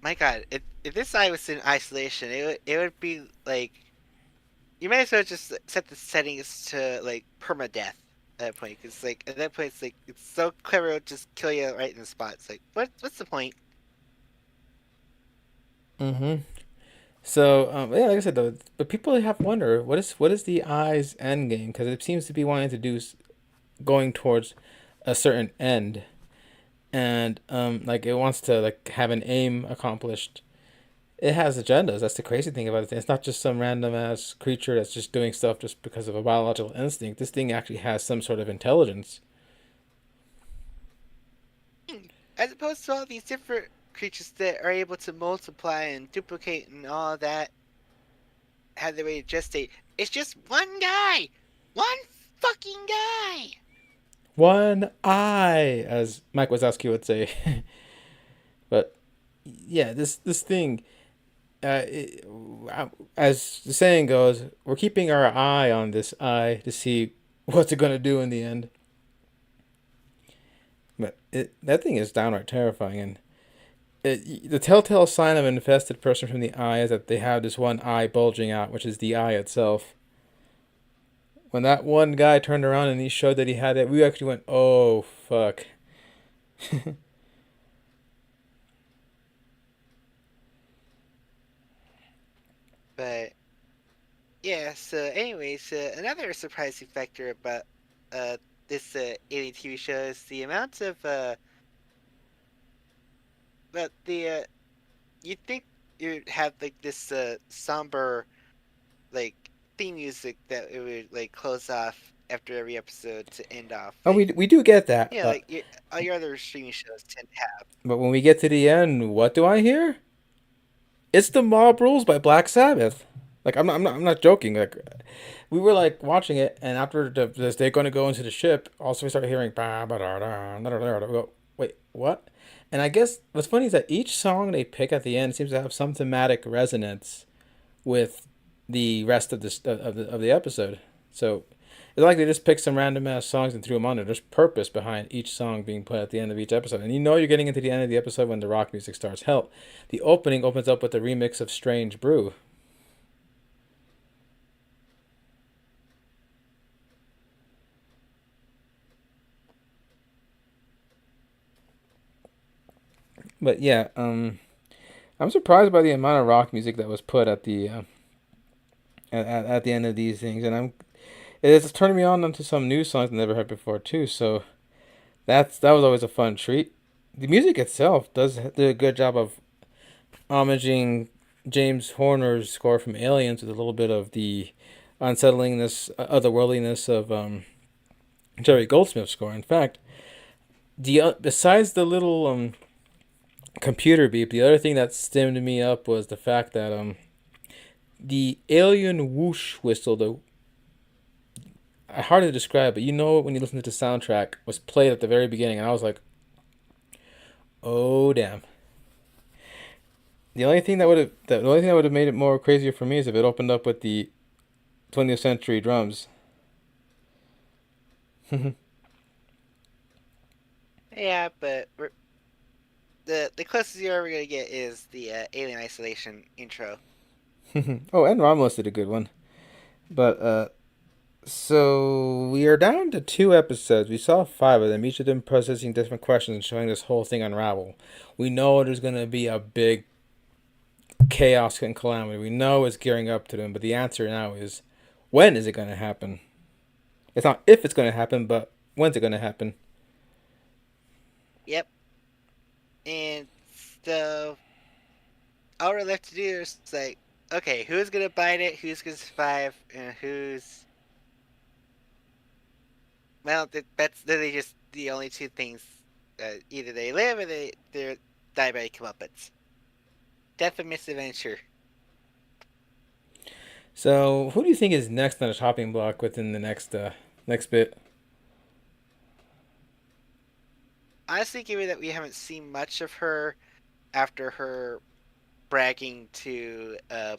My God, if this eye was in isolation, it would be like you might as well just set the settings to like permadeath at that point. Because like at that point, it's like it's so clever, it'll just kill you right in the spot. It's like what's the point? Mm-hmm. So yeah, like I said though, but people have wonder what is the eye's end game, because it seems to be wanting to do going towards a certain end, and like it wants to like have an aim accomplished. It has agendas. That's the crazy thing about it. It's not just some random ass creature that's just doing stuff just because of a biological instinct. This thing actually has some sort of intelligence. As opposed to all these different creatures that are able to multiply and duplicate and all that, have their way to gestate. It's just one guy, one fucking guy. One eye, as Mike Wazowski would say. But yeah, this thing, it, as the saying goes, we're keeping our eye on this eye to see what's it gonna do in the end. But that thing is downright terrifying, and the telltale sign of an infested person from the eye is that they have this one eye bulging out, which is the eye itself. When that one guy turned around and he showed that he had it, we actually went, "Oh fuck!" But yeah. So, anyways, another surprising factor about uh this Alien TV show is the amount of but the you'd think you'd have like this somber like theme music that it would like close off after every episode to end off Oh, we do get that, like all your other streaming shows tend to have. but when we get to the end, what do I hear? It's the Mob Rules by Black Sabbath. Like I'm not joking. Like we were like watching it, and after they're going to go into the ship, also we started hearing ba ba da da da da da. We go, wait, what? And I guess what's funny is that each song they pick at the end seems to have some thematic resonance with the rest of the episode. So it's like they just picked some random ass songs and threw them on there. There's purpose behind each song being put at the end of each episode, and you're getting into the end of the episode when the rock music starts. Hell, the opening opens up with a remix of "Strange Brew." But yeah, I'm surprised by the amount of rock music that was put at at the end of these things, and it's turning me on onto some new songs I never heard before too. So that was always a fun treat. The music itself does do a good job of homaging James Horner's score from Aliens with a little bit of the unsettlingness, otherworldliness of Jerry Goldsmith's score. In fact, the besides the little computer beep, the other thing that stemmed me up was the fact that the alien whoosh whistle, the hard to describe, but you know when you listen to the soundtrack, was played at the very beginning, and I was like, oh damn. The only thing that would have made it more crazier for me is if it opened up with the 20th century drums. Yeah, but the closest you're ever gonna get is the Alien Isolation intro. Oh, and Romulus did a good one. But so we are down to two episodes. We saw five of them, each of them processing different questions and showing this whole thing unravel. We know there's gonna be a big chaos and calamity. We know it's gearing up to them, but the answer now is when is it gonna happen? It's not if it's gonna happen, but when's it gonna happen? Yep. And so all we're left to do is like, okay, who's gonna bite it? Who's gonna survive? And who's well, that's literally just the only two things. Either they live or they die by comeuppance. Death of misadventure. So, who do you think is next on the chopping block within the next bit? Honestly, given that we haven't seen much of her after her bragging to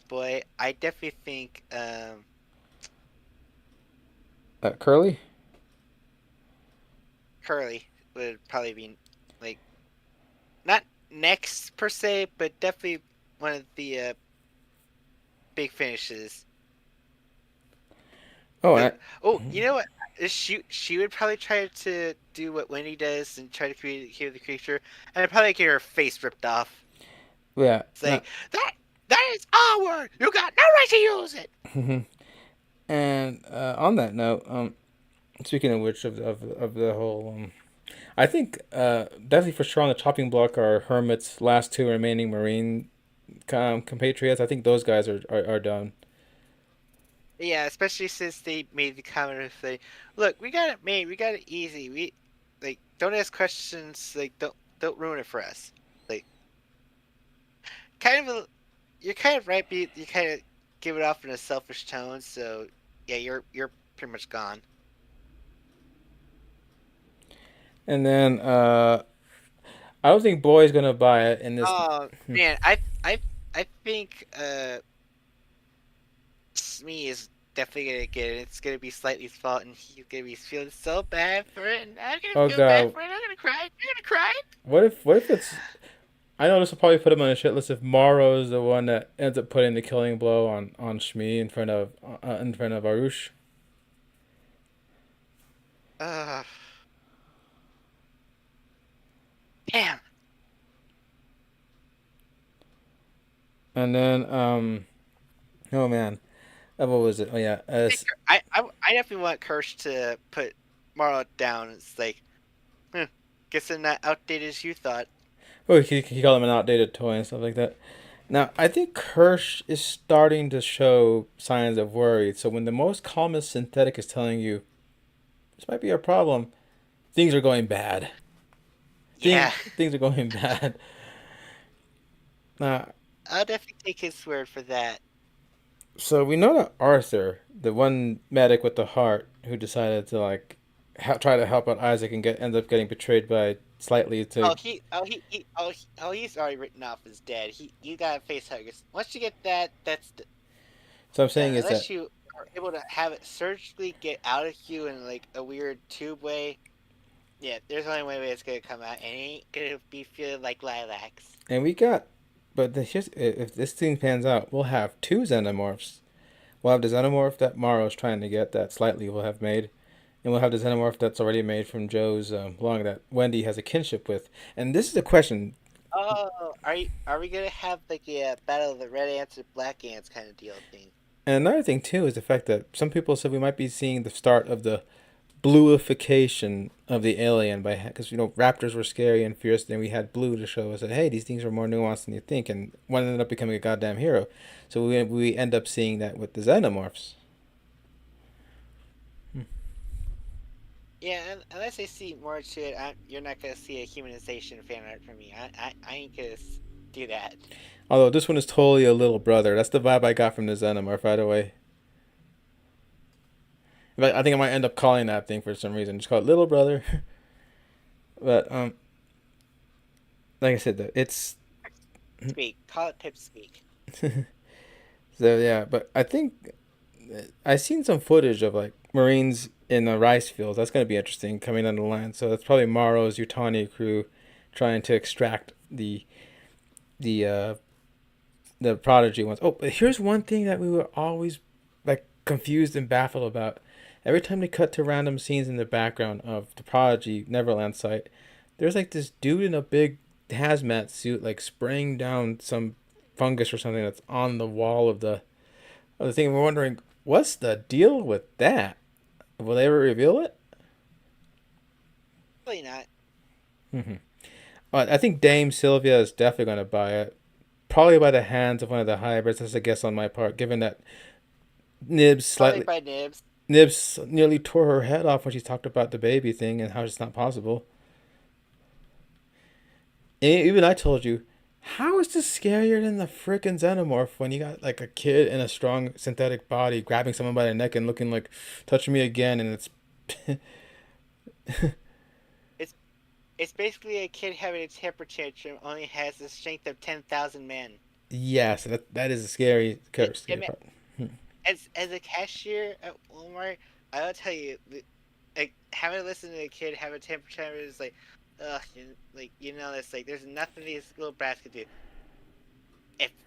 boy, I definitely think Curly? Curly would probably be like not next per se, but definitely one of the big finishes. Oh, Cause you know what? She would probably try to do what Wendy does and try to create the creature, and I'd probably get her face ripped off. yeah. It's No. like that is our word. You got no right to use it. And on that note, speaking of which, of the whole, I think definitely for sure on the chopping block are Hermit's last two remaining Marine compatriots. I think those guys are done. Yeah, especially since they made the comment of say, "Look, we got it made. We got it easy. We like don't ask questions. Like don't ruin it for us." Like kind of you're kind of right, but you kind of give it off in a selfish tone. So yeah, you're pretty much gone. And then I don't think Boy's gonna buy it in this. Oh Hmm. man, I think Smee is definitely gonna get it. It's gonna be Slightly's fault, and he's gonna be feeling so bad for it. And I'm gonna Oh feel bad god, for it. I'm gonna cry. You're gonna cry. what if it's? I know this will probably put him on a shit list if Morrow is the one that ends up putting the killing blow on Shmi in front of Arush. Uh, damn. And then oh man, what was it? Oh yeah, I definitely want Kirsch to put Marlowe down. It's like, hmm, guess I'm not outdated as you thought. oh he called him an outdated toy and stuff like that. Now I think Kirsch is starting to show signs of worry. So when the most calmest synthetic is telling you this might be a problem, things are going bad. Yeah, Things are going bad. Now I'll definitely take his word for that. so we know that Arthur, the one medic with the heart, who decided to like try to help out Isaac and ends up getting betrayed by Slightly to. He's already written off as dead. You gotta face huggers. Once you get that, So I'm saying is that unless you are able to have it surgically get out of you in like a weird tube way. Yeah, there's only one way it's gonna come out, and it ain't gonna be feeling like lilacs. and we got, but if this thing pans out, we'll have two xenomorphs. We'll have the xenomorph that Morrow's trying to get that Slightly will have made, and we'll have the xenomorph that's already made from Joe's lung that Wendy has a kinship with. And this is a question. Oh, are we gonna have like a battle of the red ants or black ants kind of deal thing? And another thing too is the fact that some people said we might be seeing the start of the bluification of the alien by because raptors were scary and fierce. Then we had blue to show us that hey, these things are more nuanced than you think, and one ended up becoming a goddamn hero. So we end up seeing that with the xenomorphs. Yeah, unless I see more to it, you're not gonna see a humanization fan art from me. I ain't gonna do that. Although this one is totally a little brother. That's the vibe I got from the xenomorph right away. But I think I might end up calling that thing for some reason. Just call it little brother. But like I said, though, it's Speak, call it pip speak. so yeah. But I think I seen some footage of like Marines in the rice fields. That's gonna be interesting coming on the land. So that's probably Morrow's Utani crew trying to extract the uh the prodigy ones. Oh, but here's one thing that we were always like confused and baffled about. Every time they cut to random scenes in the background of the prodigy Neverland site, there's like this dude in a big hazmat suit like spraying down some fungus or something that's on the wall of the thing. We're wondering what's the deal with that. Will they ever reveal it? Probably not. Mm-hmm. I think Dame Sylvia is definitely going to buy it. Probably by the hands of one of the hybrids. That's a guess on my part, given that Nibs Probably slightly by Nibs. Nibs nearly tore her head off when she talked about the baby thing and how it's not possible. And even I told you, how is this scarier than the frickin' xenomorph when you got like a kid in a strong synthetic body grabbing someone by the neck and looking like, touch me again, and it's It's it's basically a kid having a temper tantrum only has the strength of 10,000 men. yes, that is a scary, scary It, part. as a cashier at Walmart, I'll tell you, like having to listen to a kid have a temper tantrum is like, ugh, like it's like there's nothing these little brats could do.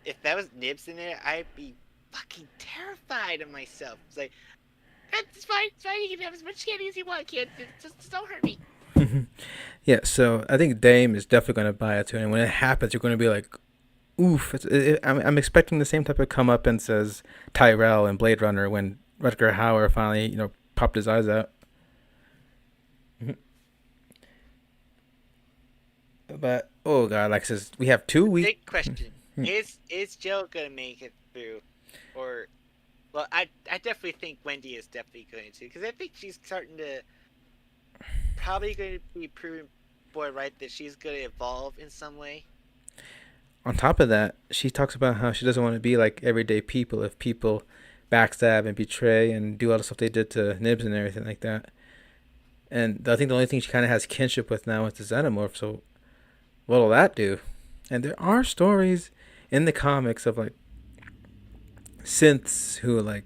If that was Nibs in there, I'd be fucking terrified of myself. It's like, it's fine, it's fine. You can have as much candy as you want, kid. Just don't hurt me. Yeah, so I think Dame is definitely going to buy it too, and when it happens, you're going to be like, "Oof!" I'm expecting the same type of comeuppance as Tyrell in Blade Runner when Rutger Hauer finally popped his eyes out. But oh god, like I says, we have 2 weeks. Big question: Is Joe gonna make it through, or well, I definitely think Wendy is definitely going to, because I think she's starting to probably going to be proven boy right that she's going to evolve in some way. On top of that, she talks about how she doesn't want to be like everyday people. If people backstab and betray and do all the stuff they did to Nibs and everything like that. And I think the only thing she kind of has kinship with now is the xenomorph. So what'll that do? And there are stories in the comics of like synths who like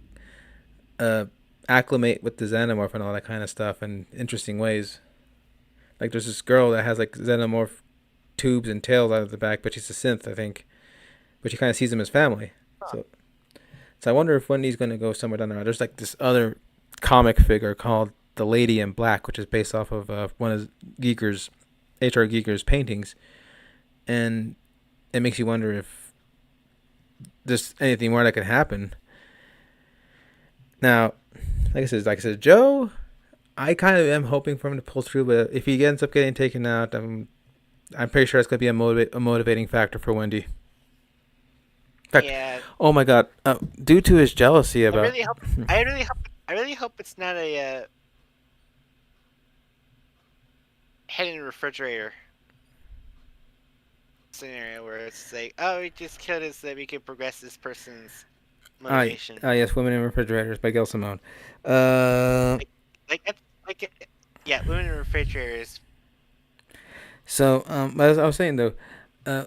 uh acclimate with the xenomorph and all that kind of stuff in interesting ways. Like there's this girl that has like xenomorph tubes and tails out of the back, but she's a synth, I think. But she kind of sees them as family. Huh. So I wonder if Wendy's gonna go somewhere down the road. There's like this other comic figure called the Lady in Black, which is based off of one of Giger's H.R. Giger's paintings, and it makes you wonder if there's anything more that could happen. Now, like I said, Joe, I kind of am hoping for him to pull through, but if he ends up getting taken out, I'm pretty sure it's gonna be a motivating factor for Wendy. In fact, Yeah, oh my god, due to his jealousy I about really hope. I really hope. I really hope it's not a head in a refrigerator scenario where it's like, oh, we just killed us so that we can progress this person's motivation. yes, Women in Refrigerators by Gail Simone. Uh, Like, yeah, women in refrigerators. so as I was saying though, uh,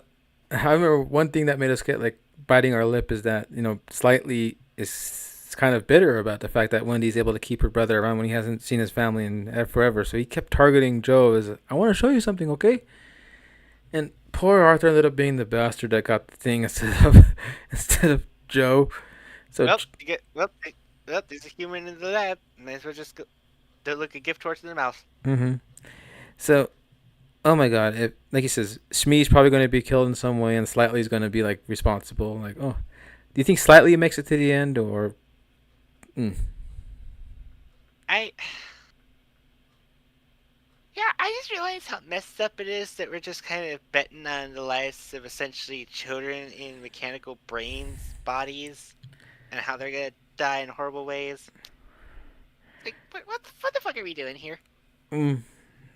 I remember one thing that made us get like biting our lip is that slightly is kind of bitter about the fact that Wendy's able to keep her brother around when he hasn't seen his family in forever. So he kept targeting Joe as I want to show you something, okay? And poor Arthur ended up being the bastard that got the thing instead of Joe. So Well, you get well. There's a human in the lab. Might as well just go, look a gift horse in the mouth. mm-hmm. So oh my god, like he says, Shmi's probably going to be killed in some way, and Slightly's going to be like responsible. Like, oh, do you think Slightly makes it to the end, or mm, I Yeah, I just realized how messed up it is that we're just kind of betting on the lives of essentially children in mechanical brains, bodies, and how they're gonna die in horrible ways. Like, what the fuck are we doing here? mm,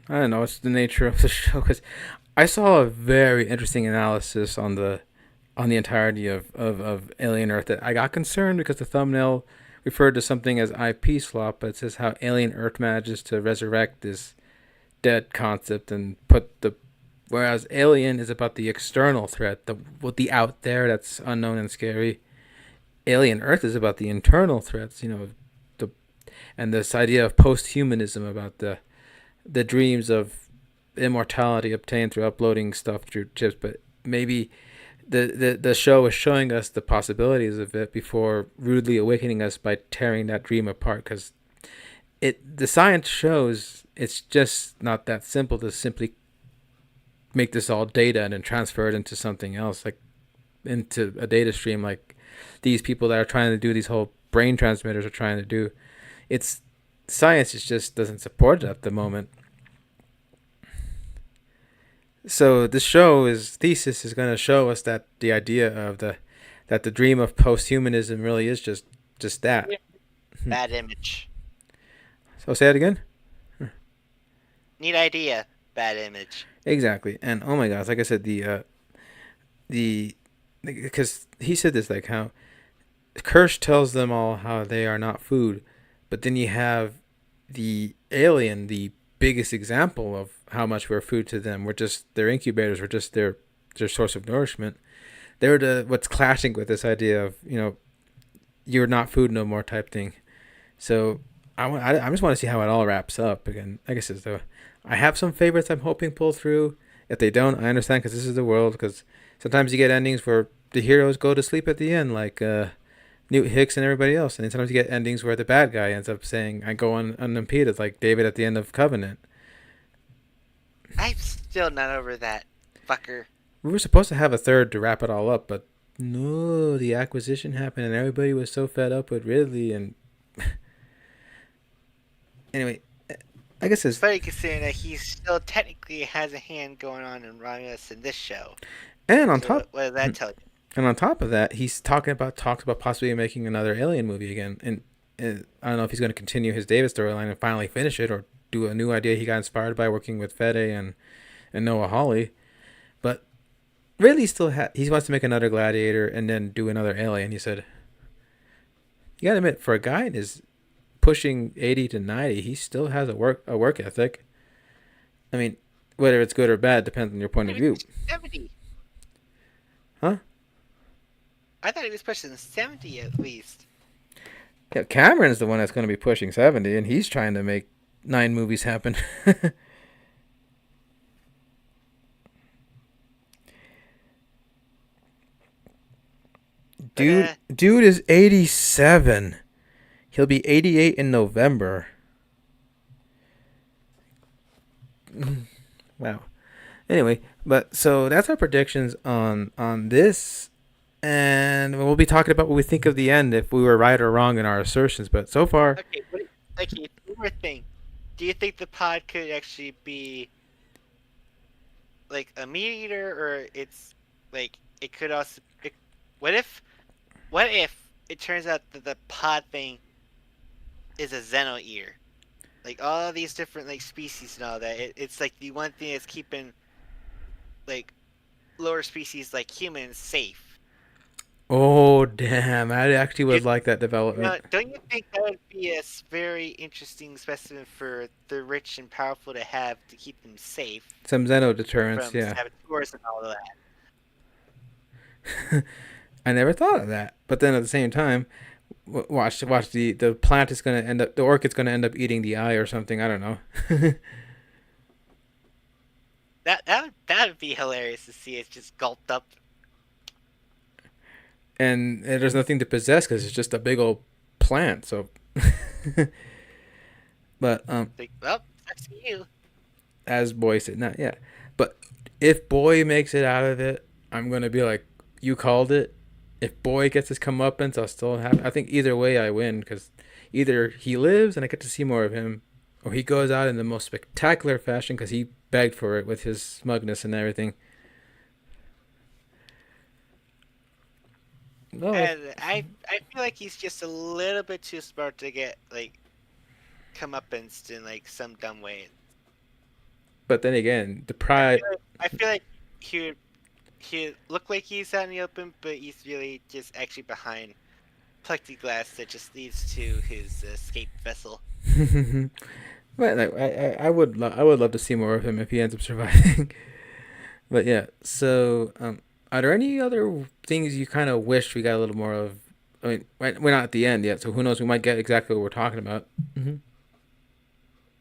I don't know. It's the nature of the show. Because I saw a very interesting analysis on the entirety of Alien Earth that I got concerned because the thumbnail referred to something as IP slop, but it says how Alien Earth manages to resurrect this dead concept and put the whereas Alien is about the external threat, the what the out there that's unknown and scary. Alien Earth is about the internal threats, the and this idea of post-humanism about the dreams of immortality obtained through uploading stuff through chips, but maybe the show is showing us the possibilities of it before rudely awakening us by tearing that dream apart because the science shows it's just not that simple to simply make this all data and then transfer it into something else, like into a data stream, like these people that are trying to do these whole brain transmitters are trying to do. It's science just doesn't support it at the moment. So this show is thesis is going to show us that the idea of the that the dream of post-humanism really is just that. Bad image. So say it again. Neat idea. Bad image. Exactly. And oh my gosh, like I said, the because he said this like how Kirsch tells them all how they are not food, but then you have the alien, the biggest example of how much we're food to them. We're just their incubators. We're just their source of nourishment. They're what's clashing with this idea of you're not food no more type thing. So I just want to see how it all wraps up. Again, like I said, though, I have some favorites I'm hoping pull through. If they don't, I understand because this is the world. Because sometimes you get endings where the heroes go to sleep at the end, like Newt Hicks and everybody else, and then sometimes you get endings where the bad guy ends up saying, "I go on unimpeded," like David at the end of Covenant. I'm still not over that fucker. We were supposed to have a third to wrap it all up, but no, the acquisition happened, and everybody was so fed up with Ridley. And anyway, I guess It's it's funny considering that he still technically has a hand going on in Romulus in this show. and on So top what does that tell you? and on top of that, he's talks about possibly making another Alien movie again. And I don't know if he's going to continue his David storyline and finally finish it, or do a new idea he got inspired by working with Fede and Noah Hawley. But really, he wants to make another Gladiator and then do another Alien. He said, "You got to admit, for a guy in his pushing 80 to 90, he still has a work ethic. I mean, whether it's good or bad depends on your point of He view, was 70. huh?" I thought he was pushing 70 at least. Yeah, Cameron's the one that's going to be pushing 70, and he's trying to make 9 movies happen. But Dude is 87. He'll be 88 in November. Wow. Anyway, but so that's our predictions on this, and we'll be talking about what we think of the end if we were right or wrong in our assertions. But so far, okay, one more thing. Do you think the pod could actually be like a meat eater, or it's like it could also? What if? What if it turns out that the pod thing is a Xeno eater? Like all these different like species and all that. It's like the one thing that's keeping like lower species like humans safe. oh damn, I actually You, would like that development. don't you think that would be a very interesting specimen for the rich and powerful to have to keep them safe Some Xeno deterrence, from yeah. saboteurs and all of that? I never thought of that, but then at the same time, watch the plant is gonna end up the orchid's gonna end up eating the eye or something. I don't know. That would be hilarious to see it just gulped up. And there's nothing to possess because it's just a big old plant. So, but Like, well, that's you. as Boy said, not yeah. If Boy makes it out of it, I'm gonna be like, you called it. If Boy gets his comeuppance, I'll still have. I think either way I win because either he lives and I get to see more of him, or he goes out in the most spectacular fashion because he begged for it with his smugness and everything. No, And I feel like he's just a little bit too smart to get like comeuppance in like some dumb way. but then again, the I pride. feel like, I feel like he look like he's out in the open, but he's really just actually behind plexiglass that just leads to his escape vessel. But like, I would love to see more of him if he ends up surviving. But yeah, so are there any other things you kind of wish we got a little more of? I mean, we're not at the end yet, so who knows? We might get exactly what we're talking about. Hmm.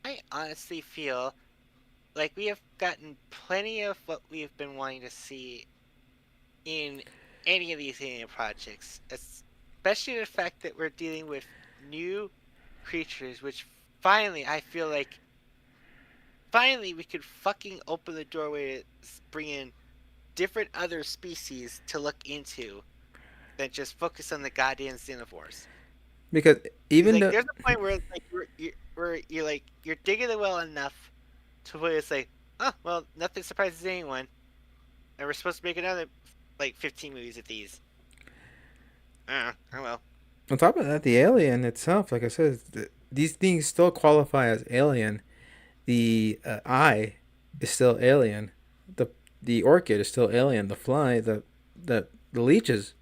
I honestly feel like we have gotten plenty of what we've been wanting to see in any of these alien projects, especially the fact that we're dealing with new creatures, which finally I feel like finally we could fucking open the doorway to bring in different other species to look into than just focus on the goddamn xenomorphs. Because Because even like the there's a point where like where you're like you're digging the well enough to where it's like, oh well, nothing surprises anyone, and we're supposed to make another like 15 movies of these. Oh well. on top of that, the alien itself, like I said, these things still qualify as alien. The eye is still alien. The the orchid is still alien. The fly, the leeches,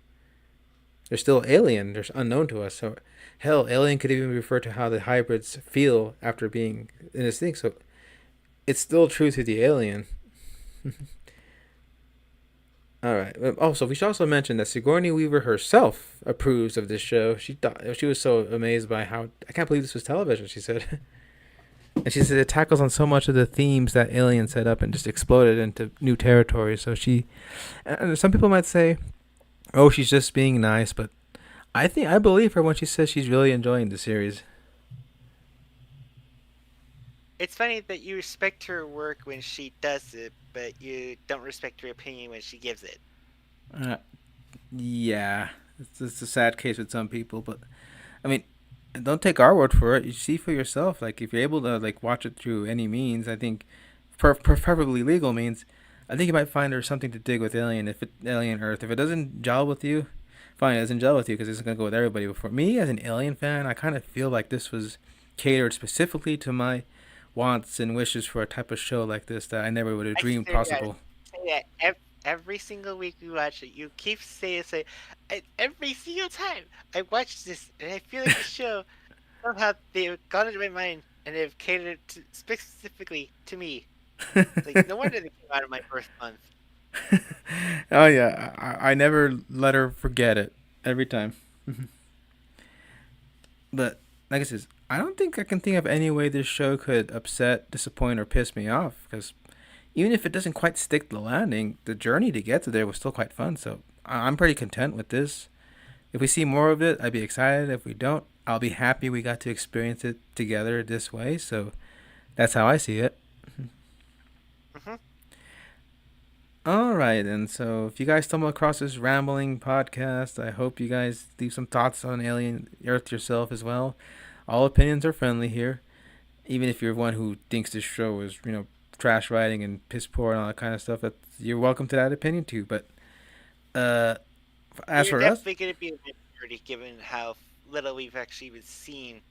they're still alien. They're unknown to us. So, hell, alien could even refer to how the hybrids feel after being in this thing. So, it's still true to the alien. All right. Also, we should also mention that Sigourney Weaver herself approves of this show. She thought she was so amazed by how I can't believe this was television. She said, and she said it tackles on so much of the themes that Alien set up and just exploded into new territory. So she, and some people might say, oh, she's just being nice, but I believe her when she says she's really enjoying the series. It's funny that you respect her work when she does it, but you don't respect her opinion when she gives it. Uh, yeah, it's a sad case with some people, but I mean, don't take our word for it. You see for yourself. Like if you're able to like watch it through any means, I think, preferably legal means, I think you might find there's something to dig with Alien Earth. If it doesn't gel with you, fine, it doesn't gel with you because it's gonna go with everybody. But for me as an Alien fan, I kind of feel like this was catered specifically to my wants and wishes for a type of show like this that I never would have I dreamed say possible. that every single week we watch it. You keep say every single time I watch this, and I feel like the show somehow they've gone into my mind and they've catered to, specifically to me. Like no wonder they came out of my birth month. Oh yeah, I never let her forget it every time. But like I said, I don't think I can think of any way this show could upset, disappoint, or piss me off. Because even if it doesn't quite stick the landing, the journey to get to there was still quite fun. So I'm pretty content with this. If we see more of it, I'd be excited. If we don't, I'll be happy we got to experience it together this way. So that's how I see it. Hmm. All right, and so if you guys stumble across this rambling podcast, I hope you guys leave some thoughts on Alien Earth yourself as well. All opinions are friendly here, even if you're one who thinks this show is, trash writing and piss poor and all that kind of stuff. That you're welcome to that opinion too. But uh, as You're for us, definitely going to be a bit dirty given how little we've actually been seen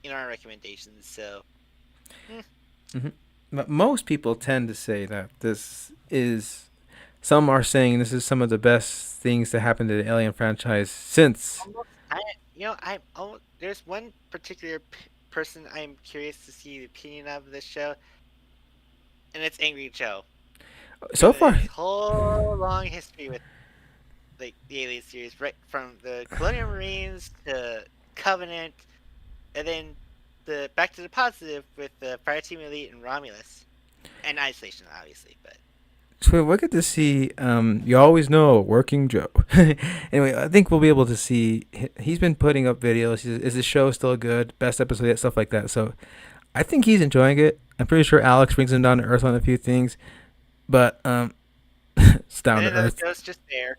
in our recommendations. So, mm, mhm, but most people tend to say that this is. Some are saying this is some of the best things to happen to the Alien franchise since. almost, I'm almost, there's one particular person I'm curious to see the opinion of this show, and it's Angry Joe. So Given far, his whole long history with like the Alien series, right from the Colonial Marines to Covenant, and then the back to the positive with the Fireteam Elite and Romulus, and Isolation, obviously. But so we get to see. You always know working Joe. Anyway, I think we'll be able to see. He's been putting up videos. Is the show still good? Best episode yet? Stuff like that. So I think he's enjoying it. I'm pretty sure Alex brings him down to earth on a few things. But it's down And to another earth. Joe's just there.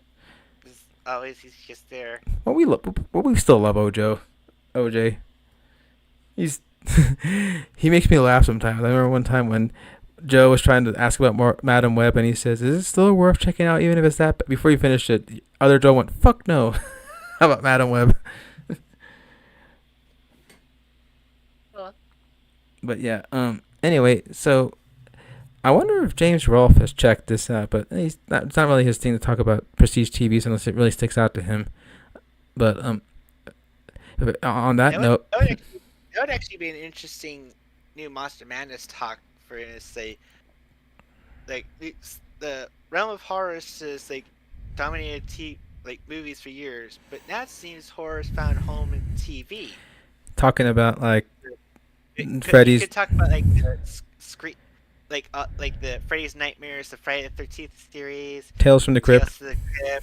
As always, he's just there. We still love Ojo. OJ. He's he makes me laugh sometimes. I remember one time when Joe was trying to ask about more Madam Web, and he says, "Is it still worth checking out, even if it's that?" Before he finished it, the other Joe went, "Fuck no." How about Madam Web? Well, But yeah. Anyway, so I wonder if James Rolfe has checked this out, but he's not. It's not really his thing to talk about prestige TVs unless it really sticks out to him. But on that that would note, that would actually, that would actually be an interesting new Monster Madness talk for us. Say like the realm of horrors is like dominated like movies for years, but now it seems horror's found home in TV. talking about like You Freddy's could talk about like the screen, like the Freddy's Nightmares, the Friday the 13th series, Tales from the Crypt. Tales of the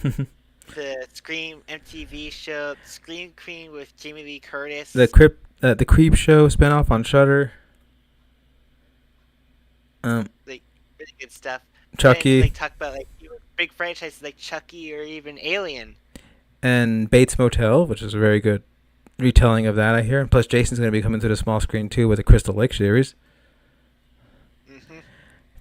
Crypt, the Scream MTV show, Scream Queen with Jamie Lee Curtis, The Creep Show spinoff on Shutter. Um, like really good stuff. And Chucky like talk about like big franchises like Chucky or even Alien. and Bates Motel, which is a very good retelling of that, I hear. And plus, Jason's going to be coming to the small screen too with the Crystal Lake series. Mm-hmm.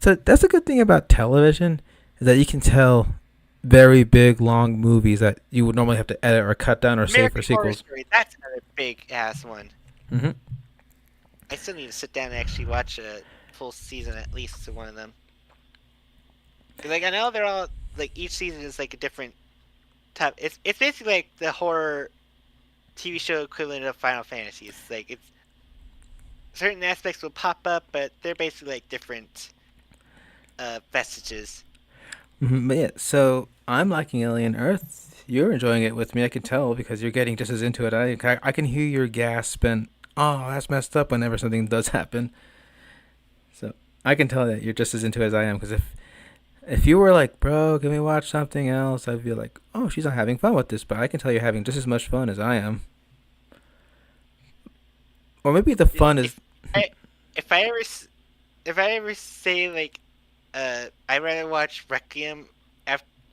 So that's a good thing about television, is that you can tell very big, long movies that you would normally have to edit or cut down or save for American Horror sequels. Story, that's another big ass one. Mm-hmm. I still need to sit down and actually watch a full season at least of one of them. 'Cause, like I know they're all like each season is like a different type. It's basically like the horror TV show equivalent of Final Fantasy. It's like it's certain aspects will pop up, but they're basically like different vestiges. But yeah, so I'm liking Alien Earth. You're enjoying it with me. I can tell because you're getting just as into it. I can hear your gasp and oh, that's messed up whenever something does happen. So I can tell that you're just as into it as I am. Because if you were like, bro, can we watch something else? I'd be like, oh, she's not having fun with this. But I can tell you're having just as much fun as I am. Or maybe the fun is If I if I ever if I ever say like I'd rather watch Requiem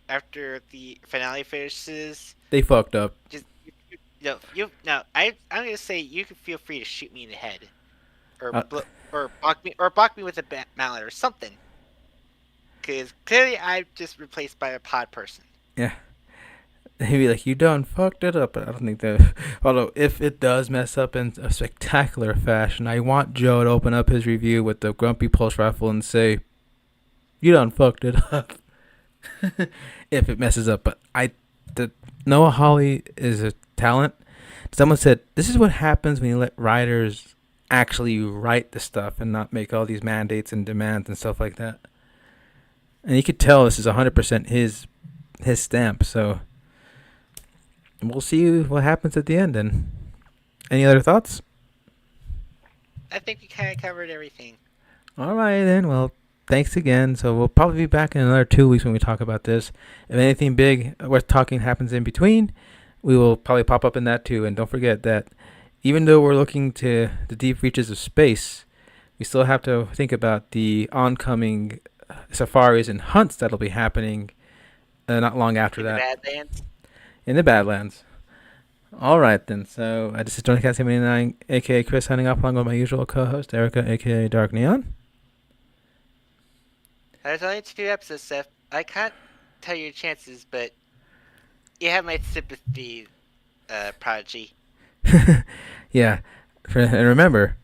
after the finale finishes. they fucked up. Just you no, I'm gonna say you can feel free to shoot me in the head or Uh, or block me with a mallet or something. Because clearly I'm just replaced by a pod person. yeah. He'd be like, you done fucked it up. But I don't think that. Although, if it does mess up in a spectacular fashion, I want Joe to open up his review with the grumpy pulse rifle and say, you done fucked it up. If it messes up. But the Noah Hawley is a talent. Someone said, this is what happens when you let writers actually write the stuff and not make all these mandates and demands and stuff like that. And you could tell this is 100% his stamp. So we'll see what happens at the end. And any other thoughts? I think we kind of covered everything. All right, then. Well, thanks again. So we'll probably be back in another 2 weeks when we talk about this. If anything big worth talking happens in between, we will probably pop up in that too. And don't forget that even though we're looking to the deep reaches of space, we still have to think about the oncoming safaris and hunts that'll be happening not long after In the that Badlands. in the Badlands. All right, then. So this is Johnny Cat 79, aka Chris, signing off along with my usual co-host Derica, aka Dark Neon. There's only 2 episodes, Seth. I can't tell your chances, but you have my sympathy, Prodigy. Yeah, and remember,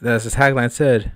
as the tagline said,